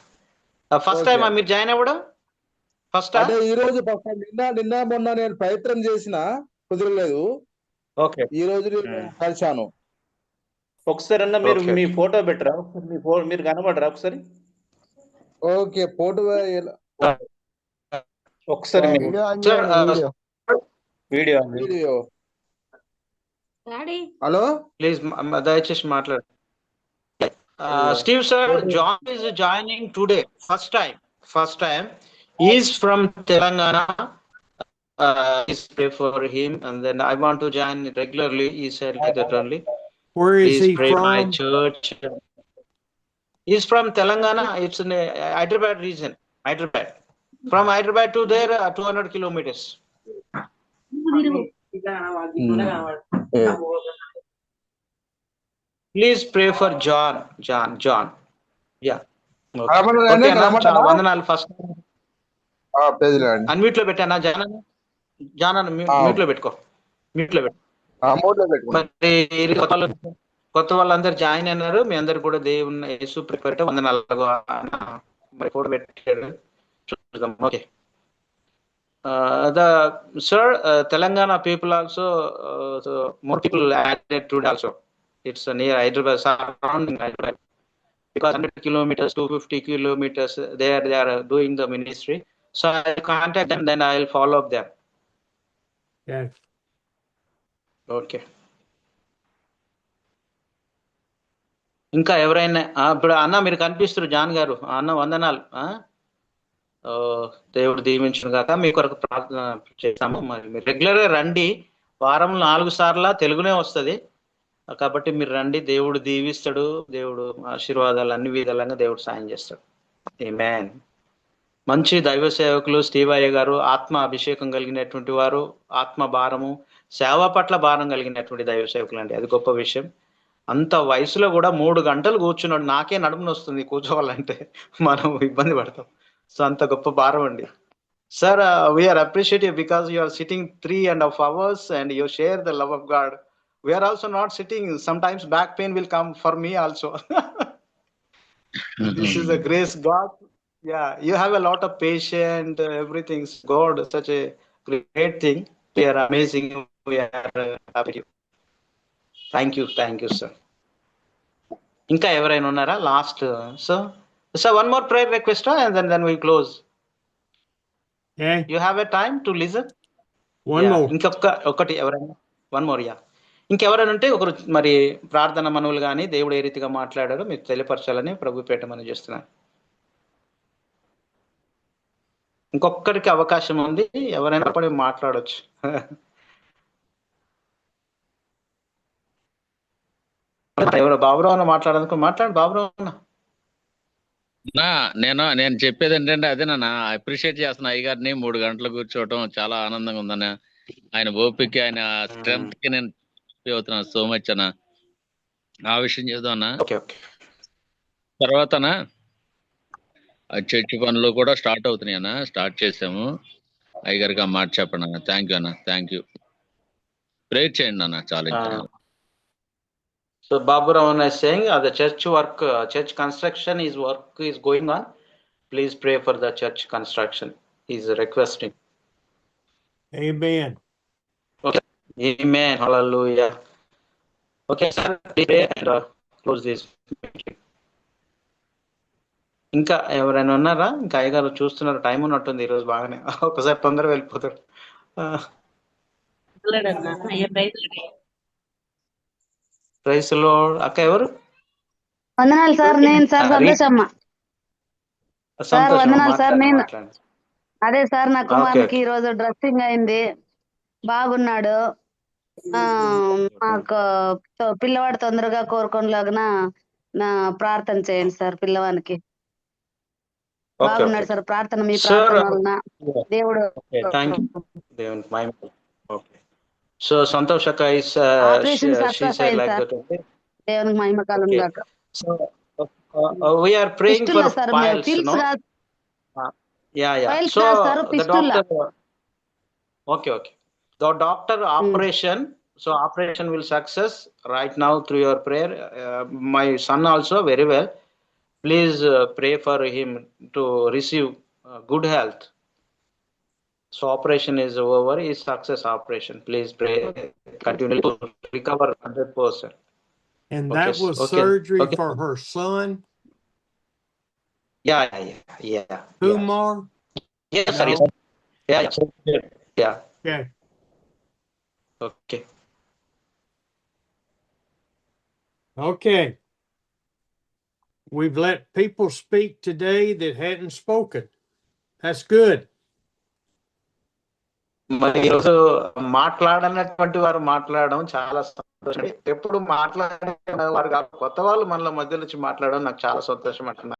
First time మీరు జాయిన్ అవ్వడం? ఫస్ట్ అంటే ఈ రోజు నిన్న మొన్న నేను ప్రయత్నం చేసిన కుదరలేదు. ఓకే, ఈ రోజు కలిశాను. ఒకసారి అన్న మీరు మీ ఫోటో పెట్టరా, మీరు కనబడరా ఒకసారి? ఓకే, ఫోటో ఒకసారి వీడియో. హలో, ప్లీజ్ దయచేసి మాట్లాడు. Steve sir, John is joining today. First time. He is from Telangana. Please pray for him, and then I want to join regularly. He said like that only. Where is Please he pray from? my church. He is from Telangana. It's in Hyderabad region. Hyderabad. From Hyderabad to there, 200 kilometers. Please pray for John. Yeah. Okay, వందనాలు. First unmute లో పెట్టానా? John అన్న mute లో పెట్టుకో. మరి కొత్త వాళ్ళందరూ join అయినారు. మీ అందరు కూడా దేవుని యేసు ప్రిపేర్ వందనాలు. మరి ఫోటో పెట్టాడు. Okay. Sir, Telangana people also, more people added to it also. It's near Hyderabad, surrounding Hyderabad. Because 100 kilometers, 250 kilometers, they are doing the ministry. So I'll contact them, then I'll follow up them. Yeah. Okay. ఇంకా ఎవరైనా ఇప్పుడు అన్న మీరు కనిపిస్తారు John గారు. అన్న వందనాలు. దేవుడు దీవించును గాక. మీ కొరకు ప్రార్థన చేస్తాము. మరి మీరు రెగ్యులర్గా రండి. వారం 4 సార్లు తెలుగునే వస్తుంది కాబట్టి మీరు రండి. దేవుడు దీవిస్తాడు. దేవుడు ఆశీర్వాదాలు అన్ని విధాలుగా దేవుడు సాయం చేస్తాడు. ఆమేన్. మంచి దైవ సేవకులు స్టీవయ్య గారు ఆత్మ అభిషేకం కలిగినటువంటి వారు, ఆత్మ భారము, సేవ పట్ల భారం కలిగినటువంటి దైవ సేవకులు అండి. అది గొప్ప విషయం. అంత వయసులో కూడా 3 గంటలు కూర్చున్నాడు. నాకే నడుమున వస్తుంది కూర్చోవాలంటే, మనం ఇబ్బంది పడతాం. సో అంత గొప్ప భారం అండి. Sir, we are appreciative because you are sitting 3.5 hours and you share the love of God. We are also not sitting. Sometimes back pain will come for me also. This is a grace God. Yeah, you have a lot of patience. Everything's God. Such a great thing. We are amazing. We are happy. Thank you, sir. ఇంకా ఎవరైనా ఉన్నారా? Last so one more prayer request and then we close. Okay. You have a time to listen. One more. ఒకటి ఎవరైనా one more. Yeah. ఇంకెవరైనా ఉంటే ఒకరు మరి ప్రార్థన మనవులు కానీ దేవుడు ఏ రీతిగా మాట్లాడారో మీకు తెలియపరచాలని ప్రభు పేట మనం చేస్తున్నాను. ఇంకొక్కరికి అవకాశం ఉంది. ఎవరైనా అప్పుడే మాట్లాడవచ్చు. ఎవరు బాబురావు మాట్లాడేందుకు మాట్లాడు. బాబురావు నేను చెప్పేది ఏంటంటే అదే నాన్న, అప్రిషియేట్ చేస్తున్నా అయ్యగారిని. 3 గంటలు కూర్చోవటం చాలా ఆనందంగా ఉందన్న. ఆయన ఓపిక, ఆయన స్ట్రెంత్ కి నేను అవుతున్నా. సో మచ్ అన్న. ఆ విషయం చేద్దాం అన్న. తర్వాత చర్చి పనులు కూడా స్టార్ట్ అవుతున్నాయి అన్న. స్టార్ట్ చేసాము. అయ్యగారికి ఆ మాట చెప్పండి అన్న. థ్యాంక్ యూ అన్న. Thank you. ప్రేయర్ చేయండి అన్న. చాలా. So Baburao is saying the church work, church construction is going on. Please pray for the church construction. He's requesting. Amen. Okay. Amen. Hallelujah. Okay, sir. Pray and close this. ఇంకా ఎవరైనా ఉన్నారా? ఇంకా అయ్యగారు చూస్తున్నారు. Time ఉన్నట్టుంది ఈరోజు బాగానే. ఒకసారి తొందరగా వెళ్ళిపోతారు. Price lord. అక్క ఎవరు? వందనాలు సార్. నేను సార్ సంతోషమ్మ. సార్ వందనాలు సార్. నేను అదే సార్, నా కుమారునికి ఈ రోజు డ్రెస్సింగ్ అయింది. బాగున్నాడు. మాకు పిల్లవాడు తొందరగా కోరుకోలాగా నా ప్రార్థన చేయండి సార్. పిల్లవానికి బాగున్నాడు సార్. ప్రార్థన మీ ప్రార్థన వలన దేవుడు. So Santosh Akka is operation she success said అయింది like సార్. that. Okay. దేవునికి మహిమ కలుగును Okay. గాక. So we are praying for fistula sir, piles, pills no? కాదు, Yeah. ఫైల్స్ So కాదు sir, the fistula. doctor. Okay. The doctor operation. So operation will success right now through your prayer. My son also very well. Please pray for him to receive good health. So operation is over. Is success operation. Please pray. Continue to recover 100%. And that was surgery for her son? Yeah. Kumar? Yes, sir. Yes. Yeah. Okay. Okay. Okay. We've let people speak today that hadn't spoken. That's good. మరి ఈరోజు మాట్లాడనటువంటి వారు మాట్లాడడం చాలా సంతోషం. ఎప్పుడు మాట్లాడే వారు కొత్త వాళ్ళు మనలో మధ్యలో వచ్చి మాట్లాడడం నాకు చాలా సంతోషం అంటున్నారు.